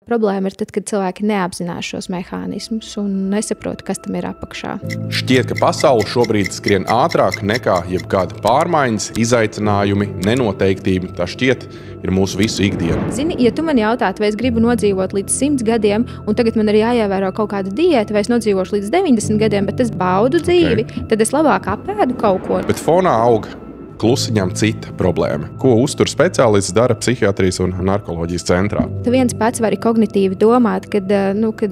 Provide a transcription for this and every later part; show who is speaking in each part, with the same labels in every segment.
Speaker 1: Problēma ir tad, kad cilvēki neapzinās šos mehānismus un nesaprot, kas tam ir apakšā.
Speaker 2: Šķiet, ka pasaule šobrīd skrien ātrāk nekā jebkāda pārmaiņas, izaicinājumi, nenoteiktība. Tā šķiet ir mūsu visu ikdiena.
Speaker 1: Zini, ja tu man jautātu, vai es gribu nodzīvot līdz 100 gadiem, un tagad man ir jāievēro kaut kāda diēta, vai es nodzīvošu līdz 90 gadiem, bet es baudu dzīvi, tad es labāk apēdu kaut ko.
Speaker 2: Bet fonā aug klusiņām cita problēma. Ko uzturs speciālists dara psihiatrijas un narkoloģijas centrā?
Speaker 1: Tu viens pats vari kognitīvi domāt, kad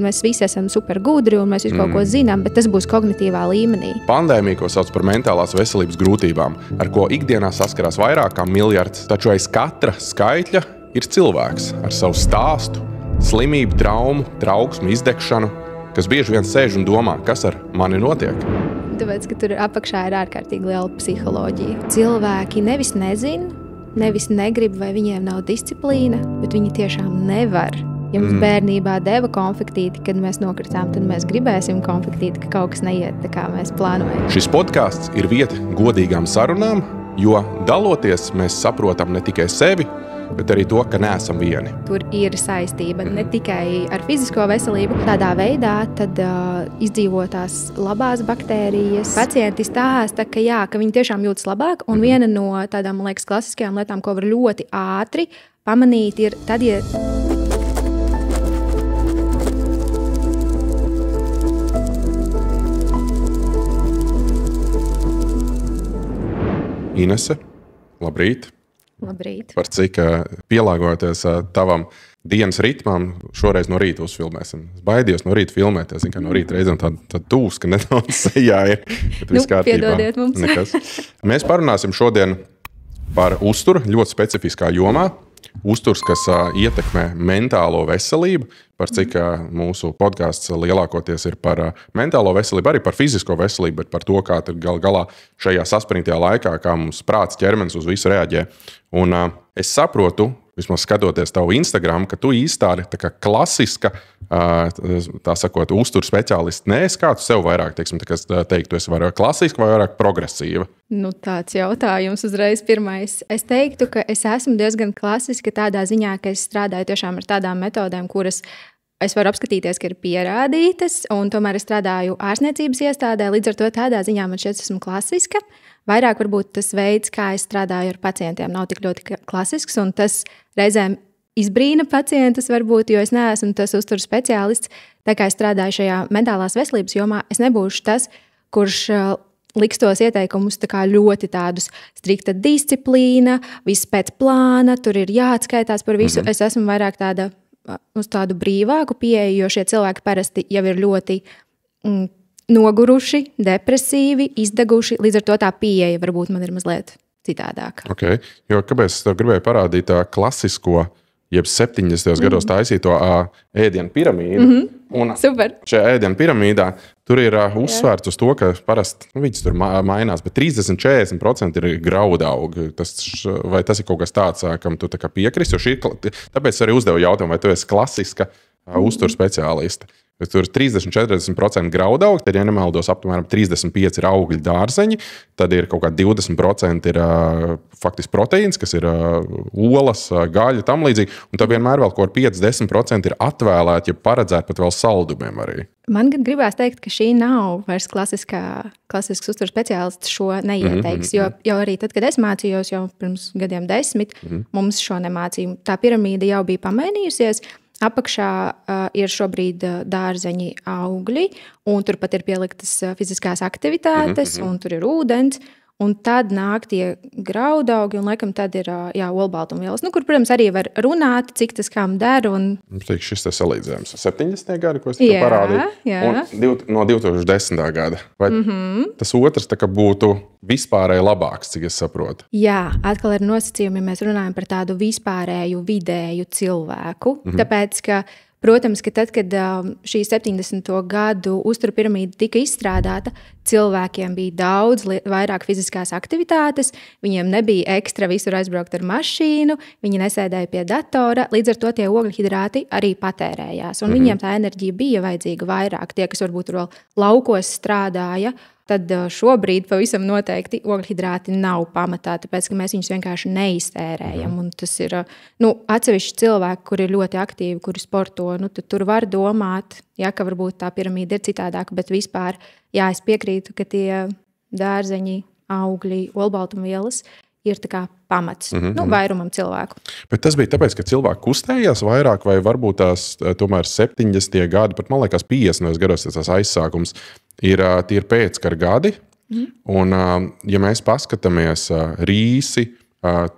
Speaker 1: mēs visi esam super gudri un mēs visu kaut ko zinām, bet tas būs kognitīvā līmenī.
Speaker 2: Pandēmija, ko sauc par mentālās veselības grūtībām, ar ko ikdienā saskarās vairāk kā miljards, taču aiz katra skaitļa ir cilvēks ar savu stāstu, slimību, traumu, trauksmu, izdegšanu, kas bieži vien sēž un domā, kas ar mani notiek.
Speaker 1: Tāpēc, ka tur apakšā ir ārkārtīgi liela psiholoģija. Cilvēki nevis nezina, nevis negrib, vai viņiem nav disciplīna, bet viņi tiešām nevar. Ja mums bērnībā deva konfektīti, kad mēs nokritām, tad mēs gribēsim konfektīti, ka kaut kas neiet tā, kā mēs plānojam.
Speaker 2: Šis podkāsts ir vieta godīgām sarunām, jo daloties mēs saprotam ne tikai sevi, bet arī to, ka neesam vieni.
Speaker 1: Tur ir saistība ne tikai ar fizisko veselību. Tādā veidā tad izdzīvotās labās baktērijas. Pacienti stāsta, ka viņi tiešām jūtas labāk, un viena no tādām, man liekas, klasiskajām lietām, ko var ļoti ātri pamanīt, ir tad, ja
Speaker 2: Inese, labrīt!
Speaker 1: Labrīt.
Speaker 2: Par cik pielāgojoties tavam dienas ritmam, šoreiz no rīta uzfilmēsim. Es baidījos no rīta filmēties, kā no rīta reizēm tāda tūska nedaudz sejā ir.
Speaker 1: Piedodiet mums.
Speaker 2: Nekas. Mēs parunāsim šodien par uzturu ļoti specifiskā jomā. Uzturs, kas ietekmē mentālo veselību, par cik mūsu podkāsts lielākoties ir par mentālo veselību, arī par fizisko veselību, bet par to, kā gal galā šajā saspringtajā laikā, kā mums prāts, ķermenis uz visu reaģē. Un es saprotu, vismaz skatoties tavu Instagram, ka tu īsti tā kā klasiska, tā sakot, uzturu speciālists. Nē, es kādu sev vairāk, teiktu, tu esi vairāk klasiska vai vairāk progresīva?
Speaker 1: Tāds jautājums uzreiz pirmais. Es teiktu, ka es esmu diezgan klasiska tādā ziņā, ka es strādāju tiešām ar tādām metodēm, kuras es varu apskatīties, ka ir pierādītas, un tomēr es strādāju ārstniecības iestādē, līdz ar to tādā ziņā man šķiet, esmu klasiska. Vairāk varbūt tas veids, kā es strādāju ar pacientiem, nav tik ļoti klasisks, un tas reizēm izbrīna pacientus varbūt, jo es neesmu tas uzturu speciālists. Tā kā es strādāju šajā mentālās veselības jomā, es nebūšu tas, kurš liks tos ieteikumus tā kā ļoti tādus strikta disciplīna, viss pēc plāna, tur ir jāatskaitās par visu. Es esmu vairāk uz tādu brīvāku pieeju, jo šie cilvēki parasti jau ir ļoti noguruši, depresīvi, izdeguši, līdz ar to tā pieeja varbūt man ir mazliet citādāka.
Speaker 2: Okay. Jo kāpēc es tev gribēju parādīt tā klasisko, jeb 70. gados taisīto ēdienu piramīdu. Un
Speaker 1: super.
Speaker 2: Šajā ēdienu piramīdā tur ir uzsvērts uz to, ka parasti viņas tur mainās, bet 30–40% ir graudaugi. Vai tas ir kaut kas tāds, kam tu piekrisi? Tāpēc arī uzdevu jautājumu, vai tu esi klasiska uzturu speciāliste. Tur ir 30–40% graudaugi, tad, ja nemaldos, apmēram 35% ir augļu dārzeņi, tad ir kaut kā 20% ir faktiski proteīns, kas ir olas, gaļa, tam līdzīgi, un tad vienmēr vēl kaut 5–10% ir atvēlēti, ja paredzēti pat vēl saldumiem arī.
Speaker 1: Man gan gribās teikt, ka šī nav vairs klasisks uzturu speciālists šo neieteiks, jo arī tad, kad es mācījos jau pirms gadiem 10, mums šo nemācīju. Tā piramīda jau bija pamainījusies. Apakšā ir šobrīd dārzeņi, augļi, un tur pat ir pieliktas fiziskās aktivitātes, un tur ir ūdens. Un tad nāk tie graudaugi, un laikam tad ir olbaltumvielas, kur, protams, arī var runāt, cik tas kam der.
Speaker 2: Šis te salīdzējums 70. gadi, ko es tev parādīju, un no 2010. gada. Vai tas otrs būtu vispārēji labāks, cik es saprotu?
Speaker 1: Jā, atkal ir nosacījumi, ja mēs runājam par tādu vispārēju vidēju cilvēku, tāpēc, ka protams, ka tad, kad šī 70. gadu uzturu piramīda tika izstrādāta, cilvēkiem bija daudz vairāk fiziskās aktivitātes, viņiem nebija ekstra visur aizbraukt ar mašīnu, viņi nesēdēja pie datora, līdz ar to tie ogļhidrāti arī patērējās. Un viņiem tā enerģija bija vajadzīga vairāk. Tie, kas varbūt vēl laukos strādāja, tad šobrīd pavisam noteikti ogļhidrāti nav pamatā, tāpēc, ka mēs viņus vienkārši neiztērējam. Un tas ir atsevišķi cilvēki, kuri ir ļoti aktīvi, kuri sporto, tad tur var domāt, ka varbūt tā piramīda ir citādāka, bet vispār, es piekrītu, ka tie dārzeņi, augļi, olbaltumvielas ir tā kā pamats vairumam cilvēku.
Speaker 2: Bet tas bija tāpēc, ka cilvēki kustējās vairāk, vai varbūt tās tomēr 70. gadi, pat man liekas 50. gados tas aizsākums, ir pēckara gadi. Un, ja mēs paskatāmies rīsi,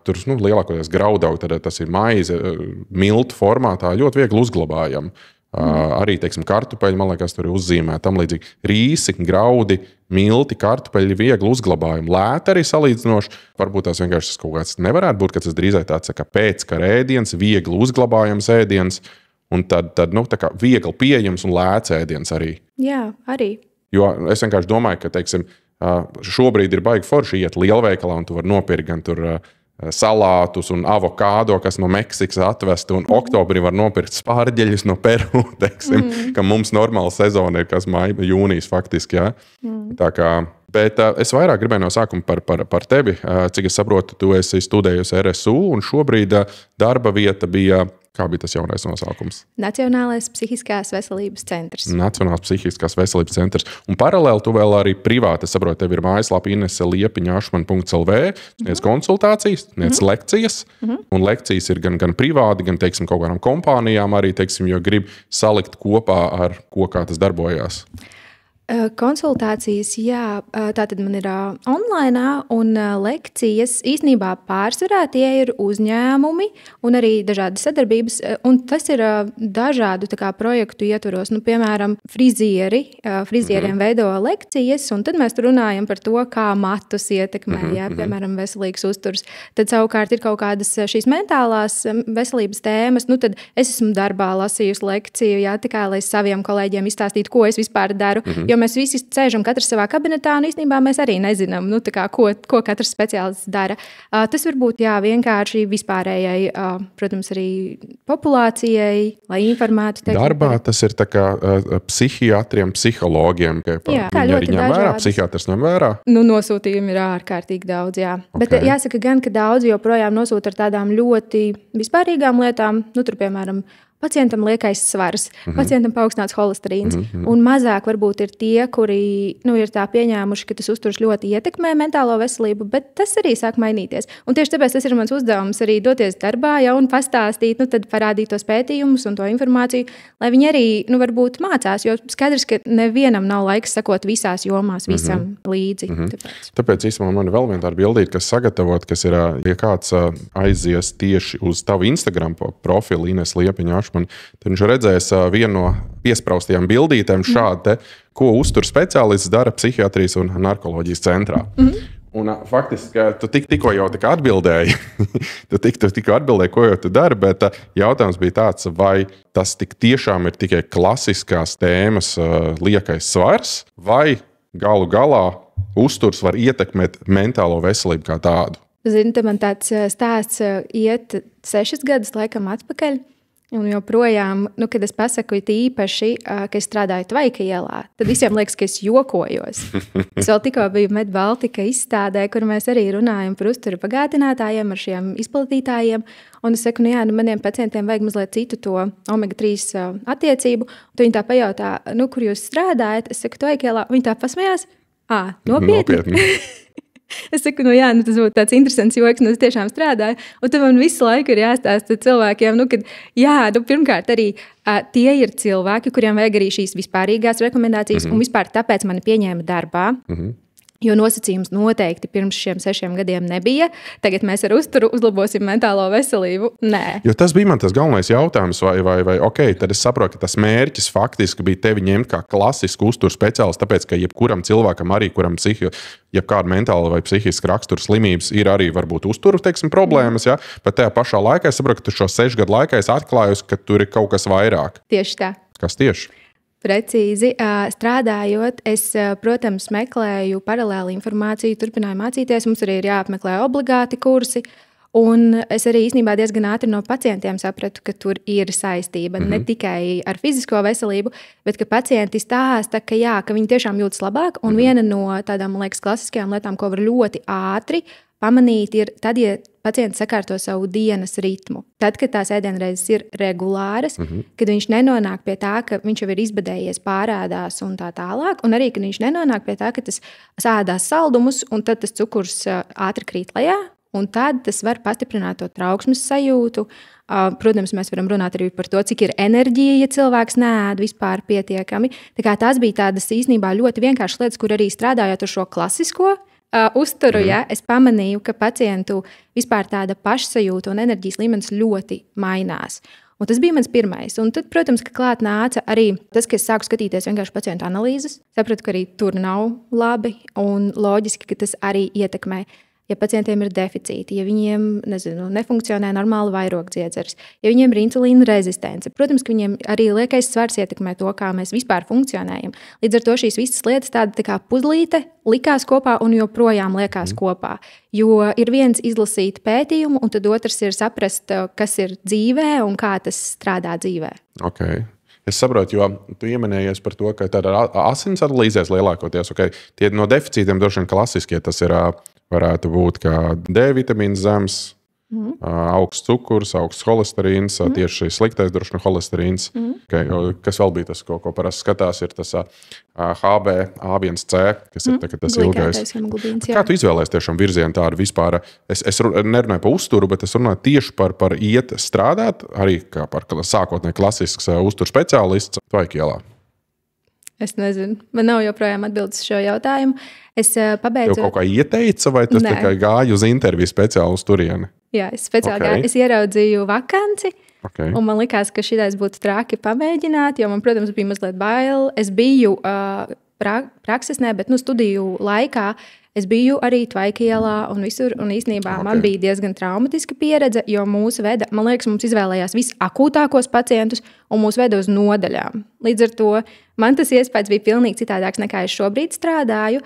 Speaker 2: tur lielākoties graudaugi, tad tas ir maize, miltu formātā, ļoti viegli uzglabājam. Arī, teiksim, kartupeļi, man liekas, tur ir uzzīmēti tam līdzīgi. Rīsi, graudi, milti, kartupeļi viegli uzglabājumi. Lēti arī salīdzinoši. Varbūt tās vienkārši kaut kāds nevarētu būt, ka tas drīzai tāds pēckara ēdiens, viegli uzglabājams ēdiens, un tad tā kā viegli pieejams un lēts ēdiens arī.
Speaker 1: Jā, arī.
Speaker 2: Jo es vienkārši domāju, ka, teiksim, šobrīd ir baigi forši iet lielveikalā, un tu vari nopirkt gan tur salātus un avokādo, kas no Meksikas atvesti, un oktobrī var nopirkt spārģeļus no Peru, teiksim, ka mums normāla sezona ir kas maija, jūnijas faktiski, jā. Tā kā, bet es vairāk gribēju no sākuma par tevi, cik es saprotu, tu esi studējusi RSU, un šobrīd darba vieta bija, kā bija tas jaunais nosaukums?
Speaker 1: Nacionālais psihiskās veselības centrs.
Speaker 2: Nacionālais psihiskās veselības centrs. Un paralēli tu vēl arī privāti, es saprotu, tev ir mājaslapa ineseliepiņašman.lv, sniedz konsultācijas, sniedz lekcijas, un lekcijas ir gan privāti, gan, teiksim, kaut kādām kompānijām arī, teiksim, jo grib salikt kopā ar ko kā tas darbojās.
Speaker 1: Konsultācijas, tātad man ir online un lekcijas. Īsnībā pārsvarā tie ir uzņēmumi un arī dažādas sadarbības, un tas ir dažādu tā kā projektu ietvaros. Piemēram, frizieriem veido lekcijas, un tad mēs runājam par to, kā matus ietekmē, piemēram, veselīgs uzturs. Tad savukārt ir kaut kādas šīs mentālās veselības tēmas, tad es esmu darbā lasījusi lekciju, tā kā lai saviem kolēģiem izstāstītu, ko es vispār daru, jo mēs visi sēžam katrs savā kabinetā, un īstenībā mēs arī nezinām, ko katrs speciālists dara. Tas var būt vienkārši vispārējai, protams, arī populācijai, lai informētu.
Speaker 2: Darbā tas ir tā kā psihiatriem, psihologiem, viņi arī ņem vērā, psihiatrs ņem vērā.
Speaker 1: Nosūtījumi ir ārkārtīgi daudz, Okay. Bet jāsaka gan, ka daudz joprojām nosūta ar tādām ļoti vispārīgām lietām, tur, piemēram, pacientam liekais svars, pacientam paaugstināts holesterīns, un mazāk varbūt ir tie, kuri ir tā pieņēmuši, ka tas uzturs ļoti ietekmē mentālo veselību, bet tas arī sāk mainīties. Un tieši tāpēc tas ir mans uzdevums arī doties darbā un pastāstīt, tad parādīt tos pētījumus un to informāciju, lai viņi arī varbūt mācās, jo skaidrs, ka nevienam nav laiks sakot visās jomās visam līdzi.
Speaker 2: Tāpēc īstenībā man ir vēl viena tāda bildīte, kas sagatavot, kas ir, ja kāds aizies tieši uz tavu Instagram profilu Ines Liepiņa, tad viņš redzēs vienu no piespraustajām bildītēm šādi, ko uztur speciālists dara psihiatrijas un narkoloģijas centrā. Un faktiski, tu tikko jau atbildēji, tikko atbildēji, ko jau tu dari, bet jautājums bija tāds, vai tas tik tiešām ir tikai klasiskās tēmas liekais svars, vai galu galā uzturs var ietekmēt mentālo veselību kā tādu?
Speaker 1: Zini, te man tāds stāsts iet 6 gadus laikam atpakaļ. Un joprojām, kad es pasaku īpaši, ka es strādāju Tvaika ielā, tad visiem liekas, ka es jokojos. Es vēl tikko biju Medbaltika izstādē, kur mēs arī runājam par uzturu pagātinātājiem, ar šiem izplatītājiem. Un es saku, maniem pacientiem vajag mazliet citu to omega-3 attiecību. Un viņi tā pajautā, kur jūs strādājat? Es saku, Tvaika ielā. Viņi tā pasmējās. Nopietni. Es saku, tas būtu tāds interesants joks, un es tiešām strādāju. Un tad man visu laiku ir jāstāsta cilvēkiem, pirmkārt arī tie ir cilvēki, kuriem vajag arī šīs vispārīgās rekomendācijas, un vispār tāpēc mani pieņēma darbā. Jo nosacījums noteikti pirms šiem 6 gadiem nebija. Tagad mēs ar uzturu uzlabosim mentālo veselību. Nē. Jo tas bija man tas galvenais jautājums, vai tad es saprotu, ka tas mērķis faktiski bija tevi ņemt kā klasisku uzturu speciālistu, tāpēc, ka jebkuram cilvēkam, arī kuram jebkāda mentāla vai psihiska rakstura slimības ir arī varbūt uzturu, problēmas, bet tajā pašā laikā es saprotu, ka tu šo 6 gadu laikā esi atklājusi, ka tur ir kaut kas vairāk. Tieši tā.
Speaker 2: Kas tieši?
Speaker 1: Precīzi. Strādājot, es, protams, meklēju paralēli informāciju, turpināju mācīties. Mums arī ir jāapmeklē obligāti kursi. Un es arī īstenībā diezgan ātri no pacientiem sapratu, ka tur ir saistība ne tikai ar fizisko veselību, bet ka pacienti stāsta, ka, jā, ka viņi tiešām jūtas labāk. Un viena no tādām, man liekas, klasiskajām lietām, ko var ļoti ātri pamanīt, ir tad, ja pacients sakārto savu dienas ritmu. Tad, kad tās ēdienreizes ir regulāras, kad viņš nenonāk pie tā, ka viņš jau ir izbadējies, pārēdās un tā tālāk, un arī, kad viņš nenonāk pie tā, ka tas sēdās saldumus, un tad tas cukurs ātri krīt lejā, un tad tas var pastiprināt to trauksmes sajūtu. Protams, mēs varam runāt arī par to, cik ir enerģija, ja cilvēks neēd vispār pietiekami. Tā kā tās bija tādas īstenībā ļoti vienkāršas lietas, kur arī strādājot ar šo klasisko uzturu, ja, es pamanīju, ka pacientu vispār tāda pašsajūta un enerģijas līmenis ļoti mainās. Un tas bija mans pirmais. Un tad, protams, ka klāt nāca arī tas, ka es sāku skatīties vienkārši pacientu analīzes. Sapratu, ka arī tur nav labi un loģiski, ka tas arī ietekmē. Ja pacientiem ir deficīti, ja viņiem nefunkcionē normāli vairogdziedzeres, ja viņiem ir insulīna rezistence, protams, ka viņiem arī liekais svars ietekmē to, kā mēs vispār funkcionējam. Līdz ar to šīs visas lietas tāda tā kā puzlīte likās kopā un joprojām liekas kopā. Jo ir viens izlasīt pētījumu, un tad otrs ir saprast, kas ir dzīvē un kā tas strādā dzīvē.
Speaker 2: Okay. Es saprotu, jo tu ieminējies par to, ka tādā asins analīzēs lielākoties, tie no deficītiem droši vien klasiskie, tas ir varētu būt kā D vitamīns zems, augsts cukurs, augsts holesterīns, tieši sliktais droši vien holesterīns. Kas vēl bija tas, ko parasti skatās, ir tas HB, A1C, kas ir tas ilgais. Kā tu izvēlējies tiešām virzienu tādu vispār? Es nerunāju par uzturu, bet es runāju tieši par iet strādāt, arī kā par sākotnēji klasisks uzturu speciālists Tvaikielā.
Speaker 1: Es nezinu, man nav joprojām atbildes šo jautājumu. Es pabeidzu.
Speaker 2: Tev kaut kā ieteica, vai tas tikai gāja uz interviju speciāli uz turieni?
Speaker 1: Jā, es speciāli gāju. Es ieraudzīju vakanci, un man likās, ka šitais būtu traki pamēģināt, jo man, protams, bija mazliet bail. Es biju prakses, bet studiju laikā es biju arī Tvaikielā un visur, un īstenībā man bija diezgan traumatiska pieredze, jo mūsu veda, man liekas, mums izvēlējās visakūtākos pacientus un mūsu veda uz nodaļām. Līdz ar to man tas iespējas bija pilnīgi citādāks nekā es šobrīd strādāju,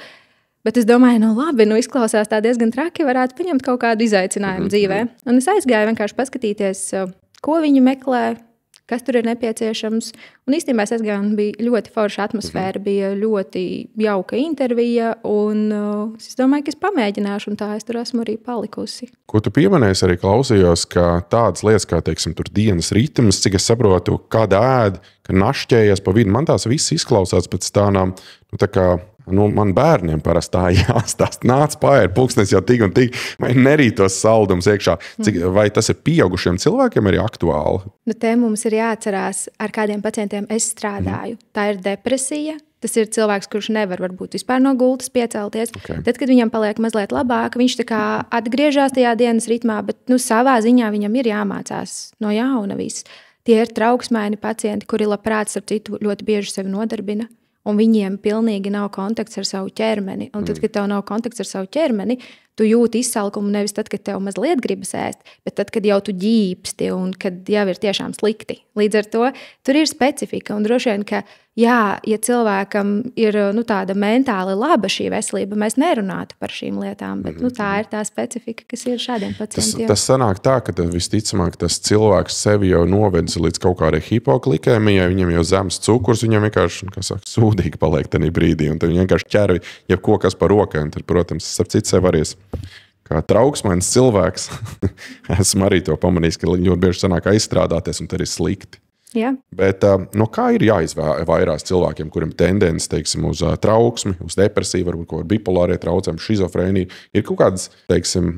Speaker 1: bet es domāju, labi, izklausās tā diezgan traki, varētu pieņemt kaut kādu izaicinājumu dzīvē. Un es aizgāju vienkārši paskatīties, ko viņi meklē, kas tur ir nepieciešams. Un īstenībā es aizgāju, un bija ļoti forša atmosfēra, bija ļoti jauka intervija, un es domāju, ka es pamēģināšu, un tā es tur esmu arī palikusi.
Speaker 2: Ko tu pieminēji, arī klausījos, ka tādas lietas kā, teiksim, tur dienas ritms, cik es saprotu, kāda ēd, ka našķējies pa vidu, man tās viss izklausās pēc tādām, man bērniem parasti tā jāstāst. Nāc pāri, pulkstenis jau tik un tik, vai nerīt tos saldumus iekšā. Vai tas ir pieaugušiem cilvēkiem arī aktuāli?
Speaker 1: Te mums ir jāatcerās, ar kādiem pacientiem es strādāju. Tā ir depresija. Tas ir cilvēks, kurš nevar varbūt vispār no gultas piecelties. Tad, kad viņam paliek mazliet labāk, viņš tā kā atgriežas tajā dienas ritmā, bet savā ziņā viņam ir jāmācās no jauna viss. Tie ir trauksmaini pacienti, kuri labprāt, starp citu, ļoti bieži sevi nodarbina. Un viņiem pilnīgi nav kontakts ar savu ķermeni. Un tad, kad tev nav kontakts ar savu ķermeni, tu jūti izsalkumu nevis tad, kad tev mazliet gribas ēst, bet tad, kad jau tu ģīpsti un kad jau ir tiešām slikti. Līdz ar to tur ir specifika. Un droši vien, ka jā, ja cilvēkam ir tāda mentāli laba šī veselība, mēs nerunātu par šīm lietām, bet tā ir tā specifika, kas ir šādiem pacientiem.
Speaker 2: Tas sanāk tā, ka visticamāk tas cilvēks sevi jau novedis līdz kaut kādai hipoglikēmijai, viņam jau zems cukurs, viņam vienkārši, sūdīgi paliek tajā brīdī, un tad viņi vienkārši ķer jebko, kas par rokai, un tad, protams, starp citu sev arī kā trauksmains cilvēks, esmu arī to pamanījis, ka ļoti bieži sanāk aizstrādāties, un tad ir slikti.
Speaker 1: Jā.
Speaker 2: Bet no kā ir jāizvairās cilvēkiem, kuriem tendence, teiksim, uz trauksmi, uz depresiju, varbūt kaut kādu bipolārie traucējumi, šizofrēniju, ir kaut kādas, teiksim,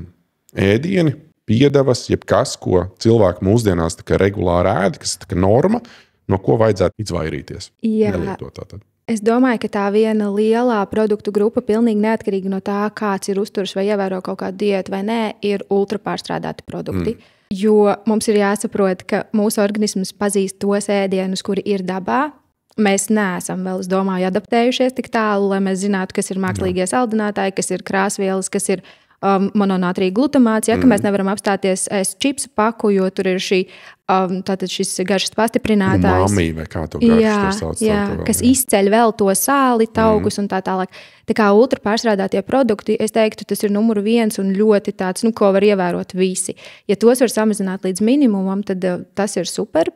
Speaker 2: ēdieni, piedevas, jebkas, ko cilvēki mūsdienās tā kā regulāri ēd, kas ir tā kā norma, no ko vajadzētu izvairīties?
Speaker 1: Jā.
Speaker 2: Nelietot tātad.
Speaker 1: Es domāju, ka tā viena lielā produktu grupa, pilnīgi neatkarīgi no tā, kāds ir uzturs vai ievēro kaut kādu diētu vai nē, ir ultrapārstrādāti produkti. Jo mums ir jāsaprot, ka mūsu organisms pazīst tos ēdienus, kuri ir dabā. Mēs neesam vēl, es domāju, adaptējušies tik tālu, lai mēs zinātu, kas ir mākslīgie saldinātāji, kas ir krāsvielas, kas ir mononātrija glutamāts, ka mēs nevaram apstāties ēst čipsu paku, jo tur ir šis garšas pastiprinātājs.
Speaker 2: Umami, vai kā to garšu sauc?
Speaker 1: Kas izceļ vēl to sāli, taukus un tā tālāk. Tā kā ultrapārstrādātie produkti, es teiktu, tas ir numur 1 un ļoti tāds, ko var ievērot visi. Ja tos var samazināt līdz minimumam, tad tas ir super.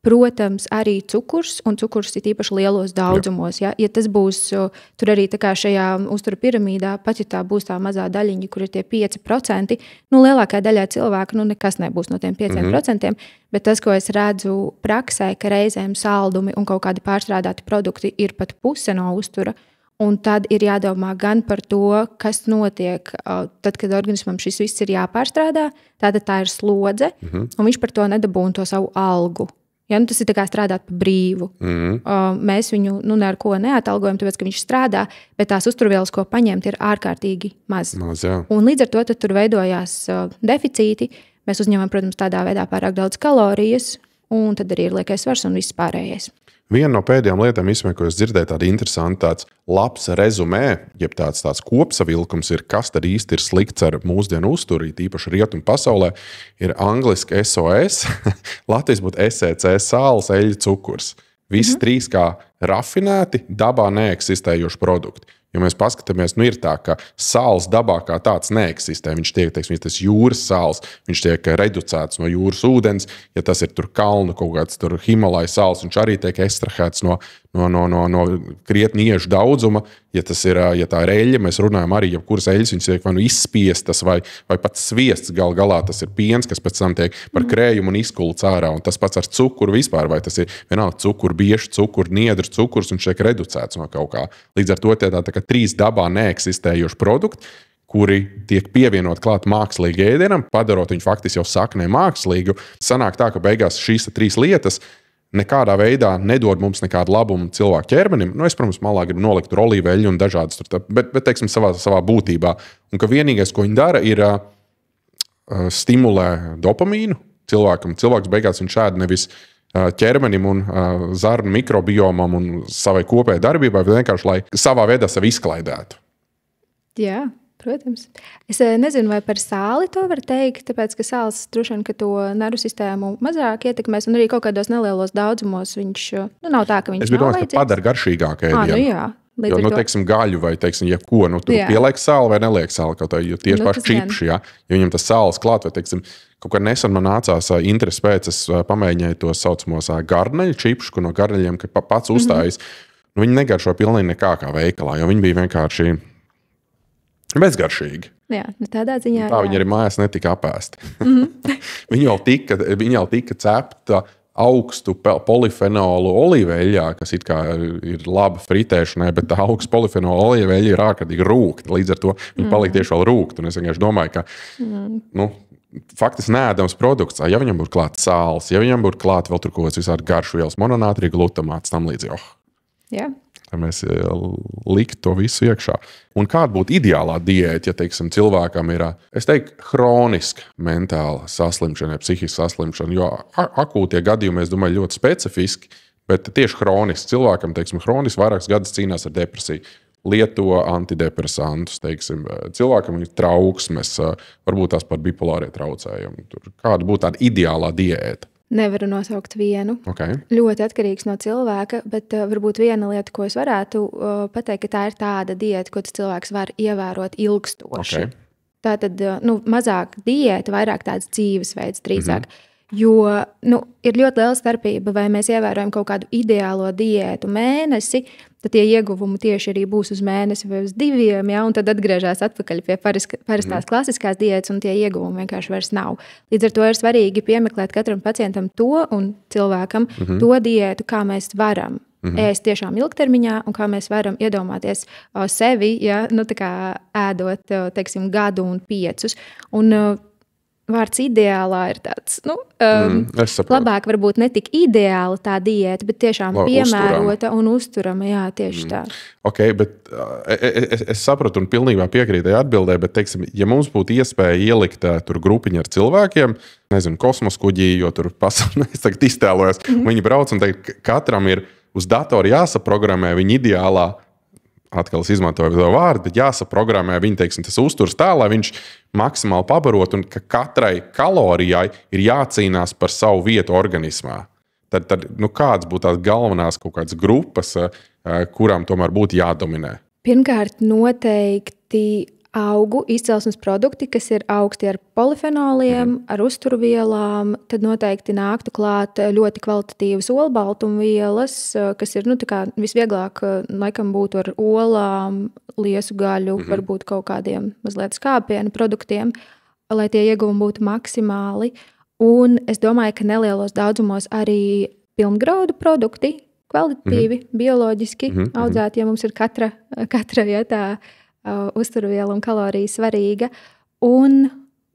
Speaker 1: Protams, arī cukurs, un cukurs ir īpaši lielos daudzumos. Ja tas būs tur arī tā kā šajā uztura piramīdā, pat ja tā būs tā mazā daļiņa, kur ir tie 5%, lielākajai daļai cilvēku nekas nebūs no tiem 5%, bet tas, ko es redzu praksē, ka reizēm saldumi un kaut kādi pārstrādāti produkti ir pat puse no uztura, un tad ir jādomā gan par to, kas notiek, tad, kad organismam šis viss ir jāpārstrādā, tātad tā ir slodze, un viņš par to nedabūna to savu algu. Ja, tas ir tā kā strādāt pa brīvu. Mēs viņu ar ko neatalgojam, tāpēc, ka viņš strādā, bet tās uzturvielas, ko paņemt, ir ārkārtīgi maz. Un līdz ar to tur veidojās deficīti. Mēs uzņemam, protams, tādā veidā pārāk daudz kalorijas, un tad arī ir liekais svars un viss pārējais.
Speaker 2: Viena no pēdējām lietām, ko es dzirdēju, tāda interesanta, tāds labs rezumē, jeb tāds kopsavilkums ir, kas tad īsti ir slikts ar mūsdienu uzturu, īpaši rietumu pasaulē, ir angliski SOS, Latvijas būtu SEC, sāls, eļļa, cukurs. Visi trīs kā rafinēti, dabā neeksistējoši produkti. Ja mēs paskatāmies, ir tā, ka sāls dabā kā tāds neeksistē. Viņš tiek, tas jūras sāls, viņš tiek reducēts no jūras ūdens. Ja tas ir tur kalnu kaut kāds tur Himalaju sāls, viņš arī tiek ekstrahēts no krietni iežu daudzuma. Ja tā ir eļļa, mēs runājam arī, kuras eļļas viņas tiek vai izspiestas, vai pat sviests galā. Tas ir piens, kas pēc tam tiek par krējumu un izkults ārā. Un tas pats ar cukuru vispār, vai tas ir vienalga cukuru bieži, cukuru niedru, cukurs, un viņš tiek reducēts no kaut kā. Līdz ar to tā trīs dabā neeksistējoši produkti, kuri tiek pievienot klāt mākslīgi ēdienam, padarot viņu faktiski jau saknē mākslīgu. Sanāk tā, ka beigās šīs trīs lietas nekādā veidā nedod mums nekādu labumu cilvēku ķermenim. Es, protams, malā gribu nolikt tur olīveļu un dažādas tur, bet teiksim, savā būtībā. Un ka vienīgais, ko viņi dara, ir stimulē dopamīnu cilvēkam. Cilvēks beigās viņš ēd nevis ķermenim un zarnu mikrobiomam un savai kopējai darbībai, bet vienkārši, lai savā veidā sevi izklaidētu.
Speaker 1: Jā, protams. Es nezinu, vai par sāli to var teikt, tāpēc, ka sāls droši vien, ka to nervu sistēmu mazāk ietekmēs, un arī kaut kādos nelielos daudzumos viņš, nav tā, ka viņš
Speaker 2: nav vajadzīgs. Es domāju, ka padara garšīgāku ēdienu.
Speaker 1: Jā.
Speaker 2: Jo, teiksim, gaļu vai, teiksim, jebko, tur pieliek sāli vai neliek sāli, kaut tā, jo tieši paši čipši, ja viņam tas sāls klāt, vai, teiksim, kaut kā nesen man nācās interesi pēc, es pamēģināju tos saucamos garneļu čipšus, ko no garneļiem, ka pats uzstājas. Viņi negaršo pilnīgi nekā kā veikalā, jo viņi bija vienkārši bezgaršīgi.
Speaker 1: Jā, tādā ziņā.
Speaker 2: Tā viņi arī mājās netika apēsti. Viņi jau tika cepta augstu polifenolu olīveļā, kas it kā ir laba fritēšanai, bet tā augsta polifenolu olīveļa ir ārkārtīgi rūkta. Līdz ar to viņi paliek tieši vēl rūkti. Un es vienkārši domāju, ka faktiski neēdams produkts, ja viņam būtu klāts sāls, ja viņam būtu klāt vēl tur kaut kāds visādi garšu vielas, mononātrija glutamāts, tam līdzīgi.
Speaker 1: Jā.
Speaker 2: Tā mēs likt to visu iekšā. Un kāda būtu ideālā diēta, ja, teiksim, cilvēkam ir, es teiktu, hroniska mentāla saslimšana, psihiska saslimšana, jo akūtie gadījumi, es domāju, ļoti specifiski, bet tieši hroniski cilvēkam, teiksim, hroniski vairākas gadus cīnās ar depresiju. Lieto antidepresantus, teiksim, cilvēkam ir trauksmes, varbūt tās par bipolārie traucējumi. Kāda būtu tāda ideālā diēta?
Speaker 1: Nevaru nosaukt vienu.
Speaker 2: Okay.
Speaker 1: Ļoti atkarīgs no cilvēka, bet varbūt viena lieta, ko es varētu pateikt, ka tā ir tāda diēta, ko tas cilvēks var ievērot ilgstoši.
Speaker 2: Okay.
Speaker 1: Tā tad mazāk diēta, vairāk tāds dzīvesveids drīzāk. Jo ir ļoti liela starpība, vai mēs ievērojam kaut kādu ideālo diētu mēnesi, tad tie ieguvumi tieši arī būs uz mēnesi vai uz 2, ja, un tad atgriežas atpakaļ pie parastās klasiskās diētas, un tie ieguvumi vienkārši vairs nav. Līdz ar to ir svarīgi piemeklēt katram pacientam to un cilvēkam to diētu, kā mēs varam ēst tiešām ilgtermiņā, un kā mēs varam iedomāties sevi, ja, tā kā ēdot, teiksim, gadu un 5. Un vārds ideālā ir tāds, labāk varbūt ne tik ideāla tā diēta, bet tiešām piemērota un uzturama, jā, tieši tā.
Speaker 2: Ok, bet es sapratu un pilnībā piekrītu atbildē, bet, teiksim, ja mums būtu iespēja ielikt tur grupiņu ar cilvēkiem, nezinu, kosmoskuģī, jo tur pasaulē, es tagad iztēlojos, viņi brauc un teikt, katram ir uz datora jāsaprogrammē viņa ideālā atkal izmantoju to vārdu, bet jāsaprogrammē viņa, teiksim, tas uzturs tā, lai viņš maksimāli pabarot un ka katrai kalorijai ir jācīnās par savu vietu organismā. Tad kādas būtu tās galvenās kaut kādas grupas, kurām tomēr būtu jādominē?
Speaker 1: Pirmkārt, noteikti augu izcelsmes produkti, kas ir augsti ar polifenoliem, ar uzturvielām. Tad noteikti nāktu klāt ļoti kvalitatīvas olbaltumvielas, kas ir visvieglāk laikam būtu ar olām, liesu gaļu, varbūt kaut kādiem mazliet skāpienu produktiem, lai tie ieguvumi būtu maksimāli. Un es domāju, ka nelielos daudzumos arī pilngraudu produkti, kvalitatīvi, bioloģiski audzēti, ja mums ir katra tā uzturviela un kalorija svarīga. Un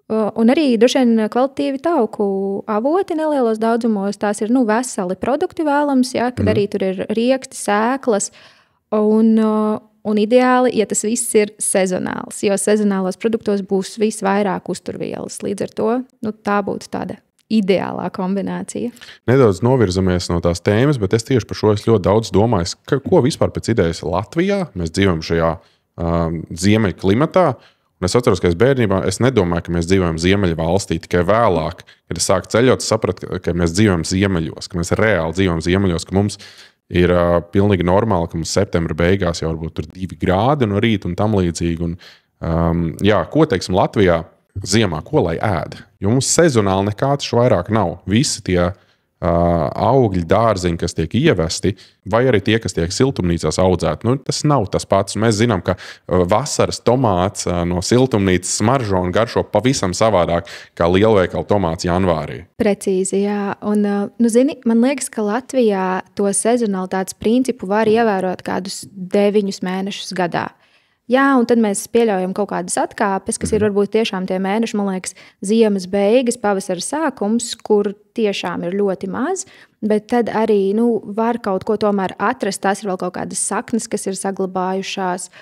Speaker 1: arī droši vien kvalitatīvi tauku avoti nelielos daudzumos. Tās ir veseli produkti vēlams, ja, kad arī tur ir rieksti, sēklas. Un ideāli, ja tas viss ir sezonāls, jo sezonālos produktos būs visvairāk uzturvielas. Līdz ar to tā būtu tāda ideālā kombinācija. Nedaudz
Speaker 2: novirzamies no tās tēmas, bet es tieši par šo ļoti daudz domāju, ko vispār pēc idejas Latvijā mēs dzīvojam šajā ziemeļklimatā. Un es atceros, ka bērnībā es nedomāju, ka mēs dzīvojam ziemeļvalstī, tikai vēlāk, kad es sāku ceļot, sapratu, ka mēs dzīvojam ziemeļos, ka mēs reāli dzīvojam ziemeļos, ka mums ir pilnīgi normāli, ka mums septembra beigās jau varbūt tur 2 grādi no rīta un tam līdzīgi. Un, ko teiksim Latvijā ziemā, ko lai ēd? Jo mums sezonāli nekāds vairāk nav. Visi tie augļi, dārziņi, kas tiek ievesti, vai arī tie, kas tiek siltumnīcās audzēti, tas nav tas pats. Mēs zinām, ka vasaras tomāts no siltumnīcas smaržo un garšo pavisam savādāk kā lielveikala tomāts janvārī.
Speaker 1: Precīzi, jā. Un, man liekas, ka Latvijā to sezonalitātes principu var ievērot kādus 9 mēnešus gadā. Jā, un tad mēs pieļaujam kaut kādas atkāpes, kas ir varbūt tiešām tie mēneši, man liekas, ziemas beigas, pavasara sākums, kur tiešām ir ļoti maz, bet tad arī var kaut ko tomēr atrast. Tās ir vēl kaut kādas saknes, kas ir saglabājušās.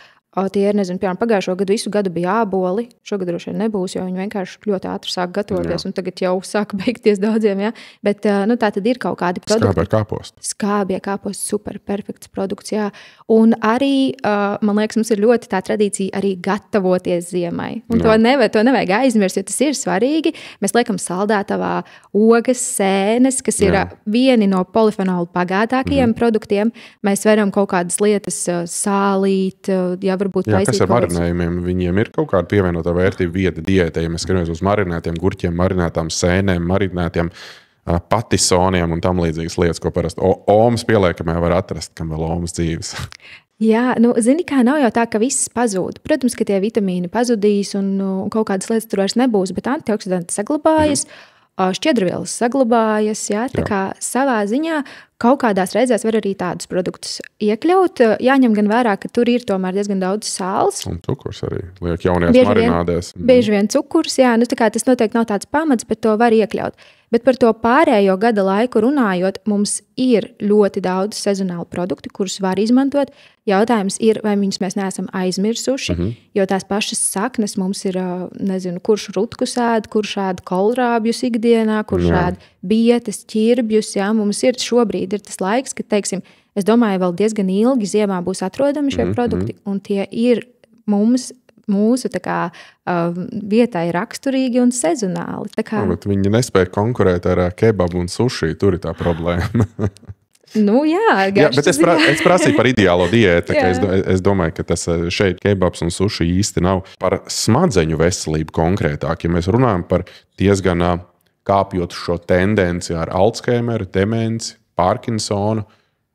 Speaker 1: Tie ir, piemēram, pagājušo gadu visu gadu bija āboli. Šogad droši vien nebūs, jo viņi vienkārši ļoti ātri sāk gatavoties, un tagad jau sāk beigties daudziem. Ja? Bet tā tad ir kaut kādi produkti. Skābie kāposti, super, perfekts produkts, jā. Un arī, man liekas, mums ir ļoti tā tradīcija arī gatavoties ziemai. Un to nevajag aizmirst, jo tas ir svarīgi. Mēs liekam saldētavā ogas, sēnes, kas ir vieni no polifenolu bagātākajiem produktiem. Mēs varam kaut kādas lietas sālīt,
Speaker 2: kas ar marinējumiem? Viņiem ir kaut kāda pievienotā vērtība vieta diētē. Ja mēs skatāmies uz marinētiem gurķiem, marinētām sēnēm, marinētiem patisoniem un tam līdzīgas lietas, ko parasti omas pieliekamē var atrast, kam vēl omas dzīves.
Speaker 1: Jā, zini, kā nav jau tā, ka viss pazūd. Protams, ka tie vitamīni pazudīs un kaut kādas lietas tur vairs nebūs, bet antioksidanti saglabājas, šķiedrvielas saglabājas. Jā, tā kā savā ziņā kaut kādās reizēs var arī tādus produktus iekļaut. Jāņem gan vērā, ka tur ir tomēr diezgan daudz sāls.
Speaker 2: Un cukurs arī liek jaunajās marinādēs.
Speaker 1: Bieži vien cukurs, jā. Tas noteikti nav tāds pamats, bet to var iekļaut. Bet par to pārējo gada laiku runājot, mums ir ļoti daudz sezonālu produktu, kurus var izmantot. Jautājums ir, vai viņus mēs neesam aizmirsuši, jo tās pašas saknes mums ir, kurš rutkus ēd, kurš ēd kohlrābjus ikdienā, kurš ēd bietes, ķirbjus. Jā. Mums ir šobrīd ir tas laiks, kad, es domāju, vēl diezgan ilgi ziemā būs atrodami šie produkti, un tie ir mūsu vietai raksturīgi un sezonāli.
Speaker 2: Bet viņi nespēja konkurēt ar kebabu un suši, tur ir tā problēma.
Speaker 1: Bet
Speaker 2: es prasīju par ideālo diētu. Es domāju, ka tas šeit kebabs un suši īsti nav par smadzeņu veselību konkrētāk. Ja mēs runājam par diezgan kāpjot šo tendenci ar Alzheimeru, demenci, Parkinsonu,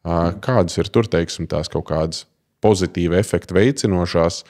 Speaker 2: kādas ir tur, teiksim, tās kaut kādas pozitīva efekta veicinošās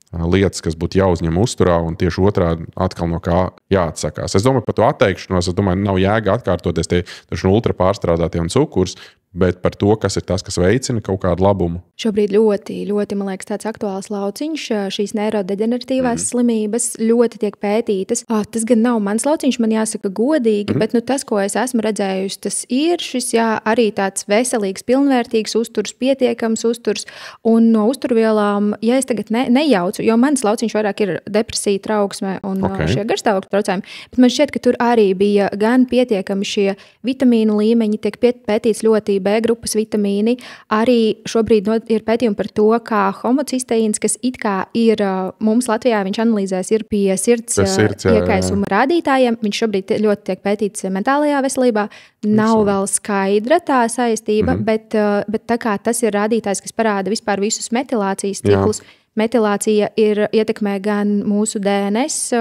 Speaker 2: lietas, kas būtu jāuzņem uzturā, un tieši otrādi atkal no kā jāatsakās. Es domāju, par to atteikšanos, nav jēga atkārtoties tie ultra pārstrādātie un cukurs, bet par to, kas ir tas, kas veicina kaut kādu labumu.
Speaker 1: Šobrīd ļoti, man liekas, tāds aktuāls lauciņš, šīs neirodeģeneratīvās slimības ļoti tiek pētītas. Tas gan nav mans lauciņš, man jāsaka godīgi, bet tas, ko es esmu redzējusi, tas ir šis arī tāds veselīgs, pilnvērtīgs uzturs, pietiekams uzturs, un no uzturvielām, ja es tagad nejaucu, jo mans lauciņš vairāk ir depresija, trauksme un šie garastāvokļa traucējumi, bet man šķiet, ka tur arī bija gan pietiekami šie vitamīnu līmeņi, tiek pētīts ļoti B grupas vitamīni. Arī šobrīd ir pētījumi par to, kā homocysteīns, kas it kā ir mums Latvijā, viņš analīzēs, ir pie sirds iekaisuma rādītājiem. Viņš šobrīd ļoti tiek pētīts mentālajā veselībā. Nav vēl skaidra tā saistība, bet tā kā tas ir rādītājs, kas parāda vispār visus metilācijas ciklus. Metilācija ietekmē gan mūsu DNS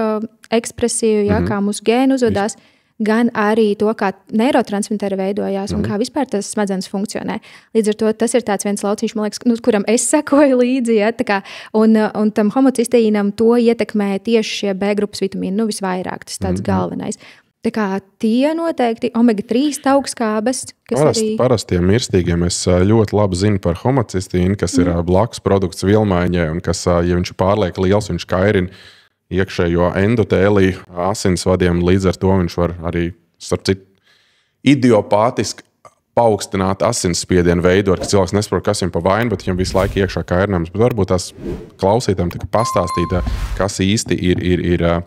Speaker 1: ekspresiju, kā mūsu gēni uzvedās, gan arī to, kā neirotransmiteri veidojās un kā vispār tas smadzenes funkcionē. Līdz ar to tas ir tāds viens lauciņš, man liekas, kuram es sekoju līdzi. Ja, un tam homocysteīnam to ietekmē tieši šie B grupas vitamīni, visvairāk, tas tāds galvenais. Tā kā tie noteikti omega-3 augstskābes, kas
Speaker 2: Parastiem mirstīgiem es ļoti labi zinu par homocysteīnu, kas ir blakus produkts vilmaiņai un kas, ja viņš ir pārliek liels, viņš kairina iekšējo endotēliju asinsvadiem, līdz ar to viņš var arī, starp citu, idiopātiski paaugstināt asinsspiedienu veidot, ka cilvēks nesaprot, kas viņam pa vainu, bet viņam visu laiku iekšā kairināms. Bet varbūt tās klausītājiem tika pastāstīta, kas īsti ir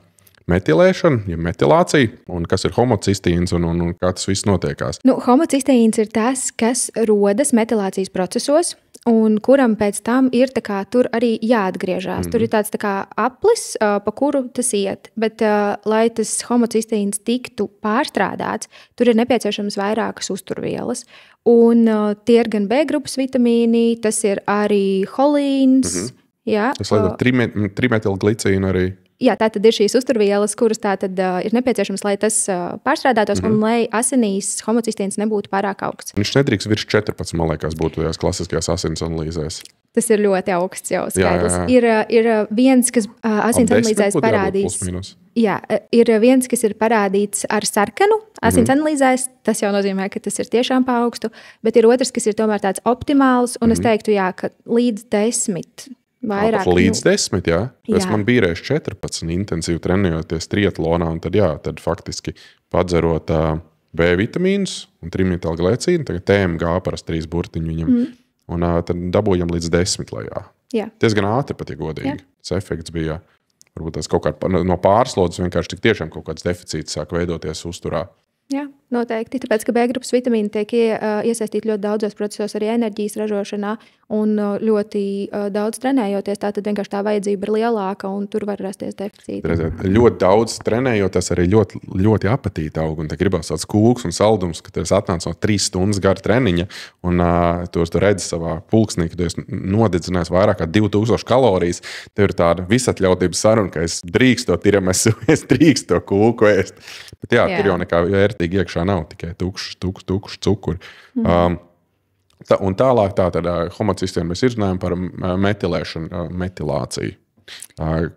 Speaker 2: metilēšana, ja metilācija, un kas ir homocysteīns un kā tas viss notiekās.
Speaker 1: Homocysteīns ir tas, kas rodas metilācijas procesos, un kuram pēc tam ir tur arī jāatgriežas. Tur ir tāds aplis, pa kuru tas iet. Bet, lai tas homocysteīns tiktu pārstrādāts, tur ir nepieciešams vairākas uzturvielas. Un tie ir gan B grupas vitamīni, tas ir arī holīns.
Speaker 2: Tas ir trimetilglicīna arī.
Speaker 1: Jā, tā tad ir šīs uzturvielas, kuras tātad ir nepieciešamas, lai tas pārstrādātos un lai asinīs homocysteīns nebūtu pārāk augsts.
Speaker 2: Viņš nedrīkst virs 14, man liekas, būtu tajās klasiskajās asins analīzēs.
Speaker 1: Tas ir ļoti augsts jau skaidrs. Ir viens, kas asins analīzēs parādīs. Ir viens, kas ir parādīts ar sarkanu asins analīzēs. Tas jau nozīmē, ka tas ir tiešām pa augstu. Bet ir otrs, kas ir tomēr tāds optimāls. Un es teiktu, ka līdz 10. Vairāk,
Speaker 2: līdz 10, jā. Es man bīrēju 14 intensīvi trenējoties triatlonā, un tad faktiski padzerot B vitamīnus un trimetilglicīnu, tagad TMG parasti 3 burtiņu viņam, un tad dabūjam līdz 10 lejā. Diezgan ātri pat, ja godīgi. Tas efekts bija, varbūt tas kaut kā no pārslodzes vienkārši tik tiešām kaut kāds deficīts sāk veidoties uzturā.
Speaker 1: Jā, noteikti. Tāpēc, ka B grupas vitamīni tiek iesaistīti ļoti daudzos procesos, arī enerģijas ražošanā un ļoti daudz trenējoties. Tātad vienkārši tā vajadzība ir lielāka un tur var rasties deficīti.
Speaker 2: Ļoti daudz trenējoties arī ļoti apetīti aug. Un te gribās tāds kūks un saldums, ka tu atnāc no 3 stundas gara treniņa un tu redzi savā pulksnī, ka tu esi nodedzinājis vairāk kā 2000 kalorijas. Tev ir tāda visatļautības saruna, ka es drīkstu to tiramisu, es drīkstu to kūku ēst. Bet jā, tur jau nekā vērtīgi iekšā nav, tikai tukšs cukuri. Un tālāk tad homocysteīnu mēs izrunājam par metilēšanu, metilāciju.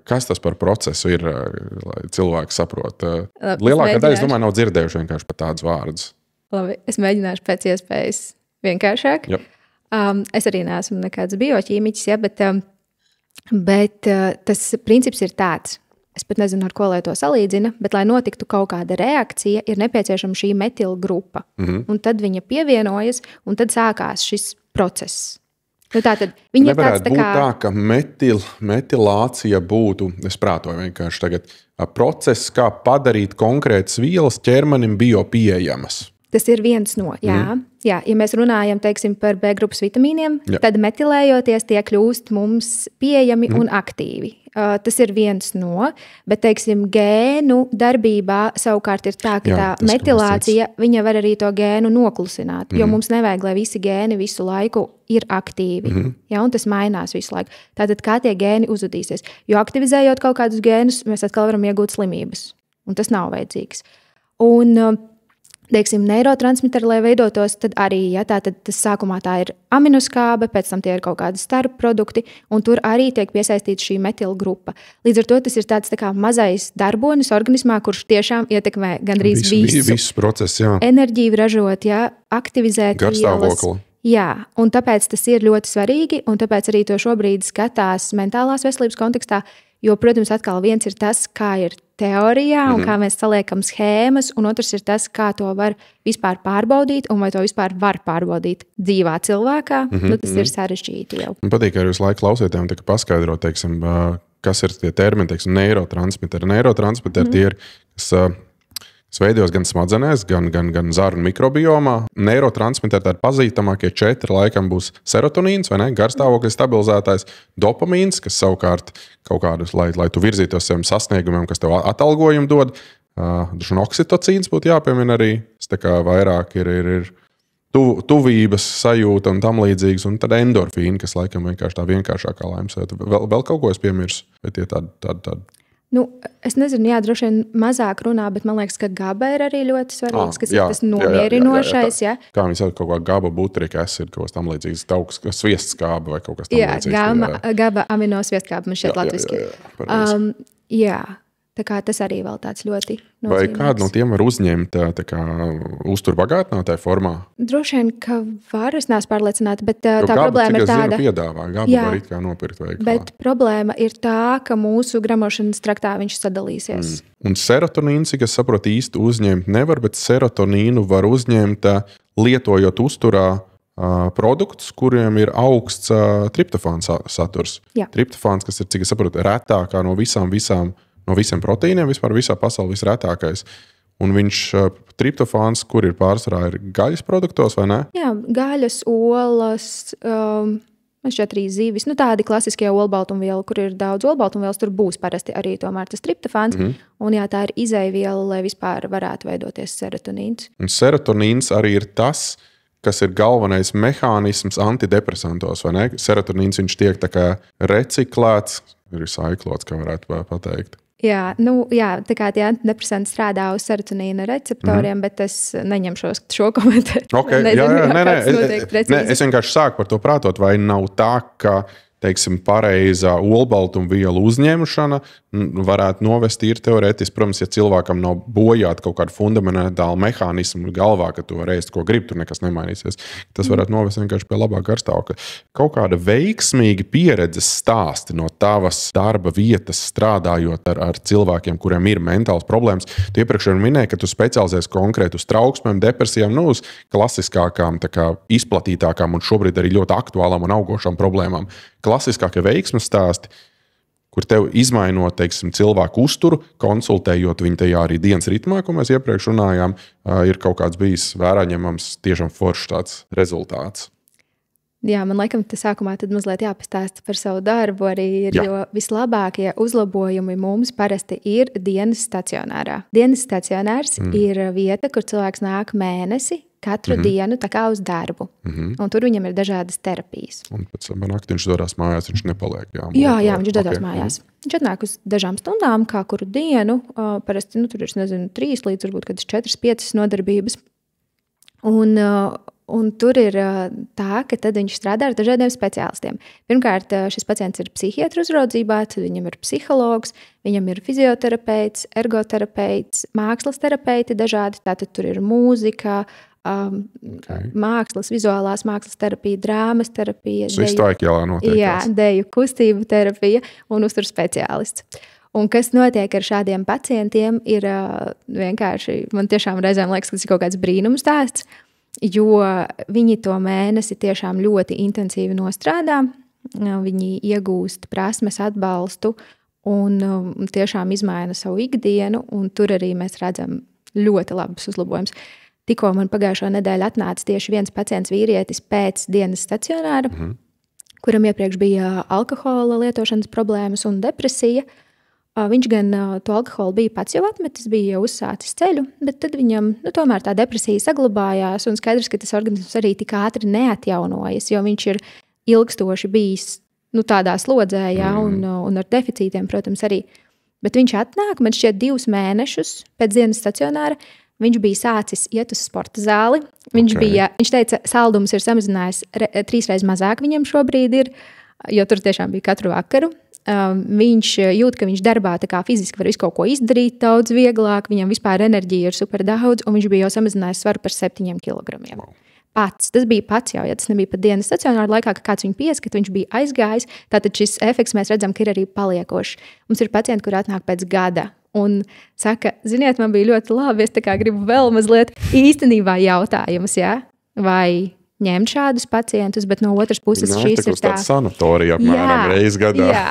Speaker 2: Kas tas par procesu ir, lai cilvēki saprot? Lielākā daļa, es domāju, nav dzirdējuši vienkārši par tādus vārdus.
Speaker 1: Labi, es mēģināšu pēc iespējas vienkāršāk. Es arī neesmu nekāds bioķīmiķis, bet tas princips ir tāds. Es pat nezinu, ar ko lai to salīdzina, bet, lai notiktu kaut kāda reakcija, ir nepieciešama šī metilgrupa. Un tad viņa pievienojas, un tad sākās šis process. Tātad viņa
Speaker 2: nevarētu būt tā, ka metilācija būtu, es prātoju vienkārši tagad, process, kā padarīt konkrētas vielas ķermenim biopieejamas.
Speaker 1: Tas ir viens no, jā. Ja mēs runājam, teiksim, par B grupas vitamīniem, tad metilējoties tie kļūst mums pieejami un aktīvi. Tas ir viens no, bet, teiksim, gēnu darbībā savukārt ir tā, ka tā metilācija, viņa var arī to gēnu noklusināt, jo mums nevajag, lai visi gēni visu laiku ir aktīvi, un tas mainās visu laiku. Tātad, kā tie gēni uzvedīsies? Jo aktivizējot kaut kādus gēnus, mēs atkal varam iegūt slimības, un tas nav vajadzīgs. Un teiksim, neirotransmiteri, lai veidotos, tad arī, tātad tas sākumā tā ir aminoskābe, pēc tam tie ir kaut kādi starpprodukti, un tur arī tiek piesaistīta šī metilgrupa. Līdz ar to tas ir tāds tā kā mazais darbonis organismā, kurš tiešām ietekmē gandrīz visu procesu, enerģiju ražot, aktivizēt
Speaker 2: garstāvokli.
Speaker 1: Jā, un tāpēc tas ir ļoti svarīgi, un tāpēc arī to šobrīd skatās mentālās veselības kontekstā, jo, protams, atkal viens ir tas, kā ir teorijā un kā mēs saliekam schēmas, un otrs ir tas, kā to var vispār pārbaudīt un vai to vispār var pārbaudīt dzīvā cilvēkā. Tas ir sarežģīti jau.
Speaker 2: Man patīk, ka jūs laiku klausītājiem tika paskaidrot, teiksim, kas ir tie termini, teiksim, neirotransmiteri. Neirotransmiteri tie ir, kas veidojas gan smadzenēs, gan zarnu mikrobiomā. Neirotransmiteri tādi pazīstamākie 4 laikam būs serotonīns, vai ne? Garstāvokļa stabilizētājs, dopamīns, kas savukārt kaut kādus, lai tu virzītos saviem sasniegumiem, kas tev atalgojumu dod. Un oksitocīns būtu jāpiemina arī. Tas tā kā vairāk ir tuvības sajūta un tam līdzīgas. Un tad endorfīni, kas laikam vienkārši tā vienkāršākā laimes sajūta. Vēl kaut ko es piemirsu? Vai tie tādi?
Speaker 1: Es nezinu, droši vien mazāk runā, bet man liekas, ka GABA ir arī ļoti svarīgs, kas ir tas nomierinošais.
Speaker 2: Kā viņi sauc, kaut kā GABA butric acid, kaut kas tam līdzīgs, tauks, sviestskāba vai kaut kas tam līdzīgs.
Speaker 1: GABA aminosviestkāba, man šķiet latviski. Jā. Tā kā tas arī vēl tāds ļoti nozīmīgs.
Speaker 2: Vai kādu no tiem var uzņemt uzturbagātinātāju formā?
Speaker 1: Droši vien, ka var, es neesmu pārliecināta, bet tā problēma ir tāda.
Speaker 2: Piedāvā, GABA var it kā nopirkt veiklā.
Speaker 1: Bet problēma ir tā, ka mūsu gramošanas traktā viņš sadalīsies.
Speaker 2: Un serotonīns, cik es saprotu, īsti uzņemt nevar, bet serotonīnu var uzņemt lietojot uzturā produktus, kuriem ir augsts triptofāna saturs.
Speaker 1: Jā.
Speaker 2: Triptofāns, kas ir, cik es saprotu, retākā no visiem proteīniem, vispār visā pasaulē visretākais. Un viņš triptofāns, kur ir pārsvarā, ir gaļas produktos, vai ne?
Speaker 1: Jā, gaļas, olas, man šķiet arī zivis. Tādi klasiskie olbaltumvieli, kur ir daudz olbaltumvielas, tur būs parasti arī tomēr tas triptofāns. Un jā, tā ir izejviela, lai vispār varētu veidoties serotonīns. Un
Speaker 2: serotonīns arī ir tas, kas ir galvenais mehānisms antidepresantos, vai ne? Serotonīns viņš tiek tā kā reciklēts, ir saiklots, kā varētu pateikt.
Speaker 1: Jā, tā kā tie antidepresanti strādā uz serotonīna receptoriem, bet es neņemšos šo komentēt.
Speaker 2: Okay, nē, es vienkārši sāku par to prātot, vai nav tā, ka teiksim, pareizā olbaltumvielu uzņemšana varētu novest ir teorētiski. Protams, ja cilvēkam nav bojāta kaut kāda fundamentāla mehānisma galvā, ka tu vari ēst, ko grib, tur nekas nemainīsies. Tas varētu novest vienkārši pie labāka garstāvokļa. Kaut kāda veiksmīga pieredzes stāsti no tavas darba vietas strādājot ar cilvēkiem, kuriem ir mentāls problēmas. Tu iepriekš jau minēji, ka tu specializējies konkrēti uz trauksmēm, depresijām, uz klasiskākām, tā kā izplatītākām un šobrīd arī ļoti aktuālām un augošām problēmām. Klasiskākie veiksmes stāsti, kur tev izmainot, teiksim, cilvēku uzturu, konsultējot viņu tajā arī dienas ritmā, ko mēs iepriekš runājām, ir kaut kāds bijis vērā ņemams tiešām foršs tāds rezultāts.
Speaker 1: Jā, man laikam tas sākumā tad mazliet jāpastāsta par savu darbu arī ir, jo vislabākie uzlabojumi mums parasti ir dienas stacionārā. Dienas stacionārs ir vieta, kur cilvēks nāk mēnesi, katru dienu tā kā uz darbu. Un tur viņam ir dažādas terapijas.
Speaker 2: Un pēc tam naktī viņš dodas mājās, viņš nepaliek.
Speaker 1: Jā, viņš dodas mājās. Viņš atnāk uz dažām stundām, kā kuru dienu. Parasti tur ir, 3 līdz varbūt 4-5 nodarbības. Un tur ir tā, ka tad viņš strādā ar dažādiem speciālistiem. Pirmkārt, šis pacients ir psihiatru uzraudzībā, tad viņam ir psihologs, viņam ir fizioterapeits, ergoterapeits, mākslas terapeiti dažādi. Tātad tur ir mūzika, mākslas, vizuālās mākslas terapija, drāmas terapija. Deju kustību terapija un uzturu speciālists. Un kas notiek ar šādiem pacientiem ir vienkārši, man tiešām reizēm liekas, ka tas ir kaut kāds brīnums stāsts, jo viņi to mēnesi tiešām ļoti intensīvi nostrādā, viņi iegūst prasmes atbalstu un tiešām izmaina savu ikdienu, un tur arī mēs redzam ļoti labus uzlabojumus. Tikko man pagājušo nedēļu atnāca tieši viens pacients vīrietis pēc dienas stacionāra, kuram iepriekš bija alkohola lietošanas problēmas un depresija. Viņš gan to alkoholu bija pats jau atmetis, bija jau uzsācis ceļu, bet tad viņam tomēr tā depresija saglabājās un skaidrs, ka tas organisms arī tik ātri neatjaunojas, jo viņš ir ilgstoši bijis tādā slodzē, un ar deficītiem, protams, arī. Bet viņš atnāk, man šķiet 2 mēnešus pēc dienas stacionāra, viņš bija sācis iet uz sporta zāli. Viņš teica, saldums ir samazinājis 3 reizes mazāk viņam šobrīd ir, jo tur tiešām bija katru vakaru. Viņš jūt, ka viņš darbā tā kā fiziski var visu kaut ko izdarīt daudz vieglāk, viņam vispār enerģija ir super daudz, un viņš bija jau samazinājis svaru par 7 kilogramiem. Pats. Tas bija pats jau, ja tas nebija pat dienas stacionāra laikā, ka kāds viņu pieskat, viņš bija aizgājis. Tātad šis efekts mēs redzam, ka ir arī paliekošs. Mums ir pacienti, kur atnāk pēc gada un saka, ziniet, man bija ļoti labi, es tā kā gribu vēl mazliet īstenībā jautājums, vai ņemt šādus pacientus, bet no otras puses šīs ir
Speaker 2: tāds sanatorija apmēram reiz gadā.
Speaker 1: Jā,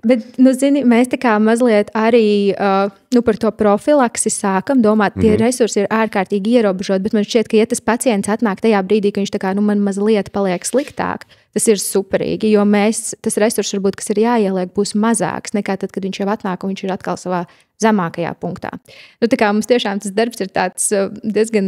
Speaker 1: Bet, zini, mēs tā kā mazliet arī par to profilaksi sākam domāt, tie resursi ir ārkārtīgi ierobežoti, bet man šķiet, ka ja tas pacients atnāk tajā brīdī, ka viņš tā kā, man mazliet paliek sliktāk, tas ir superīgi, jo tas resurs varbūt, kas ir jāieliek, būs mazāks nekā tad, kad viņš jau atnāk un viņš ir atkal savā zemākajā punktā. Tā kā mums tiešām tas darbs ir tāds diezgan,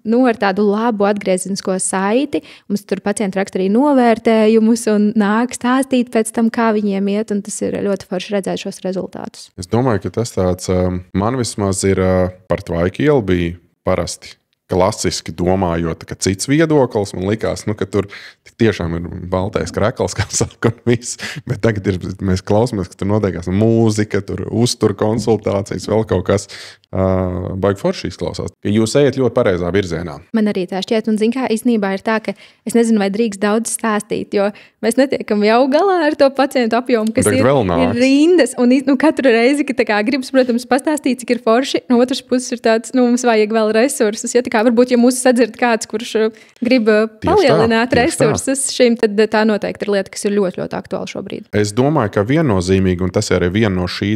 Speaker 1: ar tādu labu atgriezenisko saiti. Mums tur pacienti raksta arī novērtējumus un nāk stāstīt pēc tam, kā viņiem iet, un tas ir ļoti forši redzēt šos rezultātus.
Speaker 2: Es domāju, ka tas tāds, man vismaz ir par Tvaiku ielu bija parasti klasiski domājot, ka cits viedoklis man likās, ka tur tiešām ir baltais krekls, kā saka, un viss. Bet tagad mēs klausāmies, ka tur notiekās mūzika, tur uztur konsultācijas, vēl kaut kas. Baigi forši izklausās. Ka jūs ejat ļoti pareizā virzienā.
Speaker 1: Man arī tā šķiet, un kā īstenībā ir tā, ka es nezinu, vai drīkst daudz stāstīt, jo mēs netiekam jau galā ar to pacientu apjomu, kas ir rindas. Un katru reizi, kad gribas, protams, pastāstīt, cik ir forši, no otras puses ir tāds, mums vajag vēl resursus. Ja, varbūt, ja mūs sadzird kāds, kurš grib palielināt resursus šim, tad tā noteikti ir lieta, kas ir ļoti, ļoti aktuāla šobrīd.
Speaker 2: Es domāju, ka viennozīmīgi, un tas ir arī viena no šī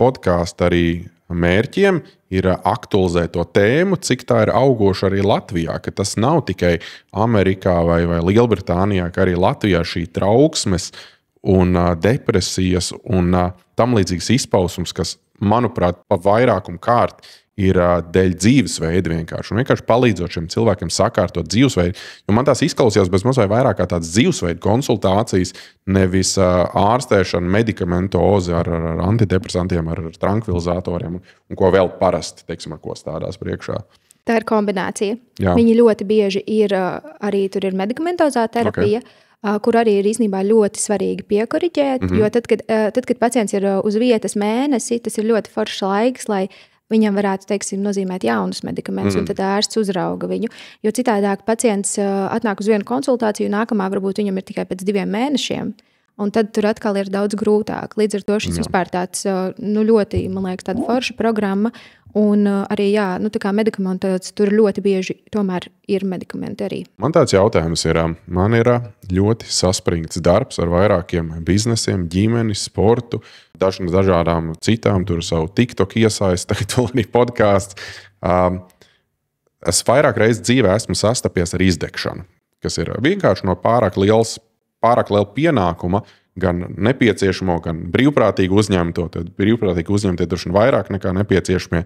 Speaker 2: podkāsta arī mērķiem, ir aktualizēt to tēmu, cik tā ir augoša arī Latvijā, ka tas nav tikai Amerikā vai Lielbritānijā, ka arī Latvijā šī trauksmes un depresijas un tam līdzīgas izpausmes, kas, manuprāt, pa vairākumu kārt ir dēļ dzīvesveida vienkārši. Un vienkārši palīdzot šiem cilvēkiem sakārtot dzīvesveidu. Jo man tās izklausījās bez mazliet vairāk kā tādas dzīvesveida konsultācijas, nevis ārstēšana, medikamentoze ar antidepresantiem, ar trankvilizatoriem un ko vēl parasti, ar ko stādās priekšā.
Speaker 1: Tā ir kombinācija.
Speaker 2: Jā.
Speaker 1: Viņi ļoti bieži ir arī tur ir medikamentozā terapija. Okay. Kur arī ir īstenībā ļoti svarīgi piekoriģēt, jo tad, kad pacients ir uz vietas mēnesi, tas ir ļoti foršs laiks, lai viņam varētu, nozīmēt jaunus medikamentus, un tad ārsts uzrauga viņu. Jo citādāk pacients atnāk uz vienu konsultāciju, nākamā varbūt viņam ir tikai pēc 2 mēnešiem, un tad tur atkal ir daudz grūtāk. Līdz ar to šis vispār tāds ļoti, man liekas, tāda forša programma, un arī, tā kā medikamentos tur ļoti bieži tomēr ir medikamenti arī.
Speaker 2: Man tāds jautājums ir, man ir ļoti saspringts darbs ar vairākiem biznesiem, ģimeni, sportu, dažādām citām, tur savu TikTok iesaisti, tagad vēl arī podkāsts. Es vairāk reizes dzīvē esmu sastapies ar izdegšanu, kas ir vienkārši no pārāk liela pienākuma, gan nepieciešamo, gan brīvprātīgi uzņemto. Tad brīvprātīgi uzņemtie droši vien vairāk nekā nepieciešamie.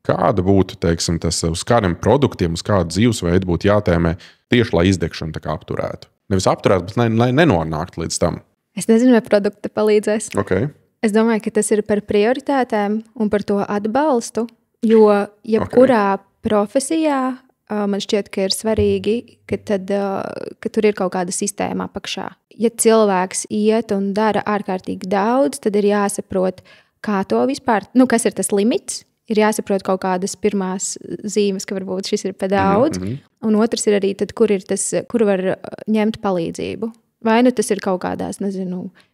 Speaker 2: Kāda būtu, tas uz kādiem produktiem, uz kādu dzīvesveidu būtu jātēmē tieši, lai izdegšanu tā kā apturētu? Nevis apturētu, bet lai nenonāktu līdz tam.
Speaker 1: Es nezinu, vai produkti palīdzēs.
Speaker 2: Okay.
Speaker 1: Es domāju, ka tas ir par prioritātēm un par to atbalstu, jo jebkurā profesijā man šķiet, ka ir svarīgi, ka tur ir kaut kāda sistēma apakšā. Ja cilvēks iet un dara ārkārtīgi daudz, tad ir jāsaprot, kā to vispār, kas ir tas limits. Ir jāsaprot kaut kādas pirmās zīmes, ka varbūt šis ir pa daudz. Un otrs ir arī, tad, kur var ņemt palīdzību. Vai tas ir kaut kādās,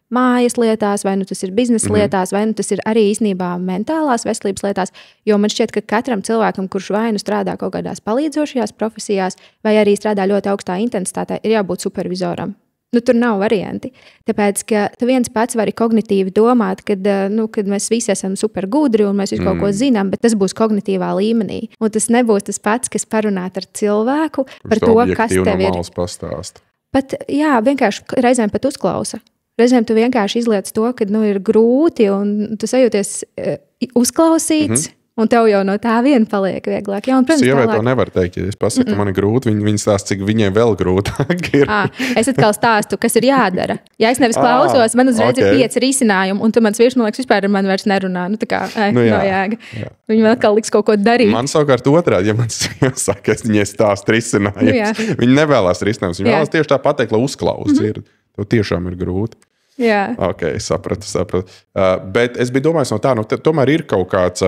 Speaker 1: mājas lietās, vai tas ir biznesa lietās, vai tas ir arī īstenībā mentālās veselības lietās. Jo man šķiet, ka katram cilvēkam, kurš vai strādā kaut kādās palīdzošajās profesijās, vai arī strādā ļoti augstā intensitātē, ir jābūt supervizoram. Tur nav varianti. Tāpēc, ka tu viens pats vari kognitīvi domāt, kad mēs visi esam super gudri un mēs kaut ko zinām, bet tas būs kognitīvā līmenī. Un tas nebūs tas pats, kas parunāt ar cilvēku par to, kas tev ir.
Speaker 2: Pastāst.
Speaker 1: Pat, vienkārši reizēm pat uzklausa. Reizēm tu vienkārši izliec to, ka ir grūti un tu sajūties uzklausīts. Un tev jau no tā viena paliek vieglāk. Jā, un, protams,
Speaker 2: sievai to nevar teikt, ja es pasaku, ka man ir grūti, viņi stāsta, cik viņiem vēl grūtāk ir.
Speaker 1: Es atkal stāstu, kas ir jādara. Ja es nevis klausos, man uzreiz ir 5 risinājumi, un tu mans vīrs, man liekas, vispār ar mani vairs nerunā. No jēga. Viņi man atkal liks kaut ko darīt.
Speaker 2: Man savukārt otrādi, ja man sieva saka, es viņai stāstu risinājumus. Viņi nevēlas risinājumus. Viņi vēlas tieši tā pateikt, lai uzklausītu. Tev tiešām ir grūti.
Speaker 1: Jā.
Speaker 2: Ok, sapratu. Bet es biju domājis no tā, tomēr ir kaut kāds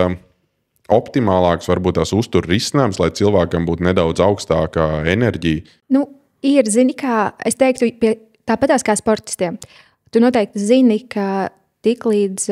Speaker 2: optimālāks, varbūt tās uztur risinājums, lai cilvēkam būtu nedaudz augstākā enerģija?
Speaker 1: Ir, zini, kā es teiktu, tāpatās kā sportistiem. Tu noteikti zini, ka tiklīdz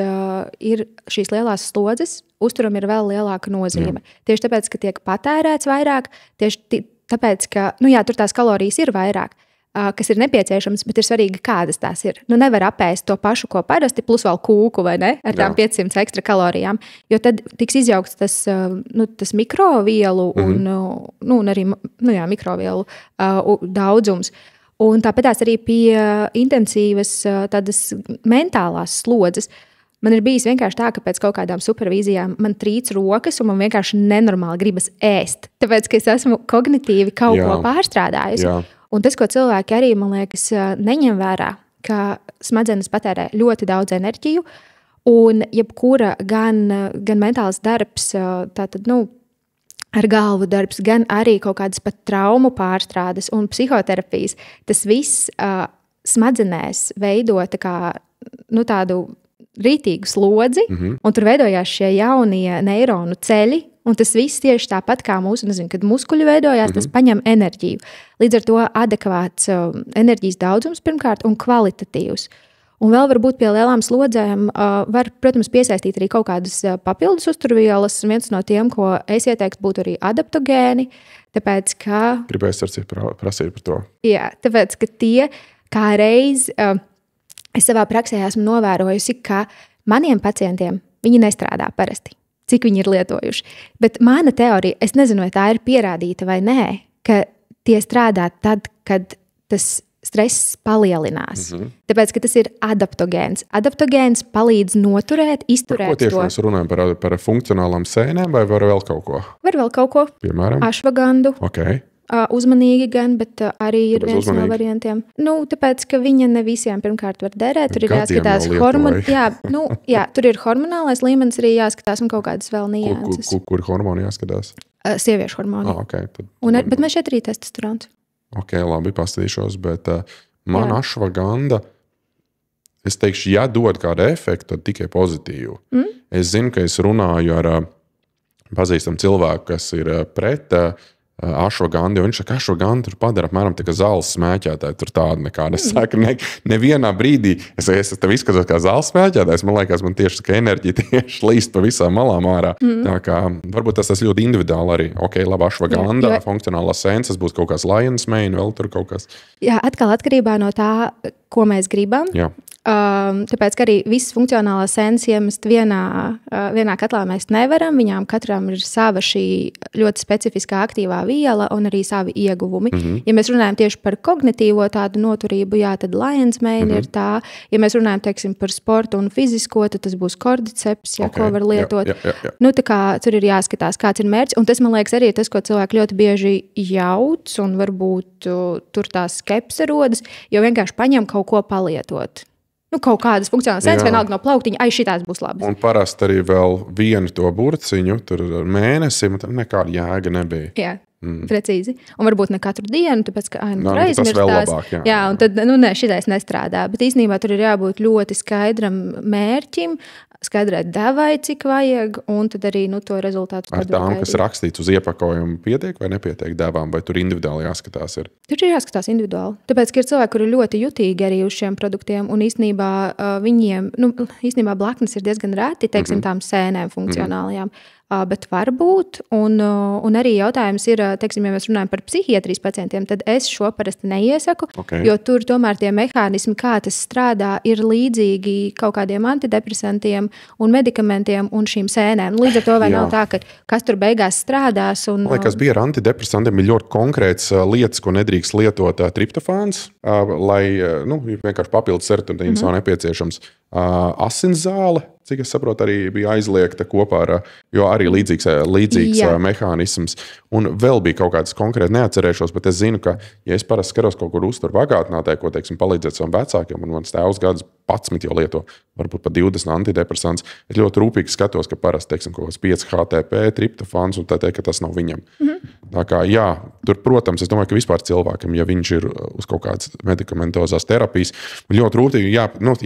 Speaker 1: ir šīs lielās slodzes, uzturam ir vēl lielāka nozīme. Tieši tāpēc, ka tiek patērēts vairāk, tieši tāpēc, ka tur tās kalorijas ir vairāk. kas ir nepieciešams, bet ir svarīgi, kādas tās ir. Nu, nevar apēst to pašu, ko parasti, plus vēl kūku, vai ne, ar tām 500 ekstra kalorijām, jo tad tiks izjaukts tas mikrovielu un arī mikrovielu daudzums. Un tāpēc arī pie intensīvas tādas mentālās slodzes. Man ir bijis vienkārši tā, ka pēc kaut kādām supervīzijām man trīc rokas un man vienkārši nenormāli gribas ēst. Tāpēc, ka es esmu kognitīvi kaut ko pārstrādājusi. Jā. Un tas, ko cilvēki arī, man liekas, neņem vērā, ka smadzenes patērē ļoti daudz enerģiju un jebkura gan mentāls darbs, tātad, ar galvu darbs, gan arī kaut kādas pat traumu pārstrādes un psihoterapijas, tas viss smadzenēs veido tādu rītīgu slodzi, un tur veidojās šie jaunie neironu ceļi, un tas viss tieši tāpat kā mūsu, kad muskuļi veidojās, tas paņem enerģiju. Līdz ar to adekvāts enerģijas daudzums pirmkārt un kvalitatīvs. Un vēl varbūt pie lielām slodzēm var, protams, piesaistīt arī kaut kādas papildus uzturvielas. Viens no tiem, ko es ieteiktu, būtu arī adaptogēni, tāpēc, ka...
Speaker 2: Gribēju prasīt par to.
Speaker 1: Jā, tāpēc, ka tie kā reiz... Es savā praksē esmu novērojusi, ka maniem pacientiem viņi nestrādā parasti, cik viņi ir lietojuši. Bet mana teorija, es nezinu, vai tā ir pierādīta vai nē, ka tie strādā tad, kad tas stress palielinās. Tāpēc, ka tas ir adaptogēns. Adaptogēns palīdz noturēt, izturēt to.
Speaker 2: Par ko tieši mēs runājam? Par funkcionālām sēnēm vai var vēl kaut ko?
Speaker 1: Var vēl kaut ko.
Speaker 2: Piemēram?
Speaker 1: Ašvagandu.
Speaker 2: Okay.
Speaker 1: Uzmanīgi gan, bet arī ir viens no variantiem. Tāpēc, ka viņa ne visiem pirmkārt var derēt. Tur ir jāskatās tur ir hormonālais līmenis arī jāskatās un kaut kādas vēl nianses.
Speaker 2: Kur hormoni jāskatās?
Speaker 1: Sieviešu hormoni.
Speaker 2: Okay,
Speaker 1: bet mēs šeit arī testosterons.
Speaker 2: Ok, labi, paskatīšos, bet man ašvaganda, es teikšu, ja dod kādu efektu, tad tikai pozitīvu. Es zinu, ka es runāju ar pazīstamu cilvēku, kas ir pret ašvagandi, jo viņš saka, ašvagandi tur padara apmēram tā kā zāles smēķētāji, tur tāda nekāda. Es saku, nevienā brīdī, es tev izskatos kā zāles smēķētājs, man liekas, man tieši tā enerģija tieši līst pa visām malām ārā. Tā kā, varbūt tas ļoti individuāli arī. Ok, labi, ašvaganda, funkcionālās sēnes, būs kaut kāds lion's mane, vēl tur kaut kas.
Speaker 1: Jā, atkal atkarībā no tā, ko mēs gribam.
Speaker 2: Jā.
Speaker 1: Tāpēc, ka arī visas funkcionālās sēnes iemest vienā katlā mēs nevaram. Viņām katram ir sava šī ļoti specifiskā aktīvā viela un arī savi ieguvumi. Ja mēs runājam tieši par kognitīvo tādu noturību, jā, tad lion's mane ir tā. Ja mēs runājam, teiksim, par sportu un fizisko, tad tas būs kordiceps, ko var lietot.
Speaker 2: Jā.
Speaker 1: Tā kā tur ir jāskatās, kāds ir mērķis. Un tas, man liekas, arī tas, ko cilvēki ļoti bieži jauc un varbūt tur tās skepse rodas, jo vienkārši paņem kaut ko palietot. Kaut kādas funkcionālas sēnes, vienalga no plauktiņa, šitās būs labas.
Speaker 2: Un parasti arī vēl vienu to burciņu, tur mēnesim, nekāda jēga nebija.
Speaker 1: Jā, precīzi. Un varbūt ne katru dienu, tāpēc, ka tur aizmirstās.
Speaker 2: Tas vēl labāk, jā.
Speaker 1: Un tad, šitais nestrādā. Bet īstenībā tur ir jābūt ļoti skaidram mērķim, skaidrai devai, cik vajag, un tad arī to rezultātu.
Speaker 2: Ar tām, kas rakstīts uz iepakojumu, pietiek vai nepietiek devām, vai tur individuāli jāskatās?
Speaker 1: Tur ir jāskatās individuāli. Tāpēc, ka ir cilvēki, kuri ir ļoti jutīgi arī uz šiem produktiem, un īstenībā viņiem, blaknes ir diezgan reti, teiksim, tām sēnēm funkcionālajām. Bet var būt, un arī jautājums ir, teiksim, ja mēs runājam par psihiatrijas pacientiem, tad es šo parasti neiesaku, jo tur tomēr tie mehānismi, kā tas strādā, ir līdzīgi kaut kādiem antidepresantiem un medikamentiem un šīm sēnēm. Līdz ar to vai nav tā, ka kas tur beigās strādās.
Speaker 2: Man liekas, bija ar antidepresantiem ir ļoti konkrēts lietas, ko nedrīkst lietot triptofāns, lai vienkārši papildus serotonīns nav nepieciešams. Asinszāle, cik es saprotu, arī bija aizliegta kopā ar, jo arī līdzīgs mehānisms. Un vēl bija kaut kādas konkrēti neatcerēšos, bet es zinu, ka, ja es parasti skatos kaut kur uztur bagātinātāji, ko, teiksim, palīdzēt savam vecākiem, un mans tēvs gadus 11 jau lieto, varbūt pat 20 antidepresants, es ļoti rūpīgi skatos, ka parasti, teiksim, kaut kāds 5 HTP, triptofāns, un tā teikt, ka tas nav viņam. Tā kā, jā, tur, protams, es domāju, ka vispār cilvēkam, ja viņš ir uz kaut kādas medikamentozās terapijas, ļoti rūpīgi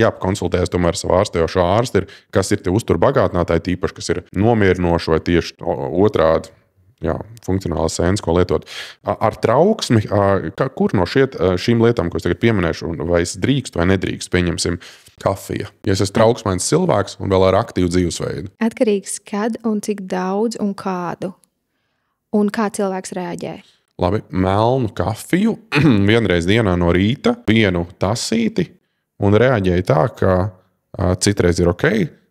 Speaker 2: jāpakonsultējas tomēr savu ārstējošo ārsti, kas ir tie uzturbagātinātāji, tīpaši, kas ir nomierinoši vai tieši otrādi. Jā, funkcionālas sēnes, ko lietot. Ar trauksmi, kur no šīm lietām, ko es tagad pieminēšu, vai es drīkstu vai nedrīkstu, pieņemsim, kafija. Ja es esmu trauksmains cilvēks un vēl ar aktīvu dzīvesveidu.
Speaker 1: Atkarīgs, kad un cik daudz un kādu. Un kā cilvēks reaģē.
Speaker 2: Labi, melnu kafiju vienreiz dienā no rīta, vienu tasīti, un reaģēja tā, ka citreiz ir ok,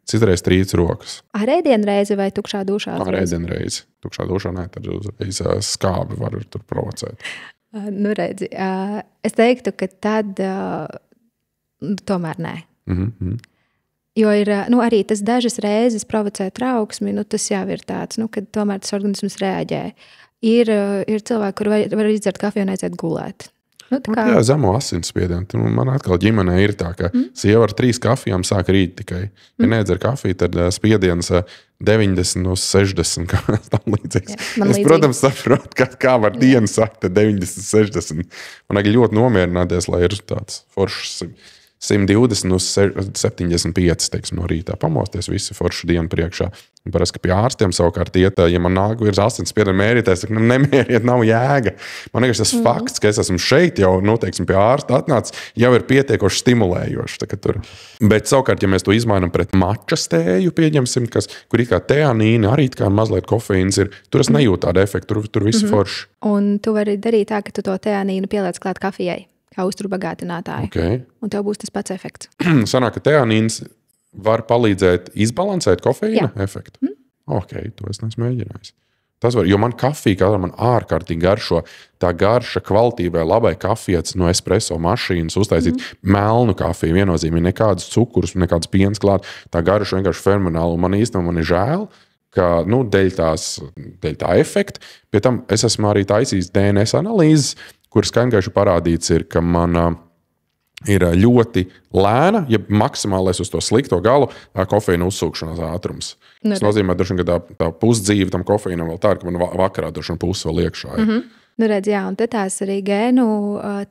Speaker 2: citreiz trīc rokas.
Speaker 1: Ar ēdienreizi vai tukšā dušā?
Speaker 2: Ar ēdienreizi. Tukšā dušā nē, tad uzreiz skābi var tur provocēt.
Speaker 1: Nu redzi, es teiktu, ka tad tomēr nē. Jo ir arī tas dažas reizes provocē trauksmi, tas jau ir tāds, kad tomēr tas organisms reaģē. Ir cilvēki, kuri var izdzert kafiju un aiziet gulēt.
Speaker 2: Jā, zemo asinsspiedienu. Man atkal ģimenē ir tā, ka sieva ar 3 kafijām sāk rīt tikai. Ja needzer kafiju, tad spiediens 90 uz 60, kā tam līdzīgs. Es, protams, saprotu, kā var dienu sakt 90, 60. Man ļoti nomierināties, lai ir tāds foršs 120 uz 75, teiksim, no rītā pamosties visi foršu dienu priekšā. Un parasti, ka pie ārstiem savukārt iet, ja man nāk virs asinsspiediena mērītājs, tad nemēriet, nav jēga. Man liekas, tas fakts, ka es esmu šeit jau, teiksim, pie ārsta atnācis, jau ir pietiekoši stimulējoši. Bet savukārt, ja mēs to izmainām pret mača stēju, pieņemsim, kur ir kā teanīna, arī kā mazliet kofeīns ir, tur es nejūtu tādu efektu, tur visi forši.
Speaker 1: Un tu vari darīt tā, ka tu to teanīnu pieliec klāt kafijai, kā uzturbagātinātāju.
Speaker 2: Okay.
Speaker 1: Un tev būs tas pats efekts.
Speaker 2: Sanāk, ka teanīns var palīdzēt izbalansēt kofeīna efektu? Ok, to es neesmu mēģinājis. Tas var, jo man kafija, man ārkārtīgi garšo, tā garša kvalitībai labai kafijas no espresso mašīnas uztaisīt melnu kafiju, viennozīmīgi nekādus cukurus, nekādas pienas klāt, tā garša vienkārši fenomenāli, un man īstenībā man ir žēl, ka, dēļ tā efekta, pie tam es esmu arī taisījis DNS analīzes, kur skaidri parādīts ir, ka man ir ļoti lēna, ja maksimālais uz to slikto galu kofeīna uzsūkšanās ātrums. Tas nozīmē, ka tā pusdzīve tam kofeīnam vēl tā, ka man vakarā pusi vēl iekšā.
Speaker 1: Redz, jā, un te tās arī gēnu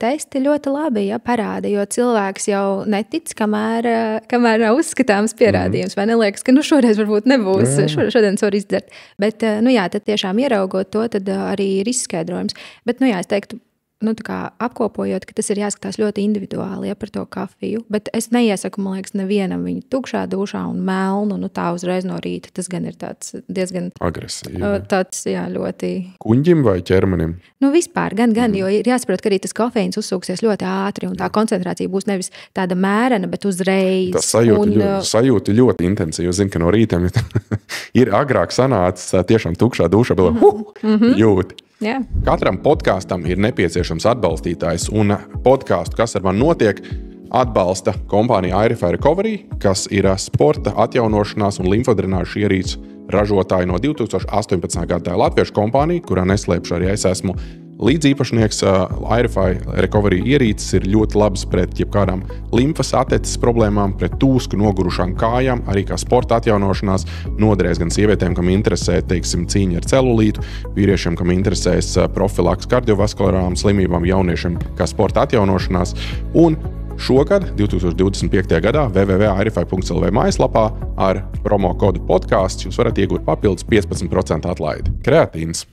Speaker 1: testi ļoti labi parāda, jo cilvēks jau netic, kamēr nav uzskatāms pierādījums, vai neliekas, ka šoreiz varbūt nebūs, šodien var izdzert. Bet, tad tiešām ieraugot to, tad arī ir izskaidrojums. Bet, es teiktu, apkopojot, ka tas ir jāskatās ļoti individuāli par to kafiju, bet es neiesaku, man liekas, nevienam viņu tukšā dušā un melnu, tā uzreiz no rīta. Tas gan ir tāds diezgan
Speaker 2: agresīvi.
Speaker 1: Tāds, ļoti...
Speaker 2: Kuņģim vai ķermenim?
Speaker 1: Vispār, gan, jo ir jāsaprot, ka arī tas kofeīns uzsūksies ļoti ātri, un tā koncentrācija būs nevis tāda mērena, bet uzreiz.
Speaker 2: Tas sajūta ļoti intensīvi. Es zinu, ka no rītiem ir agrāk sanācis tiešām tukšā dušā, jūti.
Speaker 1: Jā.
Speaker 2: Katram podkāstam ir nepieciešams atbalstītājs, un podkāstu, kas ar mani notiek, atbalsta kompānija IRFI Recovery, kas ir sporta atjaunošanās un limfodrenāžu ierīču ražotāji no 2018. gada. Tā ir latviešu kompānija, kurā neslēpšu arī es esmu līdzīpašnieks. IRFI Recovery ierīces ir ļoti labas pret jebkādām limfas atteces problēmām, pret tūsku, nogurušām kājām, arī kā sporta atjaunošanās noderēs gan sievietēm, kam interesē, teiksim, cīņa ar celulītu, vīriešiem, kam interesēs profilaks kardiovaskulārām slimībām, jauniešiem kā sporta atjaunošanās. Un šogad, 2025. gadā, www.irfi.lv mājaslapā ar promo kodu podcasts jūs varat iegūt papildus 15% atlaidi. Kreatīns.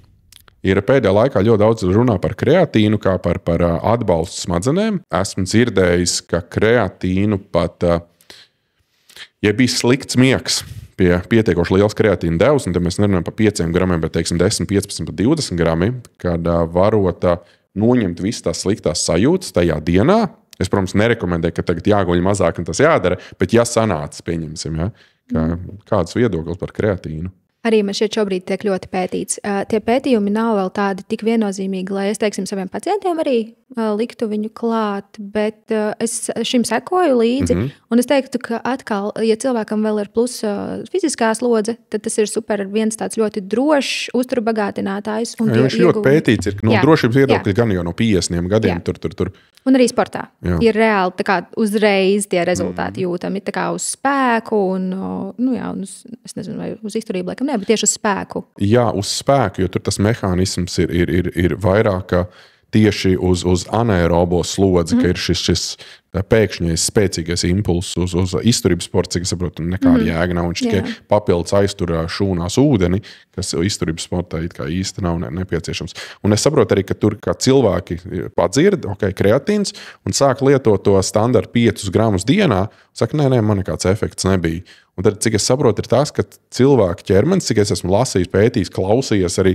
Speaker 2: Ir pēdējā laikā ļoti daudz runā par kreatīnu, kā par atbalstu smadzenēm. Esmu dzirdējis, ka kreatīnu pat, ja bija slikts miegs pie pietiekoši liels kreatīna devs, un te mēs nerunājam par 5 gramiem, bet, teiksim, 10, 15, 20 grami, kad varot noņemt visas tās sliktās sajūtas tajā dienā. Es, protams, nerekomendēju, ka tagad jāguļ mazāk un tas jādara, bet ja sanācis, pieņemsim, kāds viedoklis par kreatīnu?
Speaker 1: Arī man šobrīd tiek ļoti pētīts. Tie pētījumi nav vēl tādi tik viennozīmīgi, lai es, teiksim, saviem pacientiem arī liktu viņu klāt, bet es šim sekoju līdzi. Un es teiktu, ka atkal, ja cilvēkam vēl ir plus fiziskā slodze, tad tas ir super viens tāds ļoti drošs uzturbagātinātājs.
Speaker 2: Viņš ļoti pētīts ir no drošības viedokļa gan jau no 50 gadiem. Tur.
Speaker 1: Un arī sportā. Ir reāli tā kā uzreiz tie rezultāti jūtami. Tā kā uz spēku un, es nezinu, vai uz izturību laikam ne, bet tieši uz spēku. Jā,
Speaker 2: uz spēku, jo tur tas mehānisms ir vairāk tieši uz anaerobo slodzi, ka ir šis pēkšņais spēcīgais impulss uz izturības sporta, cik es saprotu, nekāda jēga nav. Viņš tikai papildus aiztur šūnās ūdeni, kas izturības sportā īsti nav nepieciešams. Un es saprotu arī, ka tur kā cilvēki padzird, kreatīns, un sāk lietot to standartu 5 gramus dienā, saka, nē, man nekāds efekts nebija. Un tad, cik es saprotu, ir tas, ka cilvēka ķermenis, cik es esmu lasījis, pētījis, klausījies arī,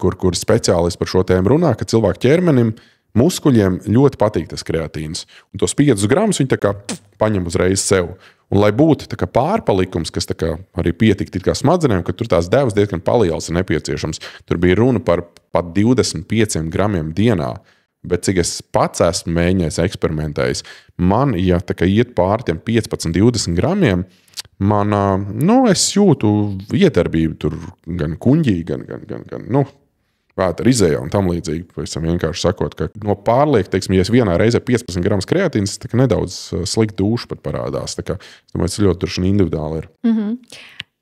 Speaker 2: kur speciālisti par šo tēmu runā, ka cilvēka ķermenim, muskuļiem ļoti patīk tas kreatīns. Un tos 5 gramus viņi tā kā paņem uzreiz sev. Un, lai būtu tā kā pārpalikums, kas tā kā arī pietiktu smadzenēm, ka tur tās devas diezgan palielas ir nepieciešams. Tur bija runa par pat 25 gramiem dienā. Bet cik es pats esmu mēģinājis, eksperimentējis, man, ja tā kā iet pāri tiem 15-20 gramiem, man, es jūtu iedarbību tur gan kuņģī, gan vētra izējā un tam līdzīgi. Pavisam vienkārši sakot, ka no pārliek, teiksim, ja es vienā reizē 15 gramus kreatīnas, tā kā nedaudz slikti duša pat parādās. Tā kā, es domāju, tas ļoti droši individuāli ir.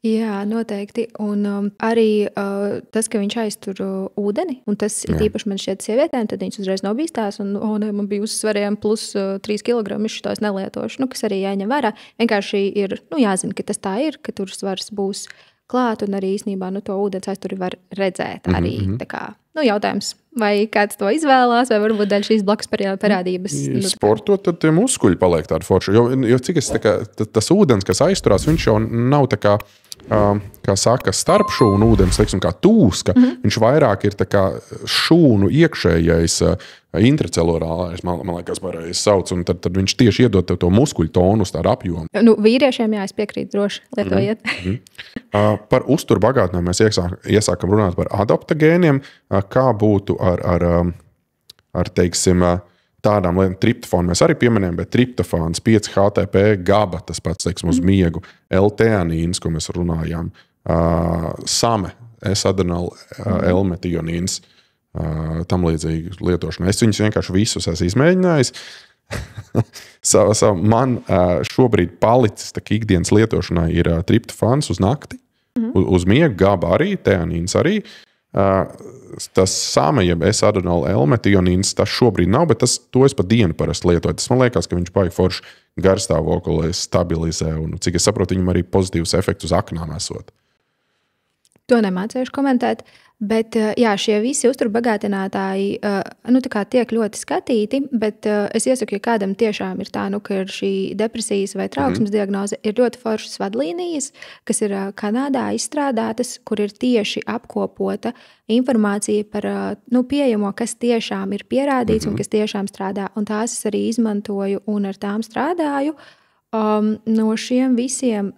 Speaker 1: Jā, noteikti. Un arī tas, ka viņš aiztur ūdeni, un tas ir īpaši man šķiet sievietēm, tad viņš uzreiz nobīstās, un man bija uzsvarējumi plus 3 kg, es to nelietošu, kas arī jāņem vērā. Vienkārši ir jāzina, ka tas tā ir, ka tur svars būs klāt, un arī īstenībā to ūdens aizturi var redzēt arī. Tā kā, jautājums, vai kāds to izvēlās, vai varbūt daļa šīs blakus parādības.
Speaker 2: Sportot, tad tie muskuļi paliek tādi forši. Jo cik es tas ūdens, kas aizturās, viņš jau nav tā kā saka, starpšūnu ūdens, teiksim, kā tūska. Viņš vairāk ir tā kā šūnu iekšējais intracelulārais, man liekas, pareizi sauc, un tad viņš tieši iedod to muskuļu tonu uz tādu apjomu.
Speaker 1: Vīriešiem, jā, es piekrītu, droši lietojiet.
Speaker 2: Par uzturbagātnēm mēs iesākam runāt par adaptogēniem, kā būtu ar teiksim, tādām lietām, triptofānu mēs arī pieminējam, bet triptofāns, 5-HTP, GABA, tas pats, teiksim, uz miegu, L-teanīns, ko mēs runājām, SAME, S-adenal L-metionīns, tam līdzīgi lietošana. Es viņus vienkārši visus esmu izmēģinājis. Man šobrīd palicis ikdienas lietošanai ir triptofāns uz nakti, uz miegu, GABA arī, teanīns arī. Tas SAME, jeb S-adenal L-metionīns, tas šobrīd nav, bet to es pa dienu parasti lietoju. Tas man liekas, ka viņš baigi forši garstāvokli stabilizē, un cik es saprotu, viņam arī pozitīvs efekts uz aknām esot.
Speaker 1: To nemācējuši komentēt, bet jā, šie visi uzturbagātinātāji tiek ļoti skatīti, bet es iesaku, ja kādam tiešām ir tā, ka ir šī depresijas vai trauksmes diagnoze, ir ļoti foršas vadlīnijas, kas ir Kanādā izstrādātas, kur ir tieši apkopota informācija par pieejamo, kas tiešām ir pierādīts un kas tiešām strādā, un tās es arī izmantoju un ar tām strādāju. No šiem visiem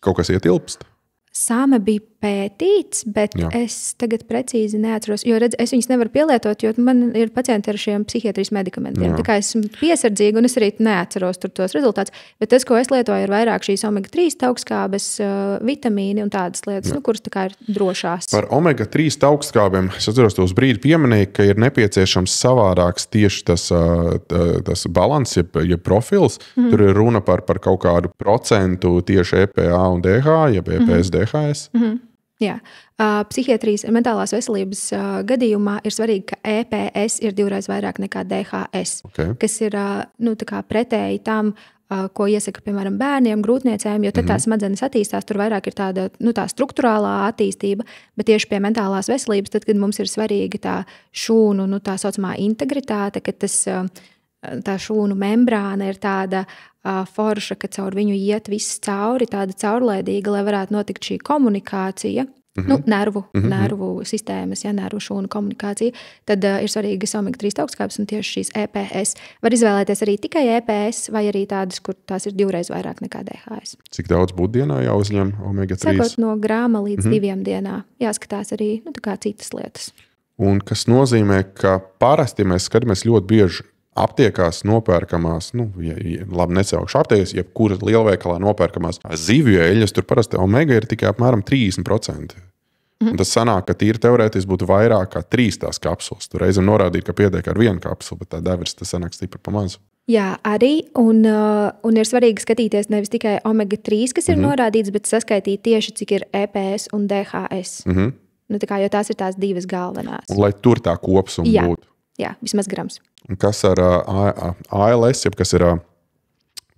Speaker 2: kaut kas ietilpst?
Speaker 1: SAME bija pētīts, bet es tagad precīzi neatceros, jo es viņus nevaru pielietot, jo man ir pacienti ar šiem psihiatrijas medikamentiem. Tā kā esmu piesardzīga un es arī neatceros tos rezultātus, bet tas, ko es lietoju, ir vairāk šīs omega-3 augstskābes, vitamīni un tādas lietas, kuras tā kā ir drošās.
Speaker 2: Par omega-3 augstskābēm es atceros, to uz brīdi pieminēju, ka ir nepieciešams savādāks tieši tas balans, jeb profils. Tur ir runa par kaut kādu procentu tieši EPA un DH, jeb EPS, DHS.
Speaker 1: Jā. Psihiatrijas mentālās veselības gadījumā ir svarīgi, ka EPS ir 2 reizes vairāk nekā DHS, kas ir pretēji tam, ko iesaka, piemēram, bērniem, grūtniecēm, jo tad tās smadzenes attīstās, tur vairāk ir tāda tā struktūrālā attīstība, bet tieši pie mentālās veselības, tad, kad mums ir svarīga tā šūnu, tā saucamā integritāte, ka tā šūnu membrāna ir tāda forša, ka caur viņu iet viss cauri, tāda caurlaidīga, lai varētu notikt šī komunikācija, nervu sistēmas, nervu šūnu komunikācija, tad ir svarīgas omega-3 augstskābes un tieši šīs EPS. Var izvēlēties arī tikai EPS vai arī tādas, kur tās ir 2 reizes vairāk nekā DHS.
Speaker 2: Cik daudz būtu dienā jāuzņem omega-3?
Speaker 1: Sākot no grāma līdz 2 dienā. Jāskatās arī citas lietas.
Speaker 2: Un kas nozīmē, ka parasti mēs skatāmies ļoti bieži aptiekās nopērkamās, labi nesaukšu aptiekās, jebkura lielveikalā nopērkamās zivju eļļas, tur parasti omega ir tikai apmēram 30%. Un tas sanāk, ka tīri teorētiski būtu vairāk kā 3 tās kapsulas. Tur reizēm norādīt, ka pietiek ar 1 kapsulu, bet tā devers tas sanāk stipri pa mazu.
Speaker 1: Jā, arī, un ir svarīgi skatīties nevis tikai omega-3, kas ir norādīts, bet saskaitīt tieši, cik ir EPS un DHS. Jo tās ir tās 2 galvenās.
Speaker 2: Un lai tur tā kopsuma būtu.
Speaker 1: Jā, vismaz grams.
Speaker 2: Un kas ar ALS, jeb kas ir,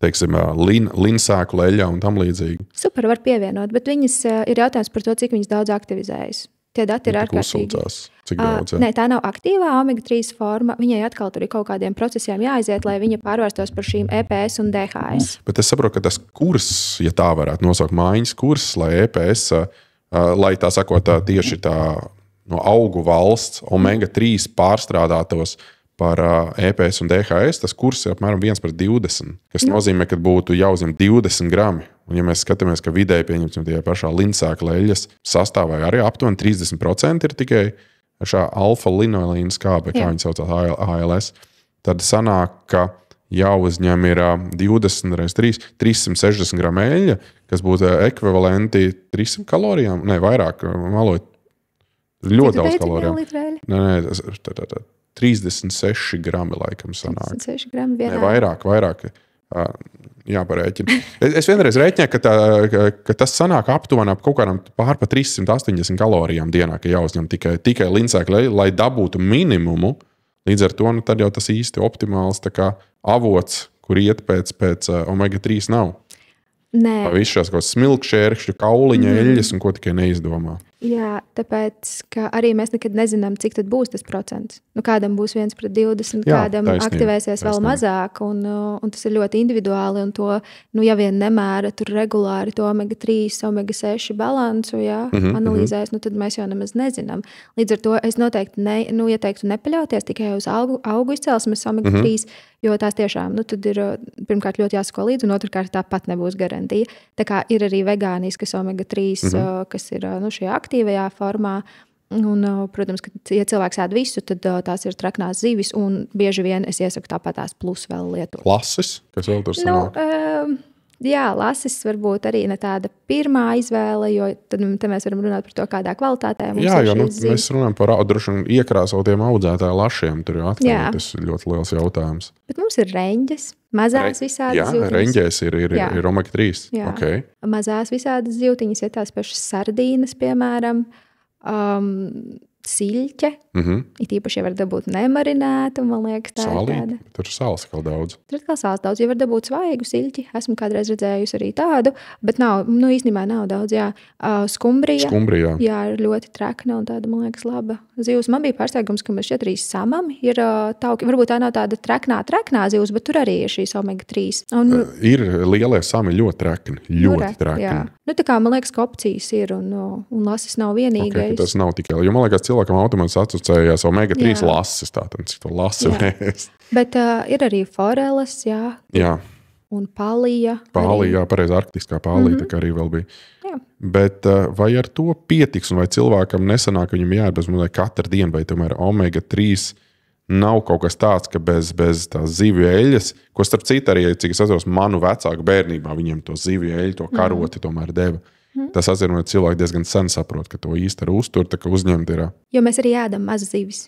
Speaker 2: teiksim, linsēku leļā un tam līdzīgi?
Speaker 1: Super, var pievienot, bet viņas ir jautājums par to, cik viņas daudz aktivizējas. Tie dati ir ārkārtīgi.
Speaker 2: Cik daudz?
Speaker 1: Nē, tā nav aktīvā omega-3 forma. Viņai atkal tur ir kaut kādiem procesiem jāaiziet, lai viņa pārvērstos par šīm EPS un DHS.
Speaker 2: Bet es saprotu, ka tas kurs, ja tā varētu nosaukt mājiņas kurs, lai EPS, lai tā sakot, tieši tā no augu valsts omega-3 pārstrādātos par EPS un DHS, tas kurs ir apmēram 1/20, kas nozīmē, ka būtu jāuzņem 20 grami. Un, ja mēs skatāmies, ka vidēji pieņemsim tie pašā linsēkla eļļas sastāvā arī aptuveni 30% ir tikai šā alfa-linolīna skābe, kā viņi saucās ALS, tad sanāk, ka jāuzņem ir 20 x 3, 360 gramu eļļa, kas būtu ekvivalenti 300 kalorijām, ne vairāk, maloju, ļoti daudz kalorijām. Nē, 36 grami laikam sanāk.
Speaker 1: 36 grami vienā.
Speaker 2: Ne, vairāk. Jāparēķina. Es vienreiz rēķināju, ka tas sanāk aptuveni ap kaut kādām pār pa 380 kalorijām dienā, ka jāuzņem tikai linsēkļi, lai dabūtu minimumu. Līdz ar to tad jau tas īsti optimāls avots, kur iet pēc omega-3 nav.
Speaker 1: Nē.
Speaker 2: Viss šās kaut smilkšķērkšļu, kauliņa, eļļas un ko tikai neizdomā.
Speaker 1: Jā, tāpēc, ka arī mēs nekad nezinām, cik tad būs tas procents. Kādam būs 1/20, kādam aktivēsies vēl mazāk, un tas ir ļoti individuāli, un to, ja vien nemēra tur regulāri to omega-3, omega-6 balansu, analīzēs, tad mēs jau nemaz nezinām. Līdz ar to es noteikti ieteiktu nepaļauties tikai uz augu izcelsmes omega-3, jo tās tiešām, tad ir pirmkārt ļoti jāsako līdzi, un otrkārt tāpat nebūs garantija. Tā kā ir arī vegāniskas omega-3, kas ir šajā aktīvajā formā. Un, protams, ka, ja cilvēks ēd visu, tad tās ir traknās zivis, un bieži vien es iesaku tāpat tās plus vēl lietot.
Speaker 2: Lasis, kas vēl tur sanāk?
Speaker 1: Jā, lasis varbūt arī ne tāda pirmā izvēle, jo tad mēs varam runāt par to, kādā kvalitātē mums
Speaker 2: jā,
Speaker 1: ir
Speaker 2: jo,
Speaker 1: šīs zivis.
Speaker 2: Mēs runājam par droši vien iekrāsotiem audzētāju lašiem, tur jau atkal tas ir ļoti liels jautājums.
Speaker 1: Bet mums ir reņģes, mazās visādas zīvtiņas.
Speaker 2: Jā, reņģēs ir omega-3. Okay.
Speaker 1: Mazās visādas zīvtiņas, ja tās pašas sardīnas, piemēram, siļķe. It īpaši, ja var dabūt nemarinētu, man liekas, tā ir tāda.
Speaker 2: Tur ir sāls kaut daudz.
Speaker 1: Tur ir sāls daudz, ja var dabūt svaigu siļķi. Esmu kādreiz redzējusi arī tādu, bet nav, īstenībā nav daudz, jā. Skumbrija. Jā, ir ļoti trakna un tāda, man liekas, laba zivs. Man bija pārsteigums, ka mēs šeit arī samami ir tauki. Varbūt tā nav tāda traknā zivs, bet tur arī ir šīs omega-3.
Speaker 2: Ir lielie sami ļoti trakni. Ļoti trakni.
Speaker 1: Jā. Tā kā, man liekas, ka opcijas ir un lasis nav vienīgais.
Speaker 2: Tas nav tikai, jo man liekas, cilvēkam automātiski asociējās omega-3 lasis, tātad cik to lasi vēst.
Speaker 1: Bet ir arī foreles, jā. Un palija.
Speaker 2: Palija, pareizi, arktiskā palija, tā kā arī vēl bija.
Speaker 1: Jā.
Speaker 2: Bet vai ar to pietiks, un vai cilvēkam nesanāk, ka viņam jāatbezmazliet katru dienu, vai tomēr omega-3 nav kaut kas tāds, ka bez tās zivju eļļas, ko starp citu arī, cik es atceros, manu vecāku bērnībā viņiem to zivju eļļu, to karoti tomēr deva. Tas atzīmē, ka cilvēki diezgan sen saprot, ka to īsti ar uzturu, tā kā uzņemt ir.
Speaker 1: Jo mēs arī ēdam maz zivis.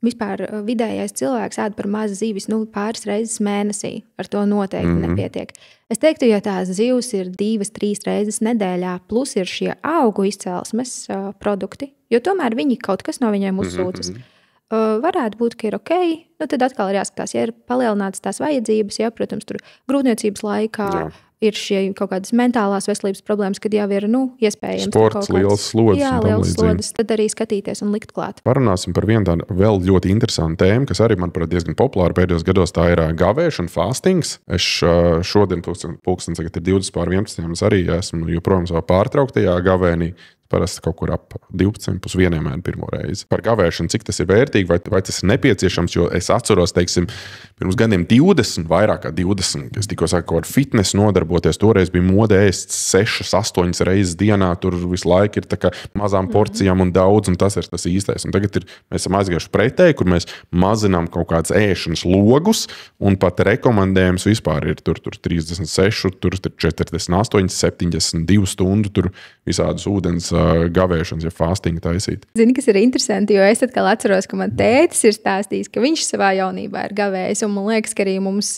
Speaker 1: Vispār vidējais cilvēks ēd par maz zivis pāris reizes mēnesī. Ar to noteikti nepietiek. Es teiktu, ja tās zivs ir 2-3 reizes nedēļā, plus ir šie augu izcelsmes produkti, jo tomēr kaut kas no viņiem uzsūcas. Varētu būt, ka ir ok, tad atkal ir jāskatās, ja ir palielinātas tās vajadzības, ja, protams, tur grūtniecības laikā ir šie kaut kādas mentālās veselības problēmas, kad jau ir, iespējams.
Speaker 2: Sports, liels slodzes.
Speaker 1: Jā, liels slodzes, tad arī skatīties un likt klāt.
Speaker 2: Parunāsim par vienu tādu vēl ļoti interesantu tēmu, kas arī, manuprāt, diezgan populāra pēdējos gados, tā ir gavēšana, fastings. Es šodien, pulkstens tagad ir 20:11, es arī esmu joprojām savā pārtrauktajā gavēnī. Parasti kaut kur ap 12,5 mēnešiem pirmo reizi. Par gavēšanu, cik tas ir vērtīgi, vai tas ir nepieciešams, jo es atceros, teiksim, pirms gadiem 20, vairāk kā 20, es tikko sāku ar fitnesu nodarboties, toreiz bija modē ēst 6-8 reizes dienā, tur visu laiku ir tā kā mazām porcijām un daudz, un tas ir tas īstais. Un tagad mēs esam aizgājuši pretēji, kur mēs mazinām kaut kādas ēšanas logus, un pat rekomendējums vispār ir tur 36, tur 48, 72 stundu, tur visādas ūdens gavēšanas, ja fastinga taisīt.
Speaker 1: Zini, kas ir interesanti, jo es atkal atceros, ka man tētis ir stāstījis, ka viņš savā jaunībā ir gavējis, un man liekas, ka arī mums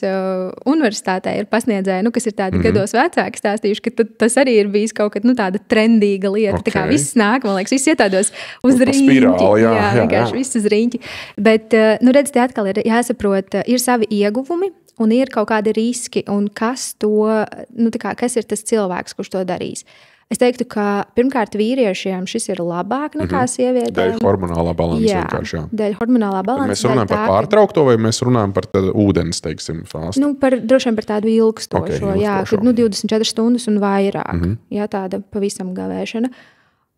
Speaker 1: universitātē ir pasniedzēji, kas ir tādi gados vecāki stāstījuši, ka tas arī ir bijis kaut kad tāda trendīga lieta. Tā kā viss nāk, man liekas, viss iet tādos uz rīņķi. Jā, vienkārši viss uz rīņķi. Bet, redz, te atkal ir jāsaprot, ir savi ieguvumi, un ir kaut kādi riski, un kas ir tas cilvēks, kurš to darīs. Es teiktu, ka pirmkārt vīriešiem šis ir labāk nekā sievietēm.
Speaker 2: Dēļ hormonālā balansa vienkārši. Jā.
Speaker 1: Dēļ hormonālā balansa.
Speaker 2: Mēs runājam par pārtraukto vai mēs runājam par ūdens, teiksim, fāzi?
Speaker 1: Droši vien par tādu ilgstošo, kad 24 stundas un vairāk. Jā, tāda pavisam gavēšana.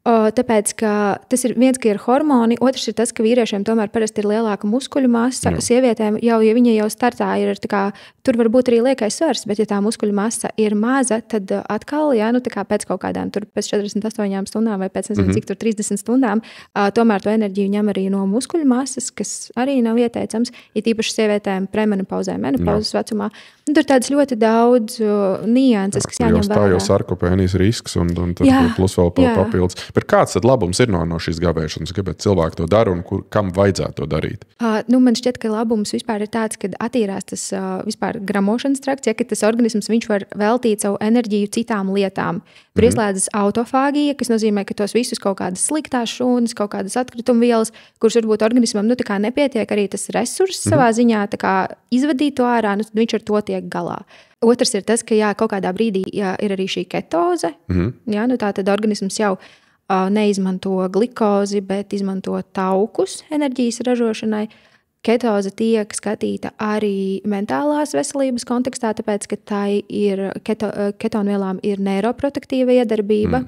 Speaker 1: Tāpēc, ka tas ir viens, ka ir hormoni, otrs ir tas, ka vīriešiem tomēr parasti ir lielāka muskuļu masa. Sievietēm ja viņa jau startā ir tur var būt arī liekais svars, bet ja tā muskuļu masa ir maza, tad atkal, pēc kaut kādām pēc 48 stundām vai pēc nezinu, cik tur 30 stundām, tomēr to enerģiju ņem arī no muskuļu masas, kas arī nav ieteicams, ir īpaši sievietēm premenopauzē, menopauzes vecumā. Tur tādas ļoti daudz nianses, kas jāņem vērā.
Speaker 2: Tā jau sarkopēnijas risks un tur plus vēl papildus. Bet kāds tad labums ir no šīs gavēšanas? Kāpēc cilvēki to dara un kam vajadzētu to darīt?
Speaker 1: Man šķiet, ka labums vispār ir tāds, kad attīrās tas vispār gramošanas trakts, ka tas organisms viņš var veltīt savu enerģiju citām lietām. Tur ieslēdzas autofāgija, kas nozīmē, ka tos visus kaut kādas sliktās šūnas, kaut kādas atkritumvielas, kuras varbūt organismam nepietiek arī tas resurss savā ziņā izvadīt to ārā, tad viņš ar to tiek galā. Otrs ir tas, ka kaut kādā brīdī ir arī šī ketoze. Tā tad organisms jau neizmanto glikozi, bet izmanto taukus enerģijas ražošanai. Ketoze tiek skatīta arī mentālās veselības kontekstā, tāpēc, ka tai ir ketonvielām ir neiroprotektīva iedarbība.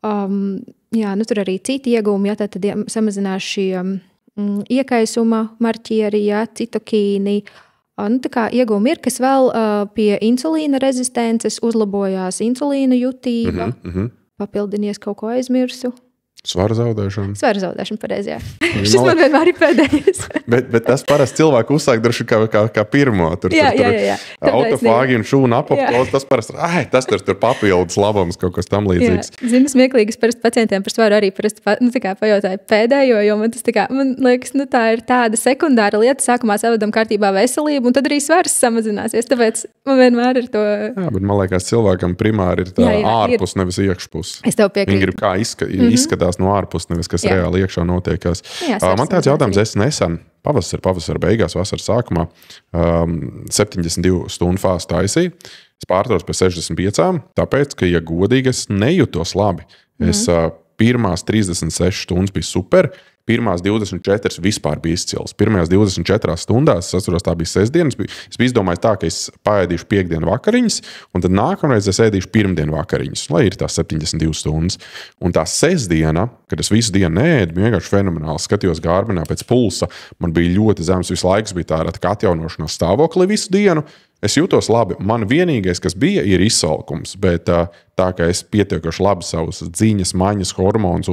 Speaker 1: Tur arī citi iegūmi, tad samazinās šie iekaisuma marķieri, citokīni. Iegūmi ir, kas vēl pie insulīna rezistences uzlabojās insulīna jutība. Papildinies kaut ko aizmirsu.
Speaker 2: Svaru zaudēšanu.
Speaker 1: Svaru zaudēšanu, pareizi, jā. Šis man vienmēr ir pēdējais.
Speaker 2: bet tas parasti cilvēku uzsāk droši kā pirmo.
Speaker 1: Jā.
Speaker 2: Autofāgi un šūna apoptoze, tas parasti, tas tur papildus labums, kaut kas tam līdzīgs.
Speaker 1: Zinu, smieklīgi, es parasti pacientiem par svaru arī pajautāju pēdējo, jo man liekas, tā ir tāda sekundāra lieta. Sākumā savedam kārtībā veselību, un tad arī svars samazināsies. Tāpēc man vienmēr ir to... Jā,
Speaker 2: bet man liekas, cilvēkam primāri ir tā ārpus, nevis iekšpus.
Speaker 1: Es tev piekrītu.
Speaker 2: Viņi grib kā izskatās no ārpus, nevis kas reāli iekšā notiekās. Man tāds jautājums, es nesen pavasara beigās, vasaras sākumā 72 stundu fāzi taisīju. Es pārtraucu pie 65, tāpēc, ka, ja godīgi, es nejūtos labi. Es pirmās 36 stundas bija super, pirmās 24 vispār bija izcils. Pirmajās 24 stundās, es atceros, tā bija sestdienas, es biju izdomājis tā, ka es paēdīšu piekdienu vakariņas, un tad nākamreiz es ēdīšu pirmdienu vakariņas, lai ir tās 72 stundas. Un tā sestdiena, kad es visu dienu neēdu, bija vienkārši fenomenāli. Skatījos Garminā pēc pulsa, man bija ļoti zems, visu laiku bija tāda atjaunošanās stāvoklī visu dienu. Es jūtos labi. Man vienīgais, kas bija, ir izsalkums, bet tā, ka es pietiekoši labi savus dziņas, maņas, hormonus,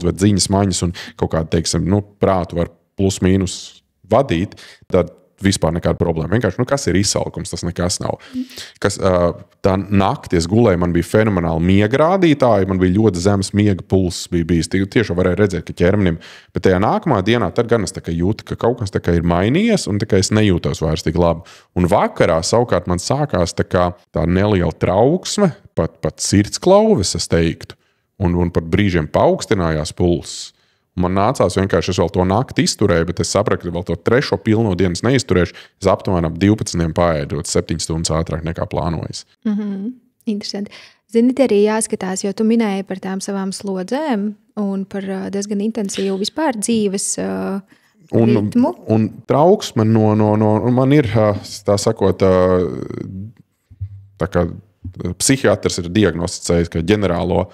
Speaker 2: bet dziņas, maņas un kaut kādu, teiksim, prātu var plus mīnus vadīt, tad vispār nekāda problēma. Vienkārši, kas ir izsalkums, tas nekas nav. Tā nakti es gulēju, man bija fenomenāli miega rādītāji, man bija ļoti zems miega pulss, bija bijis. Tiešām varēja redzēt, ka ķermenim, bet tajā nākamā dienā tad gan es jūtu, ka kaut kas ir mainījies un es nejūtos vairs tik labi. Un vakarā savukārt man sākās tā neliela trauksme, pat sirdsklauves, es teiktu, un pat brīžiem paaugstinājās pulss. Man nācās vienkārši, es vēl to nakti izturēju, bet es sapratu, ka vēl to trešo pilno dienas neizturēšu. Es aptuveni ap 12 paēdot 7 stundas ātrāk nekā plānojis.
Speaker 1: Interesanti. Zini, te arī jāskatās, jo tu minēji par tām savām slodzēm un par diezgan intensīvu vispār dzīves ritmu.
Speaker 2: Un trauksme man ir, tā sakot, tā kā psihiatrs ir diagnosticējis, ka ģenerālo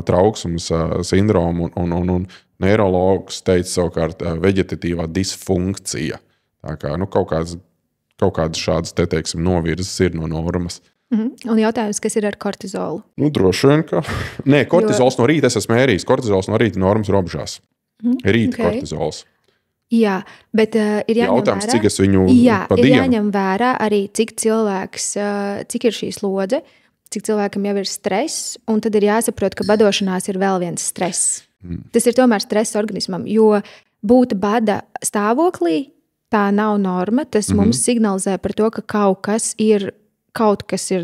Speaker 2: trauksmes sindromu un neirologs teica savukārt veģetatīvā disfunkcija. Tā kā kaut kādas šādas, teiksim, novirzes ir no normas.
Speaker 1: Un jautājums, kas ir ar kortizolu?
Speaker 2: Droši vien, ka... Nē, kortizols no rīta es esmu mērījis. Kortizols no rīta normas robežās. Rīta kortizols.
Speaker 1: Jā, bet ir jāņem
Speaker 2: jautājums,
Speaker 1: vērā.
Speaker 2: Cik es viņu pa dienu?
Speaker 1: Ir jāņem vērā arī, cik ir šī slodze, cik cilvēkam jau ir stress, un tad ir jāsaprot, ka badošanās ir vēl viens stress. Tas ir tomēr stress organismam, jo būt bada stāvoklī, tā nav norma. Tas mums signalizē par to, ka kaut kas ir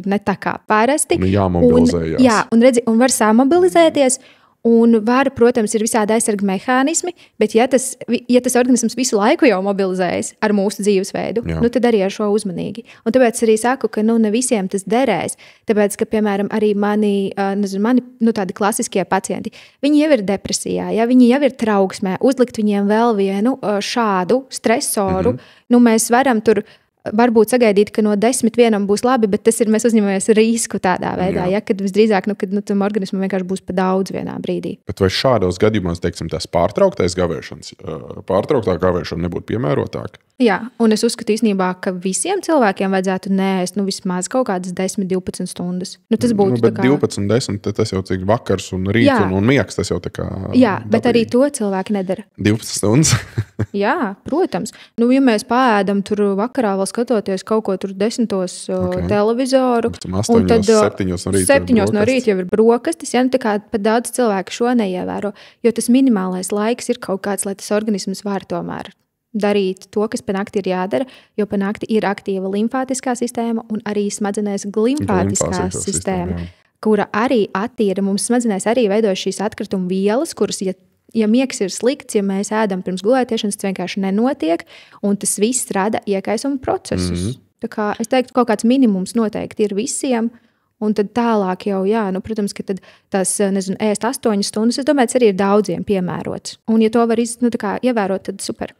Speaker 1: ne tā kā parasti.
Speaker 2: Jāmobilizējās.
Speaker 1: Un var samobilizēties, Un var, protams, ir visādi aizsarga mehānismi, bet ja tas organisms visu laiku jau mobilizējas ar mūsu dzīvesveidu, tad arī ar šo uzmanīgi. Un tāpēc arī saku, ka ne visiem tas derēs. Tāpēc, ka, piemēram, arī mani tādi klasiskie pacienti, viņi jau ir depresijā, viņi jau ir trauksmē, uzlikt viņiem vēl vienu šādu stresoru. Mēs varam tur varbūt sagaidīt, ka no 10 vienam būs labi, bet tas ir, mēs uzņemamies risku tādā veidā, kad visdrīzāk, kad tam organismam vienkārši būs pa daudz vienā brīdī.
Speaker 2: Bet vai šādos gadījumos, teiksim, tās pārtrauktā gavēšana nebūtu piemērotāka?
Speaker 1: Jā, un es uzskatu īstenībā, ka visiem cilvēkiem vajadzētu neēst vismaz kaut kādas 10-12 stundas. Tas būtu
Speaker 2: bet 12-10, tas jau cik vakars un rīts un miegs, tas jau tā kā...
Speaker 1: Jā, bet arī to cilvēki nedara.
Speaker 2: 12 stundas?
Speaker 1: Jā, protams. Ja mēs paēdam tur vakarā vēl skatoties kaut ko tur 10 televizoru,
Speaker 2: un tad 7
Speaker 1: no rīta jau ir brokastis, tā kā pat daudz cilvēku šo neievēro, jo tas minimālais laiks ir kaut kāds, lai tas organisms var tomēr darīt to, kas pa nakti ir jādara, jo pa nakti ir aktīva limfātiskā sistēma un arī smadzenēs glimfātiskā sistēma, kura arī attīra, mums smadzenēs arī veidojas šīs atkrituma vielas, kuras, ja miegs ir slikts, ja mēs ēdam pirms gulētiešanas, tas vienkārši nenotiek, un tas viss rada iekaisuma procesus. Tā kā es teiktu, kaut kāds minimums noteikti ir visiem, un tad tālāk jau, protams, ka tad tās, ēst 8 stundas, es domāju, tas arī ir daudziem piemērots. Un ja to var ievērot, tad super.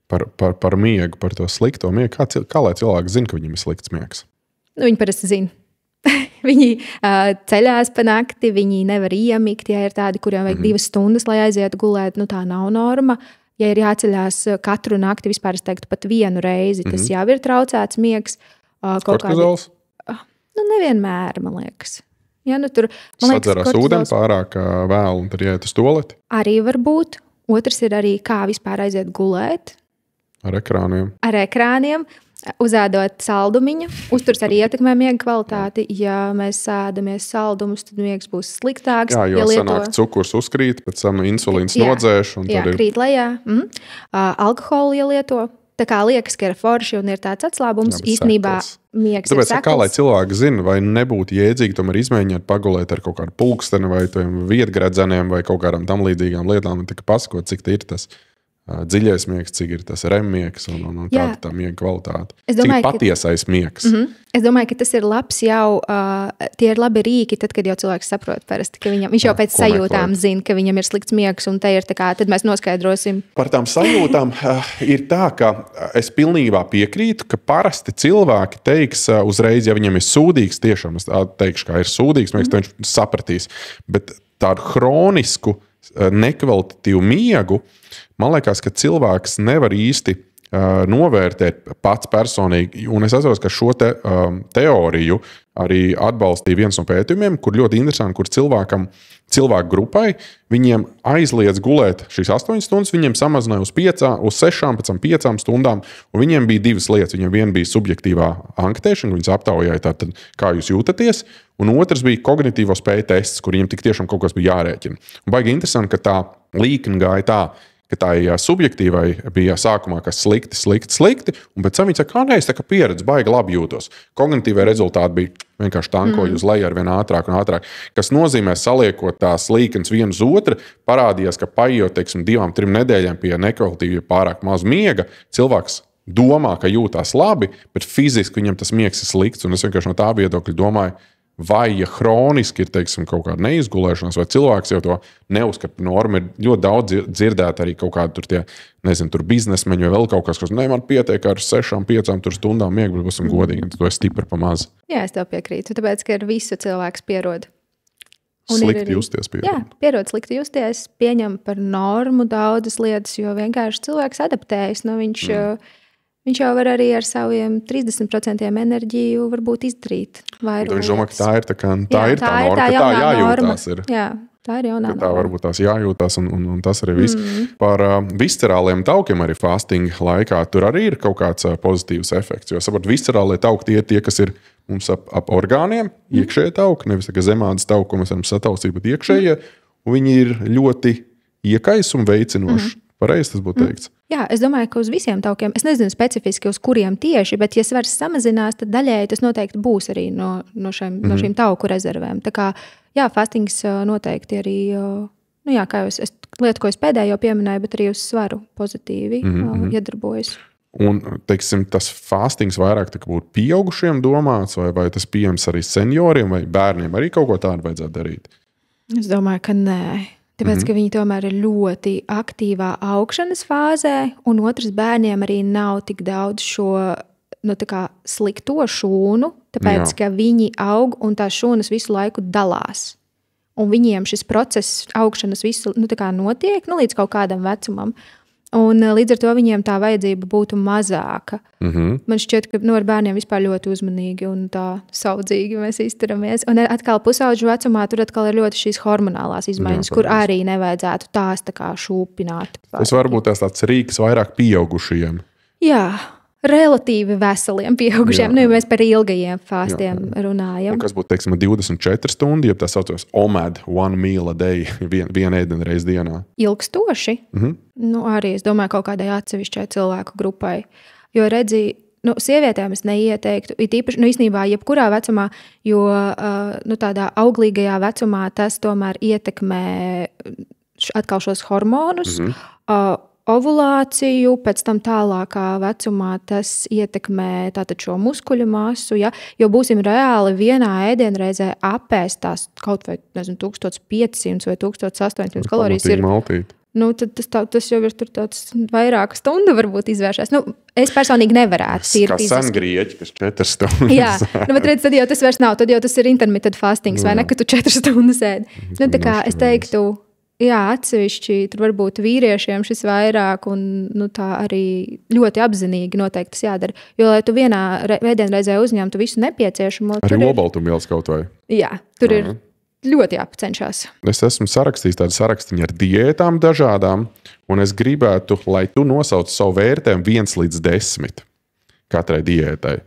Speaker 2: Par miegu, par to slikto miegu, kā lai cilvēki zina, ka viņam ir slikts miegs?
Speaker 1: Viņi parasti zina. Viņi ceļās pa nakti, viņi nevar iemigt, ja ir tādi, kuriem vajag 2 stundas, lai aizietu gulēt, tā nav norma. Ja ir jāceļās katru nakti, vispār es teiktu pat vienu reizi, tas jau ir traucēts miegs.
Speaker 2: Kortizols?
Speaker 1: Nevienmēr, man liekas.
Speaker 2: Sadzerās ūdeni pārāk vēl un tad jāiet uz toleti?
Speaker 1: Arī var būt. Otrs ir arī, kā vispār aiziet gulēt.
Speaker 2: Ar ekrāniem?
Speaker 1: Ar ekrāniem, uzēdot saldumiņu. Uzturs arī ietekmē miega kvalitāti. Ja mēs sēdamies saldumus, tad miegs būs sliktāks.
Speaker 2: Jā, jo sanāk cukurs uzkrīt, pēc tam insulīns nodzēš.
Speaker 1: Krīt lejā. Alkoholu ielieto. Tā kā liekas, ka ir forši un ir tāds atslābums, īstenībā miegs ir sekls.
Speaker 2: Kā lai cilvēki zina, vai nebūtu jēdzīgi tomēr izmēģināt pagulēt ar kaut kādu pulksteni vai vietgredzeniem vai kaut kādām tam līdzīgām lietām, un pasakot, cik tā ir tas dziļais miegs, cik ir tas REM-miegs un kāda tā miega kvalitāte. Cik patiesais miegs.
Speaker 1: Es domāju, ka tas ir labs jau, tie ir labi rīki, tad, kad jau cilvēks saprot parasti, ka viņš jau pēc sajūtām zina, ka viņam ir slikts miegs, un te ir tā kā, tad mēs noskaidrosim.
Speaker 2: Par tām sajūtām ir tā, ka es pilnībā piekrītu, ka parasti cilvēki teiks uzreiz, ja viņam ir sūdīgs, tiešām es teikšu, kā ir sūdīgs miegs, tad viņš sapratīs. Bet tādu hronisku, nekvalitatīvu miegu, man liekas, ka cilvēks nevar īsti novērtēt pats personīgi. Un es atceros, ka šo teoriju arī atbalstīja viens no pētījumiem, kur ļoti interesanti, kur cilvēku grupai viņiem aizliedz gulēt šīs 8 stundas, viņiem samazināja uz 6, pēc tam 5 stundām, un viņiem bija 2 lietas. Viņiem viena bija subjektīvā anketēšana, viņas aptaujāja tātad, kā jūs jūtaties, un otrs bija kognitīvo spēju tests, kur viņiem tik tiešām kaut kas bija jārēķina. Un baigi interesanti, ka tā līkne gāja tā, ka tā subjektīvai bija sākumā, kas slikti, un pēc tam viņi saka, nē, es tā kā pieredze, baigi labi jūtos. Kognitīvai rezultāti bija vienkārši tankoju uz leju ar vien ātrāk un ātrāk, kas nozīmē, saliekot tās līknes vienu uz otru, parādījās, ka paiet, 2-3 nedēļām pie nekvalitatīva pārāk maz miega, cilvēks domā, ka jūtās labi, bet fiziski viņam tas miegs ir slikts, un es vienkārši no tā viedokļa domāju, vai ja hroniski ir kaut kāda neizgulēšanās, vai cilvēks jau to neuzskata par normu, ir ļoti daudz dzirdēt arī kaut kādi tur tie, tur biznesmeņi vai vēl kaut kas, kas man pietiek ar 6-5 stundām miega, bet būsim godīgi, to ir stipri pa maz.
Speaker 1: Jā, es tev piekrītu, tāpēc, ka ar visu cilvēks pierod.
Speaker 2: Slikti justies pierod.
Speaker 1: Jā, pierod slikti justies, pieņem par normu daudzas lietas, jo vienkārši cilvēks adaptējas, viņš jau var arī ar saviem 30% enerģiju varbūt izdarīt vairāk.
Speaker 2: Viņš domā, ka tā ir tā norma, ka tā jājūtās.
Speaker 1: Jā, tā ir jaunā norma.
Speaker 2: Tā varbūt tās jājūtās, un tas arī viss. Par viscerāliem taukiem arī fasting laikā tur arī ir kaut kāds pozitīvs efekts. Jo, saprot, viscerālie tauki tie, kas ir mums ap orgāniem, iekšējie tauki, nevis tā zemādas tauki, ko mēs varam sataustīt, bet iekšējie, un viņi ir ļoti iekaisumi veicinoši. Pareizi tas būtu teikts.
Speaker 1: Jā, es domāju, ka uz visiem taukiem, es nezinu specifiski uz kuriem tieši, bet ja svars samazinās, tad daļēji tas noteikti būs arī no šīm tauku rezervēm. Tā kā, jā, fastings noteikti arī Nu jā, kā jūs, lietu, ko es pēdējo pieminēju, bet arī uz svaru pozitīvi iedarbojas.
Speaker 2: Un, teiksim, tas fastings vairāk būtu pieaugušiem domāts, vai tas pieejams arī senioriem vai bērniem? Arī kaut ko tādu vajadzētu darīt?
Speaker 1: Es domāju, ka nē. Tāpēc, ka viņi tomēr ir ļoti aktīvā augšanas fāzē, un otrs bērniem arī nav tik daudz šo slikto šūnu, tāpēc, ka viņi aug un tās šūnas visu laiku dalās. Un viņiem šis process augšanas visu notiek līdz kaut kādam vecumam. Un līdz ar to viņiem tā vajadzība būtu mazāka. Man šķiet, ka ar bērniem vispār ļoti uzmanīgi un tā saudzīgi mēs izturamies. Un atkal pusauģu vecumā tur atkal ir ļoti šīs hormonālās izmaiņas, kur arī nevajadzētu tās tā kā šūpināt.
Speaker 2: Tas varbūt tāds rīks vairāk pieaugušajiem.
Speaker 1: Jā. Relatīvi veseliem pieaugušiem. Nu, ja mēs par ilgajiem fāstiem runājam.
Speaker 2: Un kas būtu, teiksim, 24 stundu, ja tā saucas OMAD, one meal a day, viena ēdiena reiz dienā?
Speaker 1: Ilgstoši? Nu, arī es domāju kaut kādai atsevišķai cilvēku grupai. Jo redzi, sievietēm es neieteiktu, it īpaši, īstenībā jebkurā vecumā, jo tādā auglīgajā vecumā tas tomēr ietekmē atkal šos hormonus, ovulāciju, pēc tam tālākā vecumā tas ietekmē šo muskuļu masu, ja? Jo būsim reāli vienā ēdienreizē apēst tās kaut vai 1500 vai 1800 kalorijas. Tas jau ir tāds vairāk stundu varbūt izvēršās. Es personīgi nevarētu.
Speaker 2: Kā sengrieķi, kas 4 stundas.
Speaker 1: Jā, bet redz, tad jau tas vairs nav, tad jau tas ir intermittent fastings, vai ne, ka tu 4 stundas ēdi. Tā kā es teiktu, jā, atsevišķi tur varbūt vīriešiem šis vairāk un tā arī ļoti apzinīgi noteikti tas jādara. Jo, lai tu vienā ēdienreizē uzņemtu visu nepieciešamo.
Speaker 2: Arī olbaltumvielas kaut vai.
Speaker 1: Jā, tur ir ļoti jāpacenšās.
Speaker 2: Es esmu sarakstījis tādu sarakstiņu ar diētām dažādām, un es gribētu, lai tu nosauc savu vērtējumu 1 līdz 10 katrai diētai.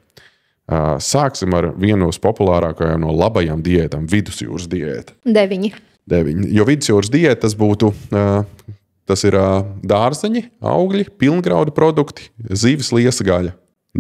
Speaker 2: Sāksim ar vienu no populārākajām no labajām diētām, vidusjūras diēta.
Speaker 1: 9.
Speaker 2: Jo vidusjūras diēta tas ir dārzeņi, augļi, pilngraudu produkti, zivis, liesa gaļa.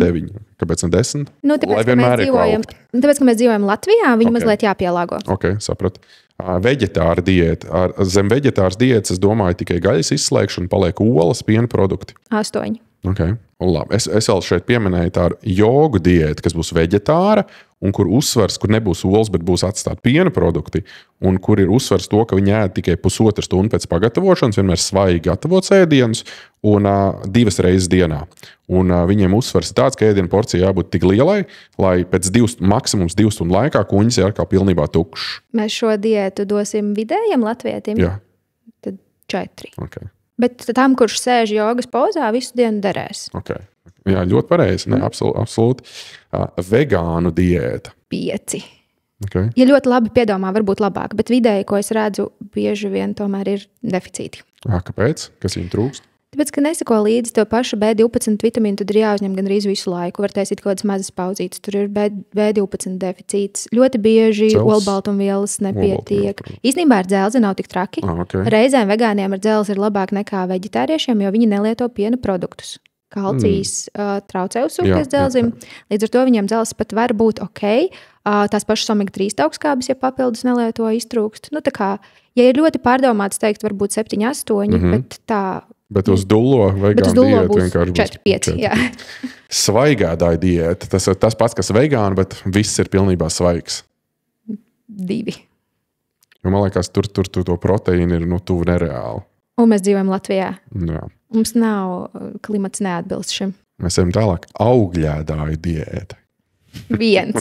Speaker 2: 9. Kāpēc ne 10?
Speaker 1: Tāpēc, ka mēs dzīvojam Latvijā, viņi mazliet jāpielāgo.
Speaker 2: Ok, sapratu. Veģetāra diēta. Zem veģetāras diētas, es domāju, tikai gaļas izslēgšana, paliek olas, piena produkti.
Speaker 1: 8.
Speaker 2: Okay. Labi. Es vēl šeit pieminēju tādu jogu diētu, kas būs veģetāra, un kur uzsvars, kur nebūs olas, bet būs atstāti piena produkti, un kur ir uzsvars to, ka viņi ēd tikai pusotru stundu pēc pagatavošanas, vienmēr svaigi gatavots ēdienus, un 2 reizes dienā. Un viņiem uzsvars ir tāds, ka ēdienu porcija jābūt tik lielai, lai pēc maksimums 2 stundu laikā kuņģis ir atkal pilnībā tukšs.
Speaker 1: Mēs šo diētu dosim vidējiem latvietim?
Speaker 2: Jā.
Speaker 1: Tad 4.
Speaker 2: Okay.
Speaker 1: Bet tam, kurš sēž jogas pozā, visu dienu derēs.
Speaker 2: Okay. Jā, ļoti pareizi. Absolūti. Vegānu diēta.
Speaker 1: 5.
Speaker 2: Okay.
Speaker 1: Ja ļoti labi piedomā, varbūt labāk, bet vidēji, ko es redzu, bieži vien tomēr ir deficīti.
Speaker 2: Kāpēc? Kas viņam trūkst?
Speaker 1: Tāpēc, ka nesako līdzi to pašu B12 vitamīnu, tad ir jāuzņem gandrīz visu laiku. Var taisīt kaut kādas mazas pauzītes. Tur ir B12 deficīts. Ļoti bieži olbaltumvielas nepietiek. Īstenībā ar dzelzi nav tik traki.
Speaker 2: Okay.
Speaker 1: Reizēm vegāniem ar dzelzi ir labāk nekā veģetāriešiem, jo viņi nelieto piena produktus. Kalcijs traucē uzsūkties dzelzim. Līdz ar to viņiem dzelzs pat var būt ok. Tās pašas omega-3 augstskābes, ja papildus nelieto, iztrūkst. Tā kā, ja ir ļoti pārdomāts, teikt, varbūt 7, 8, bet tā...
Speaker 2: Bet uz dullo vegānu diētu vienkārši
Speaker 1: 4, 5.
Speaker 2: Svaigēdāja diēta. Tas ir tas pats, kas vegāni, bet viss ir pilnībā svaigs.
Speaker 1: 2.
Speaker 2: Jo man liekas, tur to proteīnu ir tuvu nereāli.
Speaker 1: Un mēs dzīvojam Latvijā.
Speaker 2: Jā.
Speaker 1: Mums nav klimats neatbilst šim.
Speaker 2: Mēs ejam tālāk. Augļēdāja diēta.
Speaker 1: 1.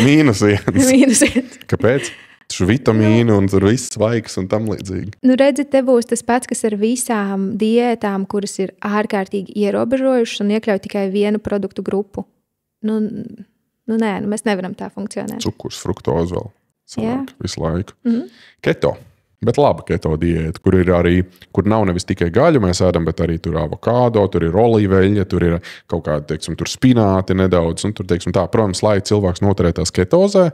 Speaker 2: -1. Kāpēc? Vitamīnu un tur viss svaigs un tam līdzīgi.
Speaker 1: Redzi, te būs tas pats, kas ar visām diētām, kuras ir ārkārtīgi ierobežojušas un iekļauj tikai vienu produktu grupu. Nē, mēs nevaram tā funkcionēt.
Speaker 2: Cukurs, fruktoze vēl. Sanāk, visu laiku. Keto. Bet labi keto diēta, kur nav nevis tikai gaļu mēs ēdam, bet arī tur avokādo, tur ir olīveļņa, tur ir kaut kādi, teiksim, tur spināti nedaudz. Un tur, teiksim, tā, protams, lai cilvēks noturētās ketozē.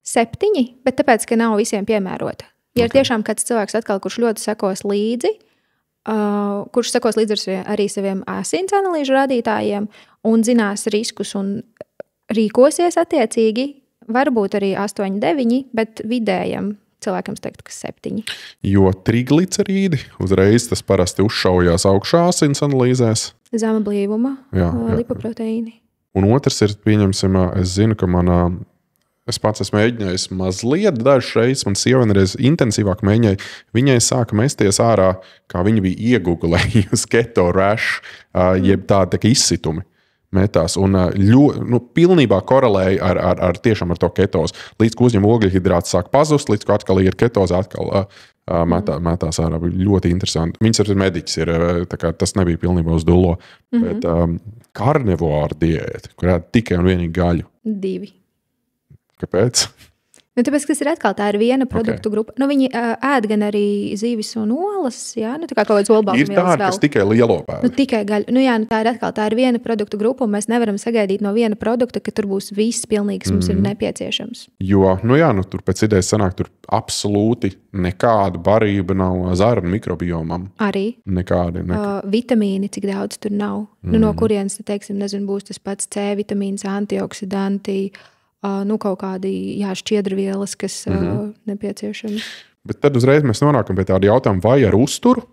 Speaker 1: 7, bet tāpēc, ka nav visiem piemērota. Ja ir tiešām kāds cilvēks atkal, kurš ļoti sekos līdzi, kurš sekos līdzi arī saviem asins analīžu rādītājiem un zinās riskus un rīkosies attiecīgi, varbūt arī 8, 9, bet vidējam cilvēkam teiktu, ka 7.
Speaker 2: Jo triglicerīdi uzreiz tas parasti uzšaujās augšā asins analīzēs.
Speaker 1: Zema blīvuma, lipoproteīni.
Speaker 2: Un otrs ir, pieņemsim, es zinu, ka es pats esmu mēģinājis mazliet dažreiz, man sieva vienreiz intensīvāk mēģināja, viņai sāka mesties ārā, kā viņa bija iegooglējusi keto rash, jeb tāda izsitumi. Metās un pilnībā korelēja ar tiešām ar to ketozi. Līdz ko uzņem ogļhidrāts sāk pazust, līdz ko atkal ir ketozi, atkal metās ārā. Ļoti interesanti. Viņas ir mediķis, tā kā tas nebija pilnībā uz dullo. Bet karnivora diēta, kurā tikai un vienīgi gaļu.
Speaker 1: 2.
Speaker 2: Kāpēc?
Speaker 1: Tāpēc, tas ir atkal tā ir viena produktu grupa. Viņi ēd gan arī zīvis un olas, jā, tā kā kaut kāds olbaltumvielas vēl.
Speaker 2: Ir tādi, kas tikai lielo pēd.
Speaker 1: Tikai gaļu. Tā ir viena produktu grupa, un mēs nevaram sagaidīt no viena produkta, ka tur būs viss pilnīgi, kas mums ir nepieciešams.
Speaker 2: Jo, tur pēc idejas sanāk, tur absolūti nekāda barība nav zarnu mikrobiomam.
Speaker 1: Arī.
Speaker 2: Nekādi.
Speaker 1: Vitamīni, cik daudz tur nav. No kurienes, teiksim, būs tas pats C vitamīns, antioksidanti, kaut kādi šķiedrvielas, kas nepieciešami. Bet
Speaker 2: tad uzreiz mēs nonākam pie tāda jautājuma, vai ar uzturu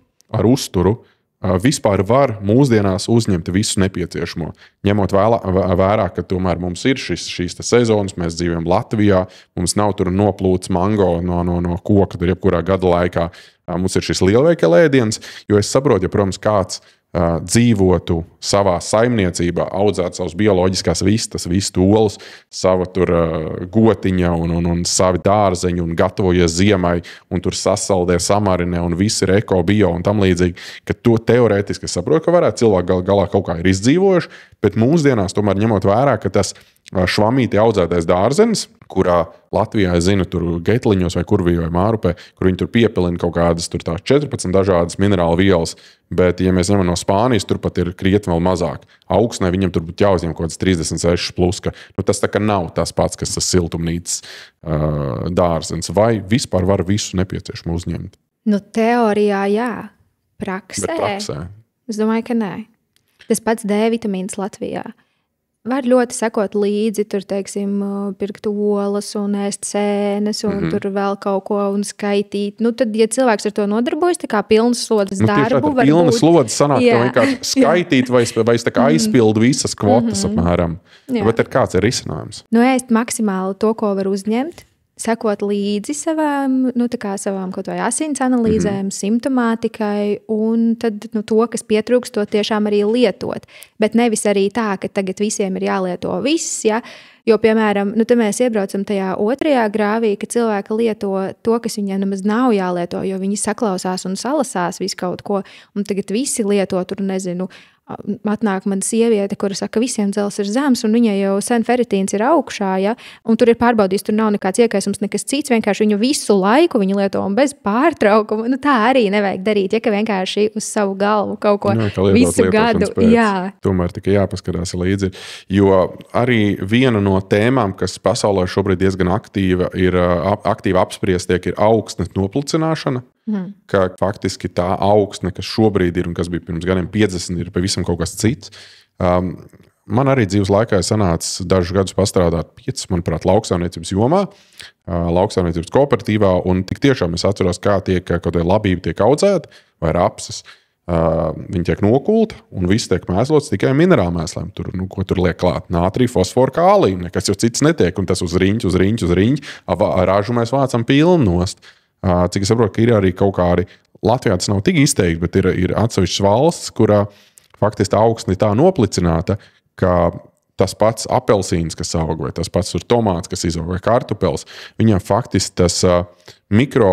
Speaker 2: vispār var mūsdienās uzņemt visu nepieciešamo. Ņemot vērā, ka tomēr mums ir šīs sezonas, mēs dzīvojam Latvijā, mums nav tur noplūts mango no koka, tur jebkurā gada laikā. Mums ir šis lielveikala ēdiens, jo es saprotu, ja, protams, kāds dzīvotu savā saimniecībā, audzētu savus bioloģiskās vistas, vistu olas, savu tur gotiņa un savi dārzeņi un gatavojies ziemai un tur sasaldē, samarinē un viss ir eko, bio un tam līdzīgi, ka to teorētiski saprotu, ka varētu cilvēki galā kaut kā ir izdzīvojuši, bet mūsdienās tomēr ņemot vērā, ka tas švamīti audzētais dārzenis, kurā Latvijā, es zinu, tur Getliņos vai Kurvī vai Mārupē, kur viņi tur piepilina kaut kādas tur tās 14 dažādas minerālu vielas, bet, ja mēs ņemam no Spānijas, tur pat ir krietni vēl mazāk. Augsnē viņam tur būtu jāuzņem kaut kāds 36 plus, ka tas tā kā nav tas pats, kas tas siltumnīcas dārzens. Vai vispār var visu nepieciešamo uzņemt?
Speaker 1: Teorijā jā. Praksē? Es domāju, ka nē. Tas pats D vitamīns Latvijā. Var ļoti sekot līdzi, tur, teiksim, pirkt olas un ēst sēnes un tur vēl kaut ko un skaitīt. Tad, ja cilvēks ar to nodarbojas, tā kā pilnas slodzes darbu, var būt.
Speaker 2: Pilnas slodzes sanāk, ka vienkārši skaitīt vai es tā kā aizpildu visas kvotas apmēram. Bet kāds ir risinājums?
Speaker 1: Ēst maksimāli to, ko var uzņemt. Sekot līdzi savām kaut vai asins analīzēm, simptomātikai un tad to, kas pietrūkst, to tiešām arī lietot. Bet nevis arī tā, ka tagad visiem ir jālieto viss, ja? Jo, piemēram, te mēs iebraucam tajā otrajā grāvī, ka cilvēki lieto to, kas viņiem nemaz nav jālieto, jo viņi saklausās un salasās visu kaut ko, un tagad visi lieto tur, nezinu, atnāk mana sieviete, kura saka, ka visiem dzels ir zems, un viņai jau sen feritīns ir augšā, ja? Un tur ir pārbaudījis, tur nav nekāds iekaisums, nekas cits, vienkārši viņu visu laiku viņu lieto un bez pārtraukuma. Tā arī nevajag darīt, ja ka vienkārši uz savu galvu kaut ko visu gadu. Jā.
Speaker 2: Tomēr tikai jāpaskarās līdzi. Jo arī viena no tēmām, kas pasaulē šobrīd diezgan aktīvi apspriest tiek, ir augsnes noplicināšana. Ka faktiski tā augsne, kas šobrīd ir un kas bija pirms gadiem 50, ir pavisam kaut kas cits. Man arī dzīves laikā ir sanācis dažus gadus pastrādāt 5, manuprāt, lauksaimniecības jomā, lauksaimniecības kooperatīvā, un tik tiešām es atceros, kā kaut kāda labība tiek audzēta vai rapses. Viņi tiek nokulti un viss tiek mēslots tikai minerālmēsliem. Ko tur liek klāt? Nātrija, fosforu, kāliju. Nekas jau cits netiek, un tas uz riņķi. Ražu mēs vācam pilnu nost. Cik es saprotu, ka ir arī kaut kādi, Latvijā tas nav tik izteikti, bet ir atsevišķas valsts, kurā faktiski tā augsne ir tā noplicināta, ka tas pats apelsīns, kas aug, vai tas pats tomāts, kas izaug, vai kartupels, viņam faktiski tas mikro,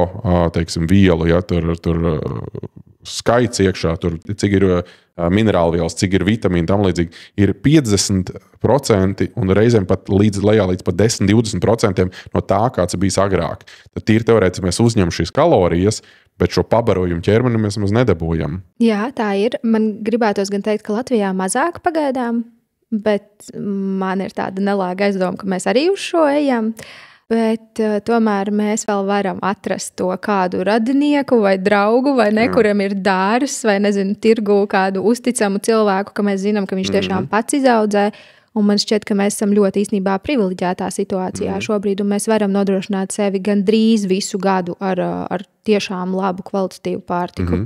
Speaker 2: vielu, ja, tur skaits iekšā, tur, cik ir minerālvielas, cik ir vitamīni, tam līdzīgi, ir 50% un reizēm pat līdz 10-20% no tā, kāds bijis agrāk. Tad tīri teorētiski mēs uzņemam šīs kalorijas, bet šo pabarojumu ķermeni mēs maz nedabūjam.
Speaker 1: Jā, tā ir. Man gribētos gan teikt, ka Latvijā mazāk pagaidām, bet man ir tāda nelāga aizdoma, ka mēs arī uz šo ejam. Bet tomēr mēs vēl varam atrast to kādu radinieku vai draugu, vai kuram ir dārs, vai tirgu kādu uzticamu cilvēku, ka mēs zinām, ka viņš tiešām pats izaudzē. Un man šķiet, ka mēs esam ļoti īstenībā privileģētā situācijā šobrīd, un mēs varam nodrošināt sevi gandrīz visu gadu ar tiešām labu kvalitatīvu pārtiku.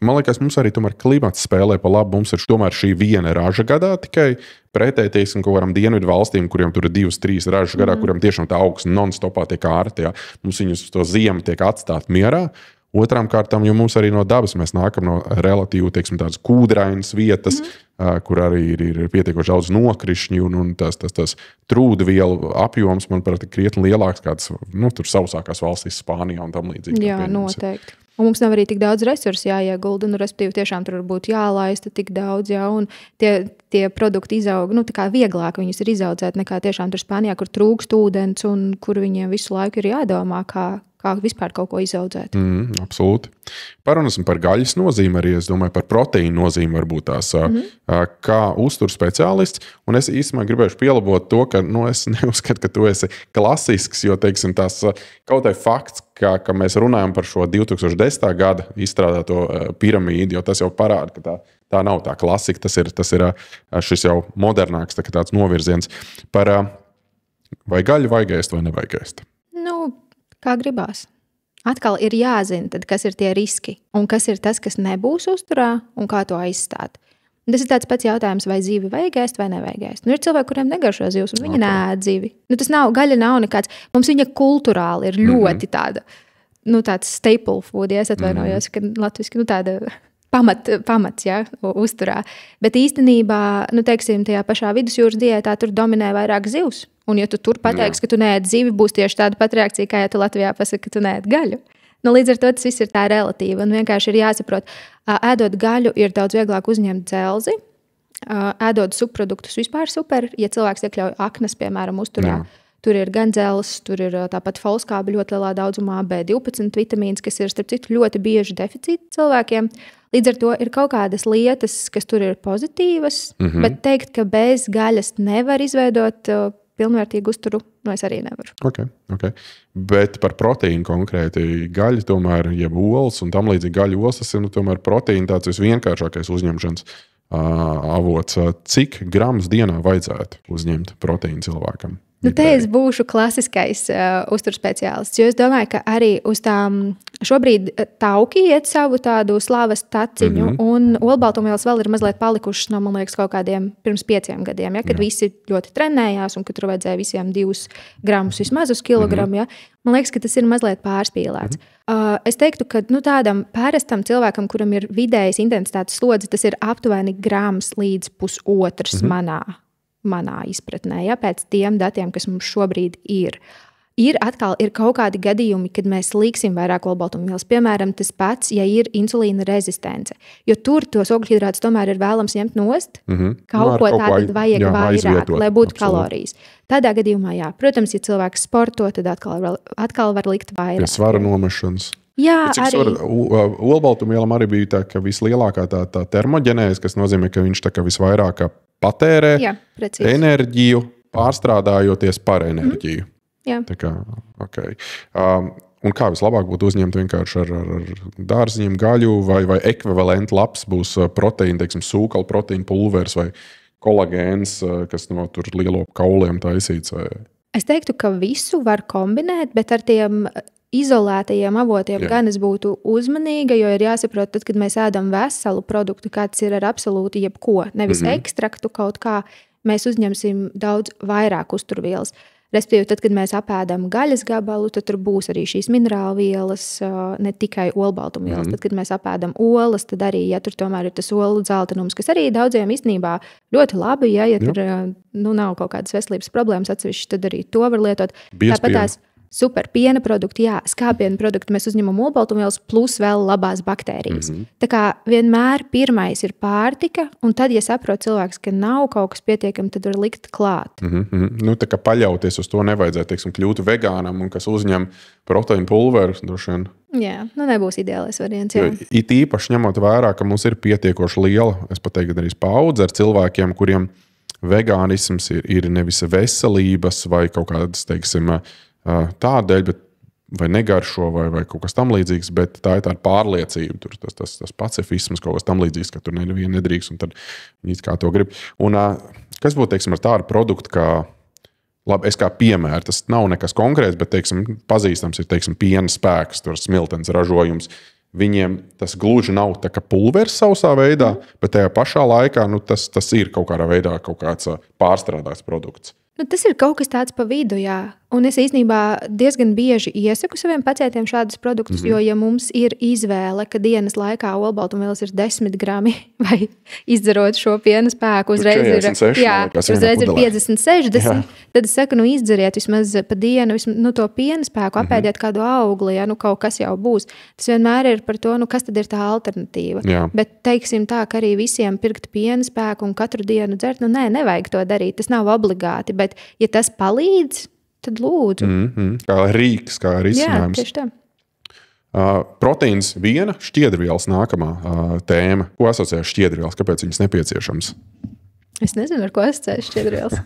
Speaker 2: Man liekas, mums arī tomēr klimats spēlē pa labu. Mums ir tomēr šī viena raža gadā tikai pretēji, teiksim, kaut kādām dienvidu valstīm, kuriem tur ir 2-3 ražas gadā, kuriem tiešām tā augsts non-stopā tiek ārti. Mums viņus uz to ziemu tiek atstāt mierā. Otrām kārtām, jo mums arī no dabas mēs nākam no relatīvi, teiksim, tādas kūdrainas vietas, kur arī ir pietiekoši daudz nokrišņu, un tas trūdvielu apjoms, manuprāt, ir krietni lielāks kāds, tur sausākās valstīs, Spānijā un tam līdzīgi.
Speaker 1: Jā, noteikti. Un mums nav arī tik daudz resursu jāiegulda, respektīvi tiešām tur būtu jālaista tik daudz, un tie produkti izaug, tā kā vieglāk viņus ir izaudzēt nekā tiešām tur Spānijā, kur trūkst ūdens un kur viņiem visu laiku ir jādomā, kā vispār kaut ko izaudzēt.
Speaker 2: Absolūti. Parunāsim par gaļas nozīmi arī, es domāju, par proteīnu nozīmi varbūt tās, kā uzturu speciālists. Un es īstenībā gribēšu pielabot to, ka es neuzskatu, ka tu esi klasisks, jo, teiksim, tās kaut vai fakts, ka mēs runājam par šo 2010. Gada izstrādāto piramīdu, jo tas jau parāda, ka tā nav tā klasika, tas ir šis jau modernāks tāds novirziens par vai gaļu vajag ēst vai nevajag ēst.
Speaker 1: Kā gribās. Atkal ir jāzina, tad, kas ir tie riski un kas ir tas, kas nebūs uzturā un kā to aizstāt. Un tas ir tāds pats jautājums, vai zivi vajag ēst vai nevajag ēst. Ir cilvēki, kuriem negaršo zivs, un viņi neēd zivi. Gaļa nav nekāds, mums viņa kulturāli ir ļoti tāda, tāds staple food, ja es atvainojos, ka latviski, tāda pamats, uzturā. Bet īstenībā, teiksim, tajā pašā vidusjūras diētā tur dominē vairāk zivs. Un, ja tu tur pateiksi, ka tu neēd zivi, būs tieši tāda pat reakcija, kā ja tu Latvijā pasaki, ka tu neēd gaļu. Līdz ar to tas viss ir tā relatīvi. Un vienkārši ir jāsaprot, ēdot gaļu ir daudz vieglāk uzņemt dzelzi. Ēdot subproduktus vispār super. Ja cilvēks iekļauj aknas, piemēram, uzturā, tur ir gan dzelzs, tur ir tāpat folskābi ļoti lielā daudzumā, B12 vitamīns, kas ir, starp citu, ļoti bieži deficīti cilvēkiem. Līdz ar to ir kaut kādas lietas, kas tur ir pozitīvas, bet teikt, ka bez gaļas nevar izveidot pilnvērtīgu uzturu, es arī nevaru.
Speaker 2: Okay. Bet par proteīnu konkrēti gaļa, tomēr, jeb olas un tam līdzīgi gaļu olas, tas ir tomēr proteīna tāds visvienkāršākais uzņemšanas avots. Cik grams dienā vajadzētu uzņemt proteīnu cilvēkam?
Speaker 1: Te es būšu klasiskais uzturspeciālists, jo es domāju, ka arī uz tām šobrīd tauki iet savu tādu slavas taciņu, un olbaltumvielas vēl ir mazliet palikušas no, man liekas, kaut kādiem pirms 5 gadiem, kad visi ļoti trenējās un ka tur vajadzēja visiem 2 gramus vismaz uz kilogramu. Man liekas, ka tas ir mazliet pārspīlēts. Es teiktu, ka tādam parastam cilvēkam, kuram ir vidējas intensitātes slodze, tas ir aptuveni grams līdz 1,5 manā izpratnē, pēc tiem datiem, kas mums šobrīd ir. Ir kaut kādi gadījumi, kad mēs liksim vairāk olbaltumvielas. Piemēram, tas pats, ja ir insulīna rezistence. Jo tur tos ogļhidrātus tomēr ir vēlams ņemt nost. Kaut ko tādu vajag vairāk, lai būtu kalorijas. Tādā gadījumā, Protams, ja cilvēks sporto, tad atkal var likt vairāk.
Speaker 2: Pie svara nomešanas.
Speaker 1: Jā, arī.
Speaker 2: Olbaltumvielam arī bija tā, ka vislielākā tā termoģenēze, kas nozīmē, ka viņš tā kā visvairāk patērē enerģiju, pārstrādājoties par enerģiju. Tā kā, un kā vislabāk būtu uzņemt vienkārši ar dārziņiem gaļu vai ekvivalenti labs būs proteīna, teiksim, sūkala proteīna pulveris vai kolagēns, kas no tur lielo kauliem taisīts.
Speaker 1: Es teiktu, ka visu var kombinēt, bet ar tiem izolētajiem avotiem gan es būtu uzmanīga, jo ir jāsaprot, tad, kad mēs ēdam veselu produktu, kāds ir ar absolūti jebko, nevis ekstraktu kaut kā, mēs uzņemsim daudz vairāk uzturvielas. Respektīvi, tad, kad mēs apēdam gaļas gabalu, tad tur būs arī šīs minerālvielas, ne tikai olbaltumvielas. Tad, kad mēs apēdam olas, tad arī, ja tur tomēr ir tas olu dzeltenums, kas arī daudziem īstenībā ļoti labi, ja tur nav kaut kādas veselības problēmas atsevišķi, tad arī to var lietot. Tāpat tās super piena produkti, skāpienu produkti, mēs uzņemam olbaltumvielas plus vēl labās baktērijas. Tā kā vienmēr pirmais ir pārtika, un tad, ja saprot cilvēks, ka nav kaut kas pietiekami, tad var likt klāt.
Speaker 2: Tā kā paļauties uz to nevajadzētu, teiksim, kļūt vegānam un kas uzņem proteīnu pulveru, droši vien.
Speaker 1: Jā, nebūs ideālais variants.
Speaker 2: It īpaši ņemot vērā, ka mums ir pietiekoši liela, es pat teiktu, arī paudze ar cilvēkiem, kuriem vegānisms ir nevis veselības vai kaut kādas, teiksim, tādēļ, vai negaršo, vai kaut kas tam līdzīgs, bet tā ir tāda pārliecība, tur tas pacifisms, kaut kas tam līdzīgs, ka tur neviena nedrīkst, un tad viņi kā to grib. Un Kas būtu, teiksim, ar tādu produktu, kā, labi, es kā piemēru, tas nav nekas konkrēts, bet, teiksim, pazīstams ir, teiksim, piena spēks, tur smiltenes ražojums. Viņiem tas gluži nav tā kā pulveris sausā veidā, bet tajā pašā laikā tas ir kaut kādā veidā kaut kāds pārstrādāts produkts.
Speaker 1: Tas ir kaut kas tāds pa vidu, jā. Un es īstenībā diezgan bieži iesaku saviem pacientiem šādus produktus, jo, ja mums ir izvēle, ka dienas laikā olbaltumvielas ir 10 grami, vai izdzerot šo piena spēku, uzreiz
Speaker 2: 46,
Speaker 1: ir 50, 60, tad es saku, izdzeriet vismaz pa dienu, to piena spēku, apēdiet kādu augli, ja kaut kas jau būs. Tas vienmēr ir par to, kas tad ir tā alternatīva.
Speaker 2: Jā.
Speaker 1: Bet teiksim tā, ka arī visiem pirkt piena spēku un katru dienu dzert, nevajag to darīt, tas nav obligāti, bet ja tas palīdz, tad lūdzu.
Speaker 2: Kā rīks, kā risinājums.
Speaker 1: Jā, tieši tā.
Speaker 2: Proteīns viena, šķiedrvielas nākamā tēma. Ko asociē šķiedrvielas? Kāpēc viņas nepieciešams?
Speaker 1: Es nezinu, ar ko asociē šķiedrvielas.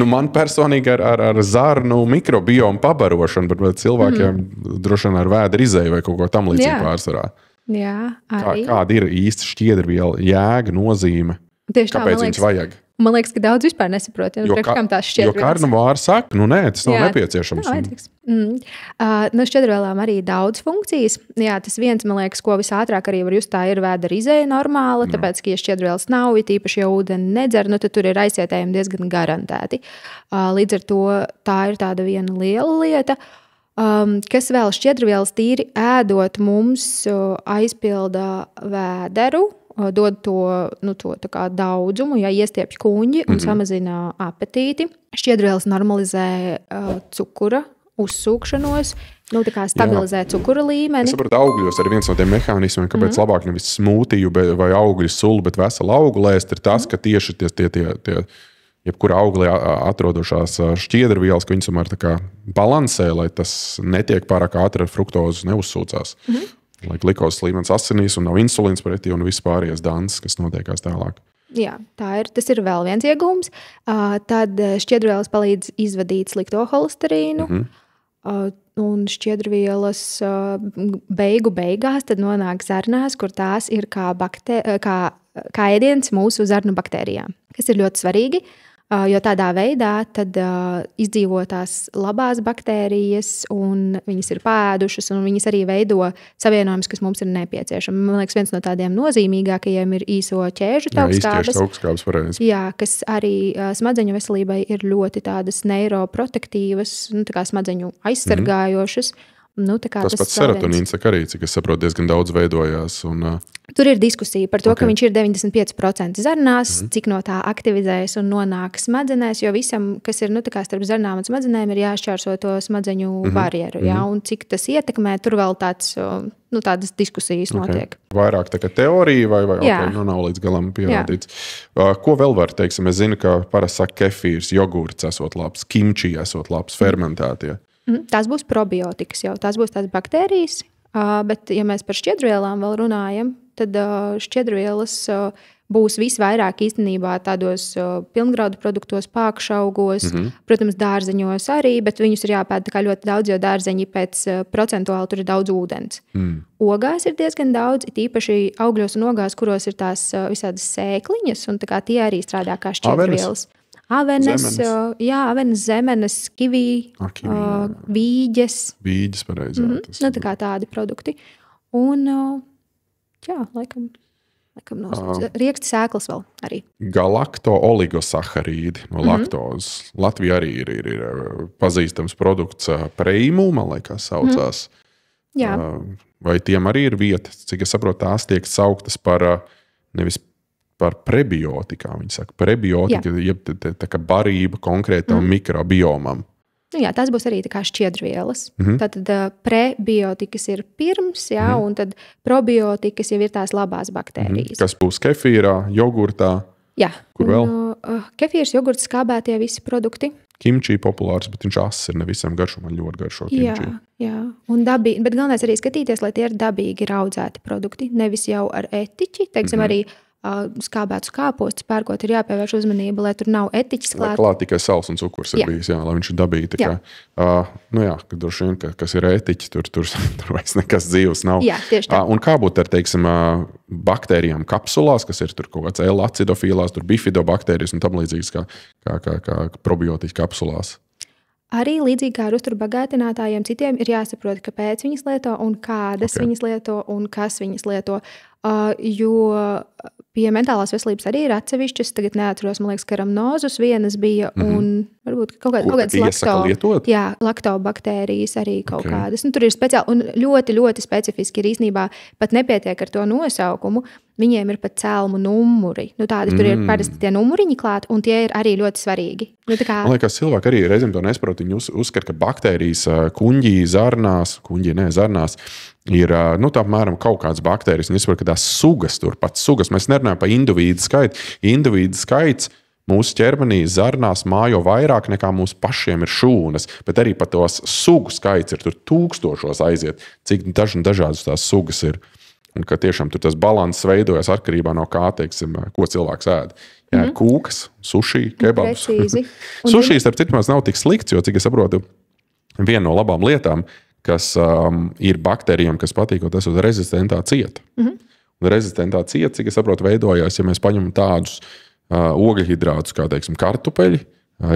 Speaker 2: Man personīgi ar zarnu mikrobiomu pabarošanu, bet cilvēkiem droši vien ar vēdra izēju vai kaut ko tam līdzīgu pārsvarā.
Speaker 1: Jā, arī.
Speaker 2: Kāda ir īsta šķiedrviela jēga, nozīme?
Speaker 1: Tieši tā,
Speaker 2: kāpēc viņas vajag?
Speaker 1: Man liekas, ka daudz vispār nesaprot.
Speaker 2: Jo karnivāri saka, nē, tas nav nepieciešams.
Speaker 1: Šķiedrvielām arī daudz funkcijas. Jā, tas viens, man liekas, ko visātrāk arī var just, tā ir vēdera izēja normāla, tāpēc, ka, ja šķiedrvielas nav, ja tīpaši jau ūdeni nedzer, tad tur ir aizcietējumi diezgan garantēti. Līdz ar to tā ir tāda viena liela lieta. Kas vēl šķiedrvielas tīri ēdot mums aizpilda vēderu, dod to tā kā daudzumu, iestiepj kuņģi un samazina apetīti. Šķiedrvielas normalizē cukura uzsūkšanos, tā kā stabilizē cukura līmeni.
Speaker 2: Es saprotu, augļos arī viens no tiem mehānismiem, kāpēc labāk nevis smūtiju vai augļu sulu, bet veselu augļu lēst, ir tas, ka tieši tie jebkurā auglī atrodošās šķiedrvielas, ka viņas tomēr tā kā balansē, lai tas netiek pārāk ātri ar fruktozu neuzsūcās. Lai glukozes līmenis asinīs un nav insulīns pretī un viss pārējais dans, kas notiekās tālāk.
Speaker 1: Jā, tas ir vēl viens iegūms. Tad šķiedrvielas palīdz izvadīt slikto holesterīnu. Un šķiedrvielas beigās tad nonāk zarnās, kur tās ir kā ēdiens mūsu zarnu baktērijām, kas ir ļoti svarīgi. Jo tādā veidā tad izdzīvo tās labās baktērijas, un viņas ir pēdušas, un viņas arī veido savienojumus, kas mums ir nepieciešami. Man liekas, viens no tādiem nozīmīgākajiem ir īso ķēžu taukskābes. Jā, kas arī smadzeņu veselībai ir ļoti tādas neiroprotektīvas, tā kā smadzeņu aizsargājošas.
Speaker 2: Tas pats serotonīns arī, cik es saprotu, diezgan daudz veidojās.
Speaker 1: Tur ir diskusija par to, ka viņš ir 95% zarnās, cik no tā aktivizējas un nonāk smadzenēs, jo visam, kas ir starp zarnām un smadzenēm, ir jāšķērso to smadzeņu barjeru. Un cik tas ietekmē, tur vēl tādas diskusijas notiek.
Speaker 2: Vairāk tā kā teorija vai nav līdz galam pierādīts. Ko vēl var, teiksim, es zinu, ka parasti saka kefīrs, jogurts esot labs, kimči esot labs, fermentētie.
Speaker 1: Tās būs probiotikas jau, tās būs tās baktērijas, bet ja mēs par šķiedrvielām vēl runājam, tad šķiedrvielas būs visvairāk īstenībā tādos pilngraudu produktos, pākšaugos, protams, dārzeņos arī, bet viņus ir jāpēd ļoti daudz, jo dārzeņi pēc procentuāli tur ir daudz ūdens. Ogās ir diezgan daudz, īpaši augļos un ogās, kuros ir tās visādas sēkliņas, un tie arī strādā kā šķiedrvielas. Avenes, zemenes, kivī, vīģes.
Speaker 2: Vīģes, pareizā.
Speaker 1: Tā kā tādi produkti. Un, laikam rieksti sēklas vēl arī.
Speaker 2: Galakto-oligosaharīdi no laktozes. Latvijā arī ir pazīstams produkts Preimu, man liekas, saucās.
Speaker 1: Jā.
Speaker 2: Vai tiem arī ir vieta? Cik es saprotu, tās tiek sauktas par nevis par prebiotikām. Viņi saka, prebiotika ir tā kā barība konkrētam mikrobiomam.
Speaker 1: Jā, tās būs arī tā kā šķiedrvielas. Tātad prebiotikas ir pirms, un tad probiotikas jau ir tās labās baktērijas.
Speaker 2: Kas būs kefīrā, jogurtā?
Speaker 1: Jā.
Speaker 2: Kur vēl?
Speaker 1: Kefīrs, jogurts, skābētie visi produkti.
Speaker 2: Kimči populārs, bet viņš ass ir ne visam garšo, man ļoti garšo kimči.
Speaker 1: Jā. Un dabīgi, bet galvenais arī skatīties, lai tie ir dabīgi raudzēti produkti, nevis jau ar etiķi. Teiksim, arī skābētus kāpostus pērkot, ir jāpievērš uzmanība, lai tur nav etiķis klāt.
Speaker 2: Lai klāt tikai sals un cukurs ir bijis, lai viņš ir dabīgi. Kad droši vien, kas ir etiķis, tur vairs nekas dzīves nav.
Speaker 1: Jā, tieši tā.
Speaker 2: Un kā būt ar, teiksim, baktērijām kapsulās, kas ir tur kaut kāds L-acidofīlās, tur bifidobakterijas un tam līdzīgas kā probiotiķi kapsulās?
Speaker 1: Arī līdzīgi kā ar uzturu bagātinātājiem, citiem ir jāsaprot, kāpēc viņas lieto un kādas viņas lieto un kas viņas lieto. Jo pie mentālās veselības arī ir atsevišķas. Tagad neatceros, man liekas, karamnozus vienas bija un varbūt kaut kādas laktobaktērijas arī kaut kādas. Tur ir speciāli un ļoti, ļoti specifiski ir īstenībā pat nepietiek ar to nosaukumu. Viņiem ir pat cēlmu numuri. Tādi tur ir parasti tie numuriņi klāt, un tie ir arī ļoti svarīgi.
Speaker 2: Man liekas, cilvēki arī reizēm to nesaprot. Viņi uzskata, ka baktērijas kuņģī, zarnās, ir apmēram kaut kādas baktērijas. Viņi saprot, ka tās sugas, mēs nerunājam par individu skaitu. Individu skaits mūsu ķermenī zarnās mājo vairāk nekā mūsu pašiem ir šūnas, bet arī pat tos sugu skaits ir tur tūkstošos aiziet, cik dažādas tās sugas ir. Un ka tiešām tur tas balanss veidojas atkarībā no kā, teiksim, ko cilvēks ēd. Jā, kūkas, suši, kebabs. Suši, starp citu, nav tik slikts, jo, cik es saprotu, viena no labām lietām, kas ir baktērijām, kas patīk, tas ir rezistentā cieta. Un rezistentā cieta, cik es saprotu, veidojās, ja mēs paņemam tādus ogļhidrātus, kā, teiksim, kartupeļi,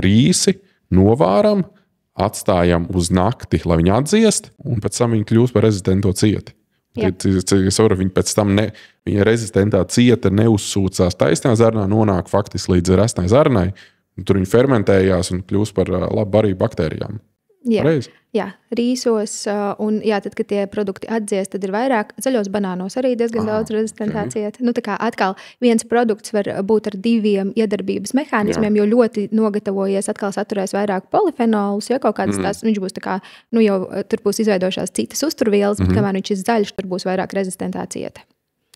Speaker 2: rīsi, novāram, atstājam uz nakti, lai viņi atdziest, un pēc tam viņi kļūst par rezistento cieti. Viņi pēc tam viņa rezistentā cieta neuzsūcās taisnā zarnā, nonāk faktiski līdz resnai zarnai, un tur viņi fermentējās un kļūst par labu barību baktērijām.
Speaker 1: Jā, rīsos, un tad, kad tie produkti atdziest, tad ir vairāk. Zaļos banānos arī diezgan daudz rezistentā cieta. Tā kā atkal viens produkts var būt ar 2 iedarbības mehānismiem, jo ļoti nogatavojies, atkal saturēs vairāk polifenolus, ja kaut kādas tās, viņš būs tā kā, jau tur būs izveidošās citas uzturvielas, bet kamēr viņš ir zaļš, tur būs vairāk rezistentā cieta.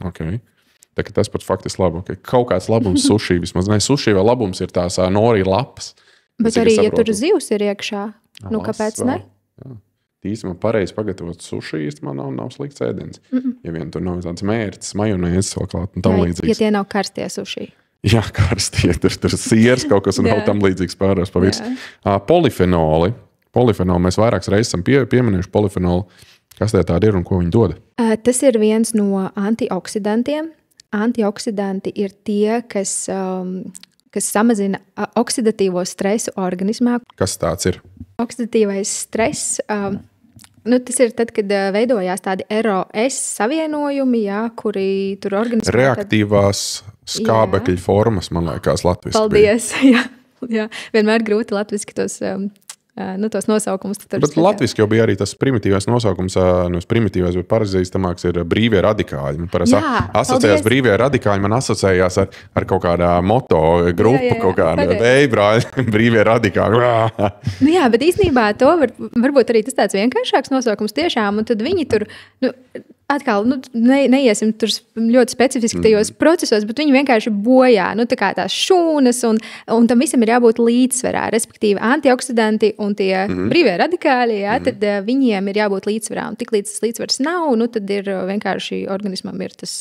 Speaker 2: Tā, tas pat faktiski labi. Kaut kāds labums suši vismaz. Ne, suši vai labums ir tās nori lapas.
Speaker 1: Bet arī, ja tur zivs ir iekšā, kāpēc ne?
Speaker 2: Īstenībā pareizi pagatavot suši īstenībā nav slikts ēdiens. Ja vien tur nav tāds mērķis, majonēzes vēl klāt un tam līdzīgs.
Speaker 1: Ja tie nav karstie suši.
Speaker 2: Jā, karstie, tur siers kaut kas un vēl tam līdzīgs pārējās pa virs. Polifenoli. Mēs vairākas reizes esam pieminējuši polifenolu. Kas tie tādi ir un ko viņi dod?
Speaker 1: Tas ir viens no antioksidantiem. Antioksidanti ir tie, kas samazina oksidatīvo stresu organismā.
Speaker 2: Kas tāds ir?
Speaker 1: Oksidatīvais stress, tas ir tad, kad veidojās tādi ROS savienojumi, kuri tur organismā...
Speaker 2: Reaktīvās skābekļa formas, man liekas, latviski.
Speaker 1: Paldies, jā. Vienmēr grūti latviski tos nosaukumus.
Speaker 2: Bet latviski jau bija arī tas primitīvais nosaukums, primitīvais, bet parazīstamāks ir brīvie radikāļi. Man parasti asociējās brīvie radikāļi, man asociējās ar kaut kādā moto grupu, kaut kādā veibrāļi, brīvie radikāļi.
Speaker 1: Jā, bet īstenībā to varbūt arī tas tāds vienkāršāks nosaukums tiešām, un tad viņi tur... Atkal, neiesim tur ļoti specifiski tajos procesos, bet viņi vienkārši bojā, tā kā tās šūnas, un tam visam ir jābūt līdzsvarā, respektīvi antioksidanti un tie brīvie radikāļi, tad viņiem ir jābūt līdzsvarā, un tik līdz tas līdzsvars nav, tad ir vienkārši organismam ir tas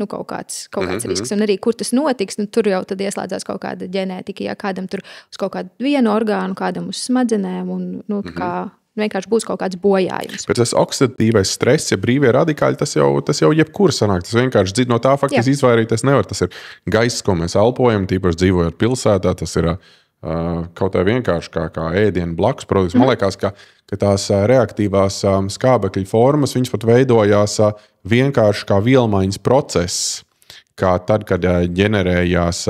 Speaker 1: kaut kāds risks, un arī kur tas notiks, tur jau tad ieslēdzās kaut kāda ģenētika, ja kādam tur uz kaut kādu vienu orgānu, kādam uz smadzenēm, un kā vienkārši būs kaut kāds bojājums.
Speaker 2: Bet tas oksidatīvais stress, ja brīvie radikāļi, tas jau jebkur sanāk. Tas vienkārši dzird no tā faktiski izvairīties nevar. Tas ir gaiss, ko mēs elpojam, tīpaši dzīvojot pilsētā. Tas ir kaut kā vienkārši kā ēdienu blakus produkts. Man liekas, ka tās reaktīvās skābekļa formas, viņas pat veidojās vienkārši kā vielmaiņas process, kā tad, kad ģenerējās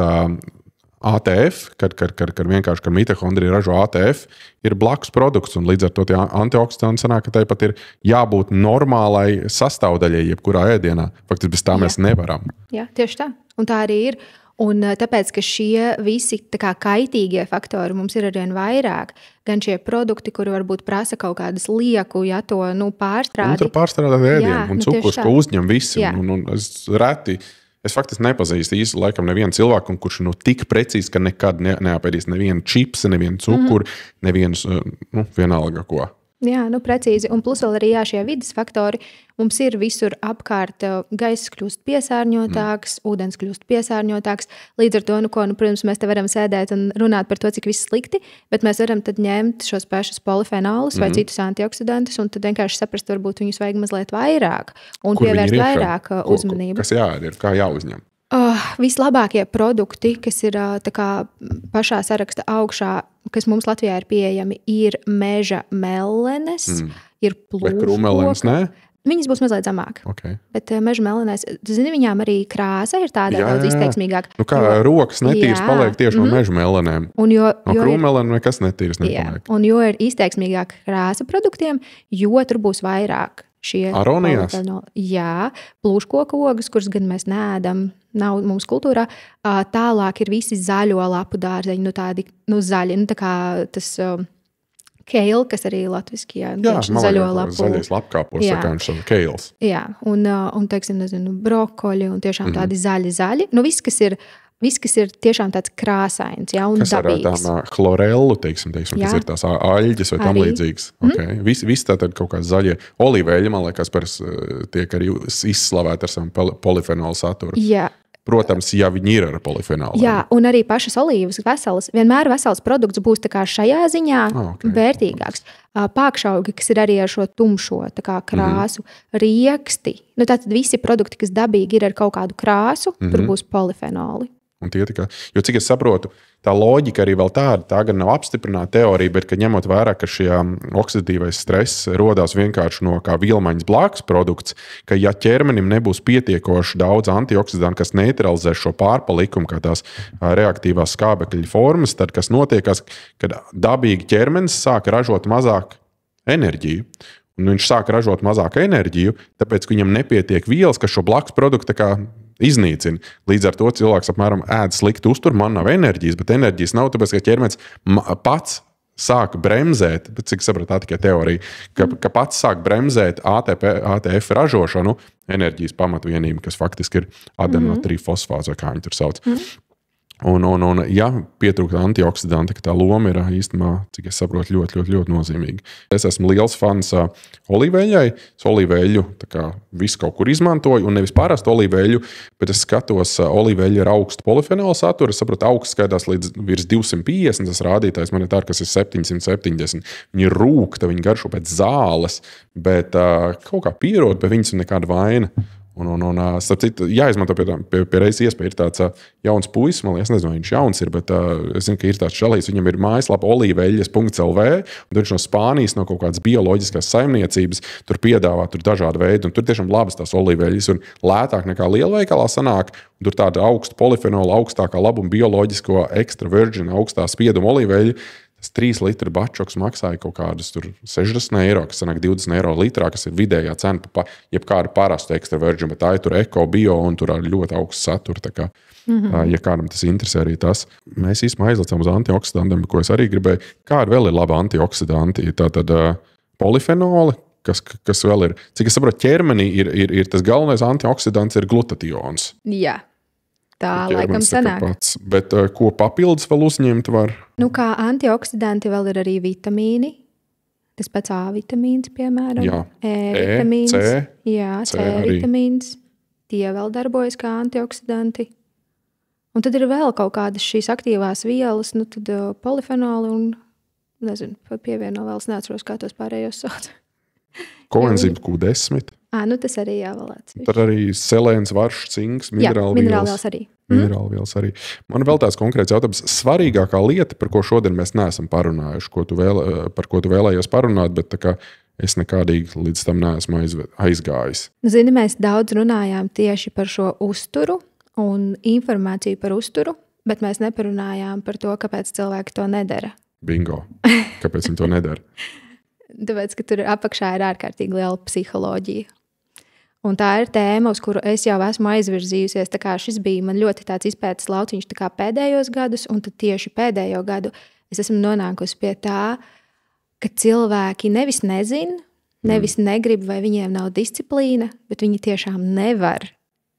Speaker 2: ATF, kad vienkārši, kad mitohondrija ražo ATF, ir blakus produkts, un līdz ar to tie antioksidanti sanāk, ka tai pat ir jābūt normālai sastāvdaļai jebkurā ēdienā. Faktiski bez tā mēs nevaram.
Speaker 1: Jā, tieši tā. Un tā arī ir. Un tāpēc, ka šie visi kaitīgie faktori mums ir arvien vairāk, gan šie produkti, kuri varbūt prasa kaut kādas lieku, to pārstrādi.
Speaker 2: Un tur pārstrādāt ēdienu, un cukurs, ko uzņem visi. Un es faktiski nepazīstu īsti laikam nevienu cilvēku, kurš tik precīzi, ka nekad neapēdīs nevienu čipsi, nevienu cukuru, nevienu, vienalga ko.
Speaker 1: Jā, precīzi. Un plus vēl arī šie vidas faktori. Mums ir visur apkārt gaiss kļūst piesārņotāks, ūdens kļūst piesārņotāks. Līdz ar to, protams, mēs te varam sēdēt un runāt par to, cik viss slikti, bet mēs varam tad ņemt šos pašus polifenolus vai citus antioksidantus un tad vienkārši saprast, varbūt viņus vajag mazliet vairāk un pievērst vairāk uzmanību.
Speaker 2: Kas jādara, kā jāuzņem?
Speaker 1: Vislabākie produkti, kas ir pašā saraksta augšā, kas mums Latvijā ir pieejami, ir meža melenes, ir plūškoka. Viņas būs mazliet zemāk.
Speaker 2: Okay.
Speaker 1: Bet meža melenēs, viņām arī krāsa ir tāda daudz izteiksmīgāka.
Speaker 2: Kā rokas netīras paliek tieši no meža melenēm. No krūmelēm nekas netīras nepaliek.
Speaker 1: Un jo ir izteiksmīgāka krāsa produktiem, jo tur būs vairāk šie
Speaker 2: aronijās?
Speaker 1: Jā, plūškoka ogas, kuras gan mēs neēdam, nav mums kultūrā. Tālāk ir visi zaļo lapu dārzeņi, tādi zaļi, tā kā tas keila, kas arī latviski, zaļo lapu.
Speaker 2: Zaļais lapkāpos, kā viņš saka, keils.
Speaker 1: Jā, un teiksim, brokoļi un tiešām tādi zaļi. Viss, kas ir tiešām tāds krāsains, un
Speaker 2: kas
Speaker 1: dabīgs.
Speaker 2: Kas ar tām chlorellu, teiksim, kas ir tās aļģes vai tam līdzīgas. Okay. Viss tātad kaut kā zaļie. Olīveļi, man liekas, tiek arī izslavēti ar savu polifenolu saturu.
Speaker 1: Jā.
Speaker 2: Protams, ja viņi ir ar polifenolu.
Speaker 1: Jā, un arī pašas olīvas veselas. Vienmēr vesels produkts būs tā kā šajā ziņā vērtīgāks. Pākšaugi, kas ir arī ar šo tumšo krāsu, rieksti. Tātad visi produkti, kas dabīgi ir ar kaut kādu krāsu, tur būs polifenoli.
Speaker 2: Un jo cik es saprotu, tā loģika arī vēl tāda, tā gan nav apstiprināta teorija, bet ka ņemot vērā, ka šie oksidatīvais stress rodās vienkārši no kā vielmaiņas blakus produkts, ka ja ķermenim nebūs pietiekoši daudz antioksidantu, kas neutralizē šo pārpalikumu, kā tās reaktīvās skābekļa formas, tad kas notiekās, kad dabīgi ķermenis sāk ražot mazāk enerģiju. Un viņš sāk ražot mazāk enerģiju, tāpēc, ka viņam nepietiek vielas, kas šo blakus produktu iznīcina. Līdz ar to cilvēks apmēram ēd sliktu uzturu, man nav enerģijas, bet enerģijas nav, tāpēc, ka ķermenis pats sāk bremzēt, bet cik sapratu, tā tikai teorija, ka pats sāk bremzēt ATF ražošanu, enerģijas pamatvienību, kas faktiski ir adenotrifosfāts, vai kā viņi tur sauc. Un ja pietrūkst antioksidanti, ka tā loma ir īstenībā, cik es saprotu, ļoti nozīmīga. Es esmu liels fans olīveļai. Es olīveļu visu kaut kur izmantoju, un nevis parastu olīveļu, bet es skatos olīveļu ar augstu polifenolu saturu. Es saprotu, augsts skaitās līdz virs 250, tas rādītājs man ir tā, kas ir 770. Viņi ir rūkta, viņi garšo pēc zāles, bet kaut kā pierod, bet viņas ir nekāda vaina. Un starp citu, jāizmanto pie reizes iespēja. Ir tāds jauns puisis, man liekas, nezinu, viņš jauns ir, bet es zinu, ka ir tāds šalīs. Viņam ir mājaslapa olīveļas.lv, un viņš no Spānijas, no kaut kādas bioloģiskās saimniecības, tur piedāvā dažādu veidu, un tur tiešām labas tās olīveļas, un lētāk nekā lielveikalā sanāk, un tur tāda augsta polifenola, augstākā labuma bioloģisko extra virgin, augstā spieduma olīveļa. Tas 3 litru bačoks maksāja kaut kādus 60 eiro, kas sanāk 20 eiro litrā, kas ir vidējā cena pa jebkādu parastu extra virgin, bet tā ir tur eko, bio un tur ar ļoti augstu saturu. Ja kādam tas interesē arī tas. Mēs īstenībā aizlecām uz antioksidantiem, ko es arī gribēju. Kādi vēl ir labi antioksidanti? Tātad polifenoli, kas vēl ir. Cik es saprotu, ķermenī ir tas galvenais antioksidants ir glutations.
Speaker 1: Jā. Tā laikam sanāk.
Speaker 2: Bet ko papildus vēl uzņemt var?
Speaker 1: Kā antioksidanti vēl ir arī vitamīni. Tas pats A vitamīns, piemēram.
Speaker 2: Jā.
Speaker 1: E-vitamīns. C
Speaker 2: arī.
Speaker 1: Vitamīns. Tie vēl darbojas kā antioksidanti. Un tad ir vēl kaut kādas šīs aktīvās vielas, tad polifenoli un, nezinu, pievieno vēl, es neatceros, kā tos pārējos sauc.
Speaker 2: Koenzīms Q10.
Speaker 1: Tas arī jāvalāc.
Speaker 2: Tad arī selēns, varšs, cinks, minerālvielas
Speaker 1: arī.
Speaker 2: Minerālvielas arī. Man vēl tāds konkrēts jautājums. Svarīgākā lieta, par ko šodien mēs neesam parunājuši, par ko tu vēlējies parunāt, bet es nekādīgi līdz tam neesmu aizgājis.
Speaker 1: Zini, mēs daudz runājām tieši par šo uzturu un informāciju par uzturu, bet mēs neparunājām par to, kāpēc cilvēki to nedara.
Speaker 2: Bingo. Kāpēc viņi to nedara?
Speaker 1: Tāpēc, ka tur apakšā ir ārkārtīgi liela psiholoģija. Un tā ir tēma, uz kuru es jau esmu aizvirzījusies. Tā kā šis bija man ļoti tāds izpētes lauciņš pēdējos gadus, un tad tieši pēdējo gadu es esmu nonākusi pie tā, ka cilvēki nevis nezin, nevis negrib vai viņiem nav disciplīna, bet viņi tiešām nevar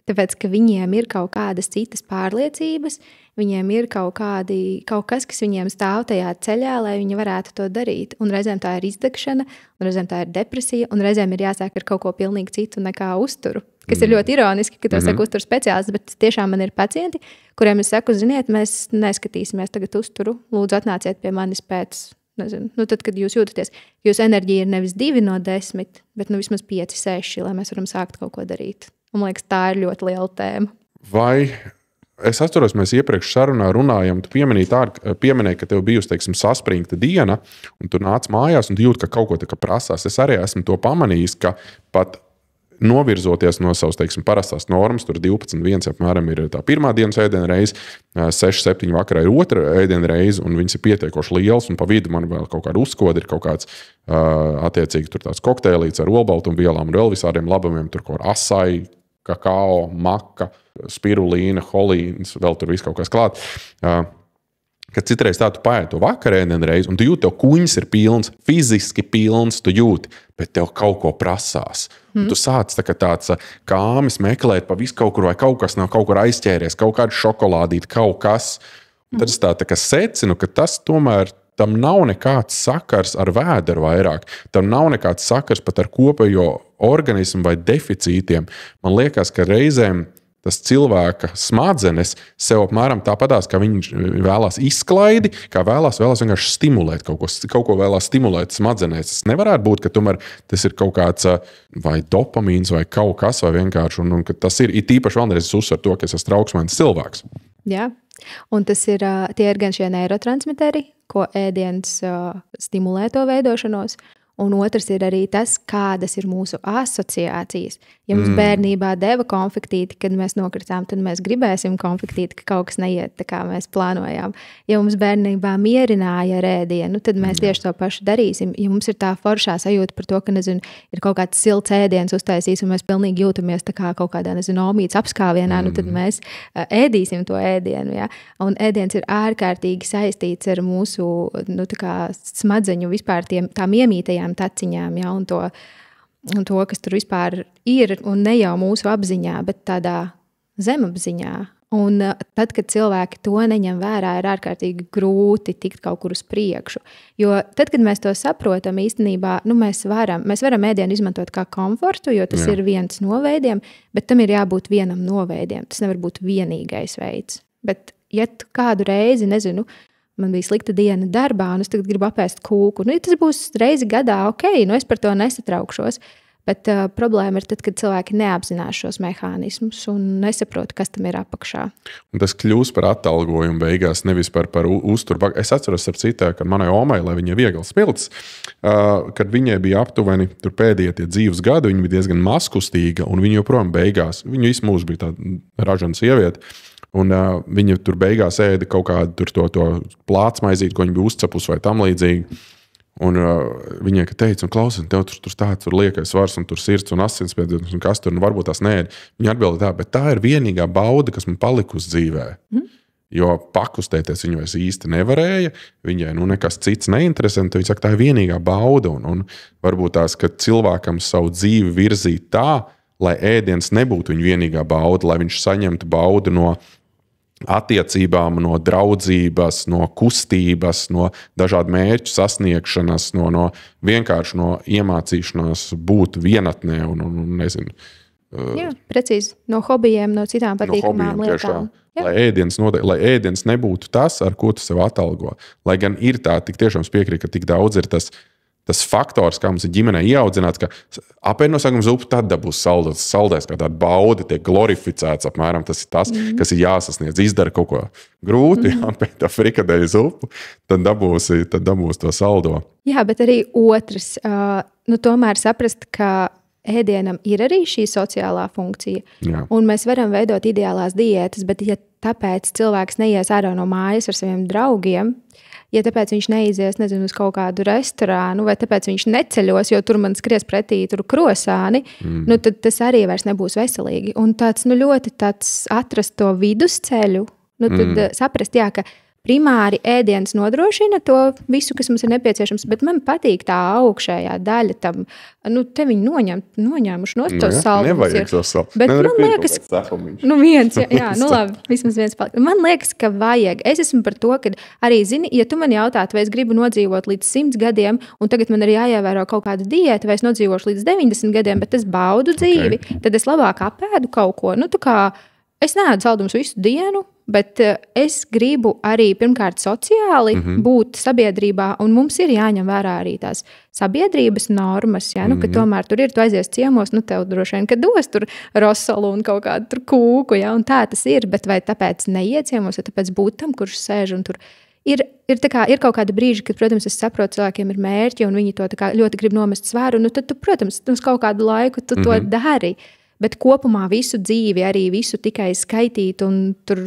Speaker 1: Tāpēc, ka viņiem ir kaut kādas citas pārliecības, viņiem ir kaut kas, kas viņiem stāv tajā ceļā, lai viņi varētu to darīt. Un reizēm tā ir izdegšana, un reizēm tā ir depresija, un reizēm ir jāsāk ar kaut ko pilnīgi citu nekā uzturu. Kas ir ļoti ironiski, ka to saka uzturu speciālists, bet tiešām man ir pacienti, kuriem es saku, ziniet, mēs neskatīsimies tagad uzturu, lūdzu atnāciet pie manis pēc, nezinu, tad, kad jūs jūtaties, jūsu enerģija ir nevis 2 no 10, bet vismaz 5, 6, lai mēs varam sākt kaut ko darīt. Un, man liekas, tā ir ļoti liela tēma.
Speaker 2: Vai es atceros, mēs iepriekš sarunā runājam, tu pieminēji, ka tev bijusi, teiksim, saspringta diena, un tu nāc mājās un tu jūti, ka kaut ko tā kā prasās. Es arī esmu to pamanījis, ka pat novirzoties no savas, teiksim, parastās normas, tur 12.1 apmēram ir tā pirmā dienas ēdiena reize, 6-7 vakarā ir otra ēdiena reize, un viņas ir pietiekoši liels, un pa vidu man vēl kaut kāda uzkoda, ir kaut kāds attiecīgi tur tāds kokteilīts ar olbaltumvielām un vēl visādiem labumiem, tur kaut asai, kakao, maka, spirulīna, holīns, vēl tur viss kaut kas klāt. Kad citreiz tā tu paēd to vakarēdienu reizi, un tu jūti, tev kuņas ir pilns, fiziski pilns, tu jūti, bet tev kaut ko prasās. Tu sāc tāds kāmis meklēt pa visu kaut kur, vai kaut kas nav kaut kur aizķēries, kaut kādu šokolādīti, kaut kas. Un tad es tā kā secinu, ka tas tomēr tam nav nekāds sakars ar vēderu vairāk. Tam nav nekāds sakars pat ar kopējo organismu vai deficītiem. Man liekas, ka reizēm tas cilvēka smadzenes sev apmēram tāpatās, kā viņš vēlās izklaidi, kā vēlās vienkārši stimulēt kaut ko vēlās stimulēt smadzenēs. Tas nevarētu būt, ka tomēr tas ir kaut kāds vai dopamīns vai kaut kas, vai vienkārši, un ka tas ir īpaši vēlreiz es uzsveru to, ka es esmu trauksmēns cilvēks.
Speaker 1: Jā, un tie ir gan šie neirotransmiteri, ko ēdiens stimulē to veidošanos, un otrs ir arī tas, kādas ir mūsu asociācijas. Ja mums bērnībā deva konfektīti, kad mēs nokritām, tad mēs gribēsim konfektīti, ka kaut kas neiet tā, kā mēs plānojām. Ja mums bērnībā mierināja ar ēdienu, tad mēs tieši to pašu darīsim. Ja mums ir tā foršā sajūta par to, ka, nezinu, ir kaut kāds silts ēdiens uztaisīs, un mēs pilnīgi jūtamies tā kā kaut kādā, nezinu, omītes apskāvienā, tad mēs ēdīsim to ēdienu. Ja? Un ēdiens ir ārkārtīgi saistīts ar mūsu tā kā smadzeņu vispār tām iemītajām taciņām, ja? Un to, kas tur vispār ir, un ne jau mūsu apziņā, bet tādā zemapziņā. Un tad, kad cilvēki to neņem vērā, ir ārkārtīgi grūti tikt kaut kur uz priekšu. Jo tad, kad mēs to saprotam, īstenībā, mēs varam ēdienu izmantot kā komfortu, jo tas ir viens no veidiem, bet tam ir jābūt vienam no veidiem. Tas nevar būt vienīgais veids. Bet, ja tu kādu reizi, nezinu, man bija slikta diena darbā, un es tagad gribu apēst kūku. Ja tas būs reizi gadā, es par to nesatraukšos. Bet problēma ir tad, kad cilvēki neapzinās šos mehānismus un nesaprot, kas tam ir apakšā.
Speaker 2: Un tas kļūst par atalgojumu beigās, nevis par uzturu. Es atceros ar citā, ka manai omai, lai viņai viegli smilts, kad viņai bija aptuveni tur pēdējie tie dzīves gadi, viņa bija diezgan mazkustīga, un viņa joprojām beigās, viņa visu mūžu bija tāda ražana sieviete, un viņa tur beigās ēda kaut kādu to plātsmaizīti, ko viņa bija uzcepus vai tam līdzīgi. Un viņai teica, klausies, tev tur tāds liekais svars, un tur sirds un asinsspiediens, un kas tur, varbūt tās neēd. Viņa atbilda tā, bet tā ir vienīgā bauda, kas man palikusi dzīvē. Jo pakustēties viņa vairs īsti nevarēja, viņai nekas cits neinteresē, tad viņa saka, tā ir vienīgā bauda. Un varbūt tās, ka cilvēkam savu dzīvi virzīt tā, lai ēdiens nebūtu viņa vienīgā bauda, lai viņš saņemtu baudu no attiecībām, no draudzības, no kustības, no dažādu mērķu sasniegšanas, no vienkārši no iemācīšanās būt vienatnē un nezinu.
Speaker 1: Jā, precīzi. No hobijiem, no citām patīkamām lietām.
Speaker 2: Lai ēdiens nebūtu tas, ar ko tu sev atalgo. Lai gan ir tā, tik tiešām piekrīt, ka tik daudz ir tas faktors, kā mums ir ģimenē ieaudzināts, ka apēnosākums zupu tad dabūs saldēs, kā tāda bauda tiek glorificēts apmēram. Tas ir tas, kas ir jāsasniedz. Izdara kaut ko grūti, apēd tā frikadeļu zupu, tad dabūs to saldo.
Speaker 1: Jā, bet arī otrs. Tomēr saprast, ka ēdienam ir arī šī sociālā funkcija. Jā. Un mēs varam veidot ideālās diētas, bet ja tāpēc cilvēks neies ārā no mājas ar saviem draugiem, ja tāpēc viņš neizies, nezinu, uz kaut kādu restorānu, vai tāpēc viņš neceļos, jo tur man skries pretī krosāni, tad tas arī vairs nebūs veselīgi. Un ļoti atrast to vidusceļu, tad saprast, jā, ka primāri ēdiens nodrošina to visu, kas mums ir nepieciešams, bet man patīk tā augšējā daļa tam, te viņi noņēmuši no to saldumus.
Speaker 2: Nevajag to saldumus.
Speaker 1: Bet man liekas, viens, jā, labi, vismaz viens paliek. Man liekas, ka vajag. Es esmu par to, ka arī, zini, ja tu man jautātu, vai es gribu nodzīvot līdz 100 gadiem, un tagad man ir jāievēro kaut kāda diēta, vai es nodzīvošu līdz 90 gadiem, bet es baudu dzīvi, tad es labāk apēdu kaut ko. Es neēdu saldumus visu dienu, bet es gribu arī pirmkārt sociāli būt sabiedrībā, un mums ir jāņem vērā arī tās sabiedrības normas, ja? Ka tomēr tur ir, tu aizies ciemos, tev droši vien, ka dos tur rosolu un kaut kādu tur kūku, ja? Un tā tas ir, bet vai tāpēc neiet ciemos, vai tāpēc būt tam, kurš sēž un tur ir kaut kāda brīža, kad, protams, es saprotu, cilvēkiem ir mērķi, un viņi to ļoti grib nomest svāru, tad tu, protams, uz kaut kādu laiku tu to dari. Bet kopumā visu dzīvi, arī visu tikai skaitīt un tur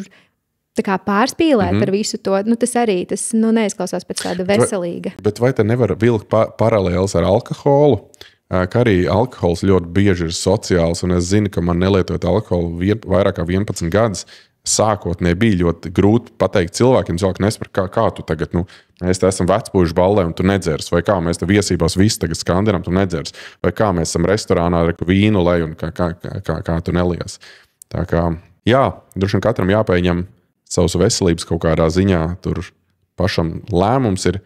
Speaker 1: pārspīlēt ar visu to, tas arī neizklausās pēc tāda veselīga.
Speaker 2: Bet vai te nevar vilkt paralēles ar alkoholu? Ka arī alkohols ļoti bieži ir sociāls, un es zinu, ka man nelietot alkoholu vairāk kā 11 gadus, sākotnēji bija ļoti grūti pateikt cilvēkiem, nesaprot, kā tu tagad, mēs te esam vecpuiši ballē un tu nedzers, vai kā mēs te viesībās visi tagad skandinam, tu nedzers, vai kā mēs esam restorānā ar vīnu lej un kā tu nelies. Tā kā, jā, droši vien katram jāpieņem savas veselības kaut kādā ziņā, tur pašam lēmums ir,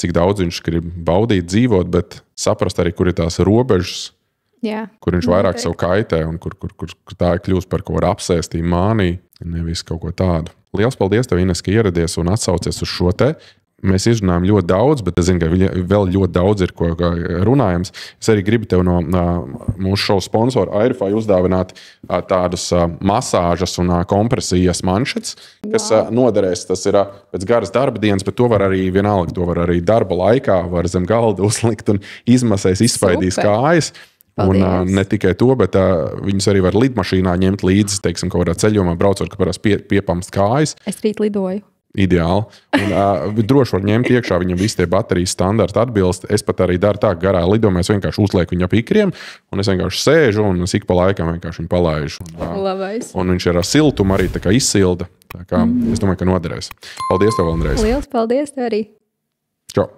Speaker 2: cik daudz viņš grib baudīt, dzīvot, bet saprast arī, kur ir tās robežas,
Speaker 1: jā,
Speaker 2: kur viņš vairāk sev kaitē un kur tā ir kļūst par kaut kādu apsēstību māniju, nevis kaut ko tādu. Liels paldies tev, Ines, ka ieradies un atsaucies uz šo te. Mēs izrunājam ļoti daudz, bet es zinu, ka vēl ļoti daudz ir, ko runājams. Es arī gribu tev no mūsu šovu sponsoru Airify uzdāvināt tādus masāžas un kompresijas manšetes, kas noderēs. Tas ir pēc garas darba dienas, bet to var arī vienalga, to var arī darba laikā, var zem galda uzlikt un izmasēs, izspaidīs kājas.
Speaker 1: Paldies.
Speaker 2: Un ne tikai to, bet viņus arī var lidmašīnā ņemt līdzi, teiksim, kaut kādā ceļojumā braucot, ka parās piepamst kājas.
Speaker 1: Es rīt lidoju.
Speaker 2: Ideāli. Un droši var ņemt iekšā, viņam visi tie baterijas standarti atbilst. Es pat arī daru tā, ka garā lidojumā es vienkārši uzlieku viņu ap ikriem, un es vienkārši sēžu un ik pa laikam vienkārši viņu palaižu. Un viņš ir ar siltumu arī tā kā izsilda. Tā kā es domāju, ka noderēs. Paldies tev vēlreiz.
Speaker 1: Liels paldies tev arī.
Speaker 2: Čau.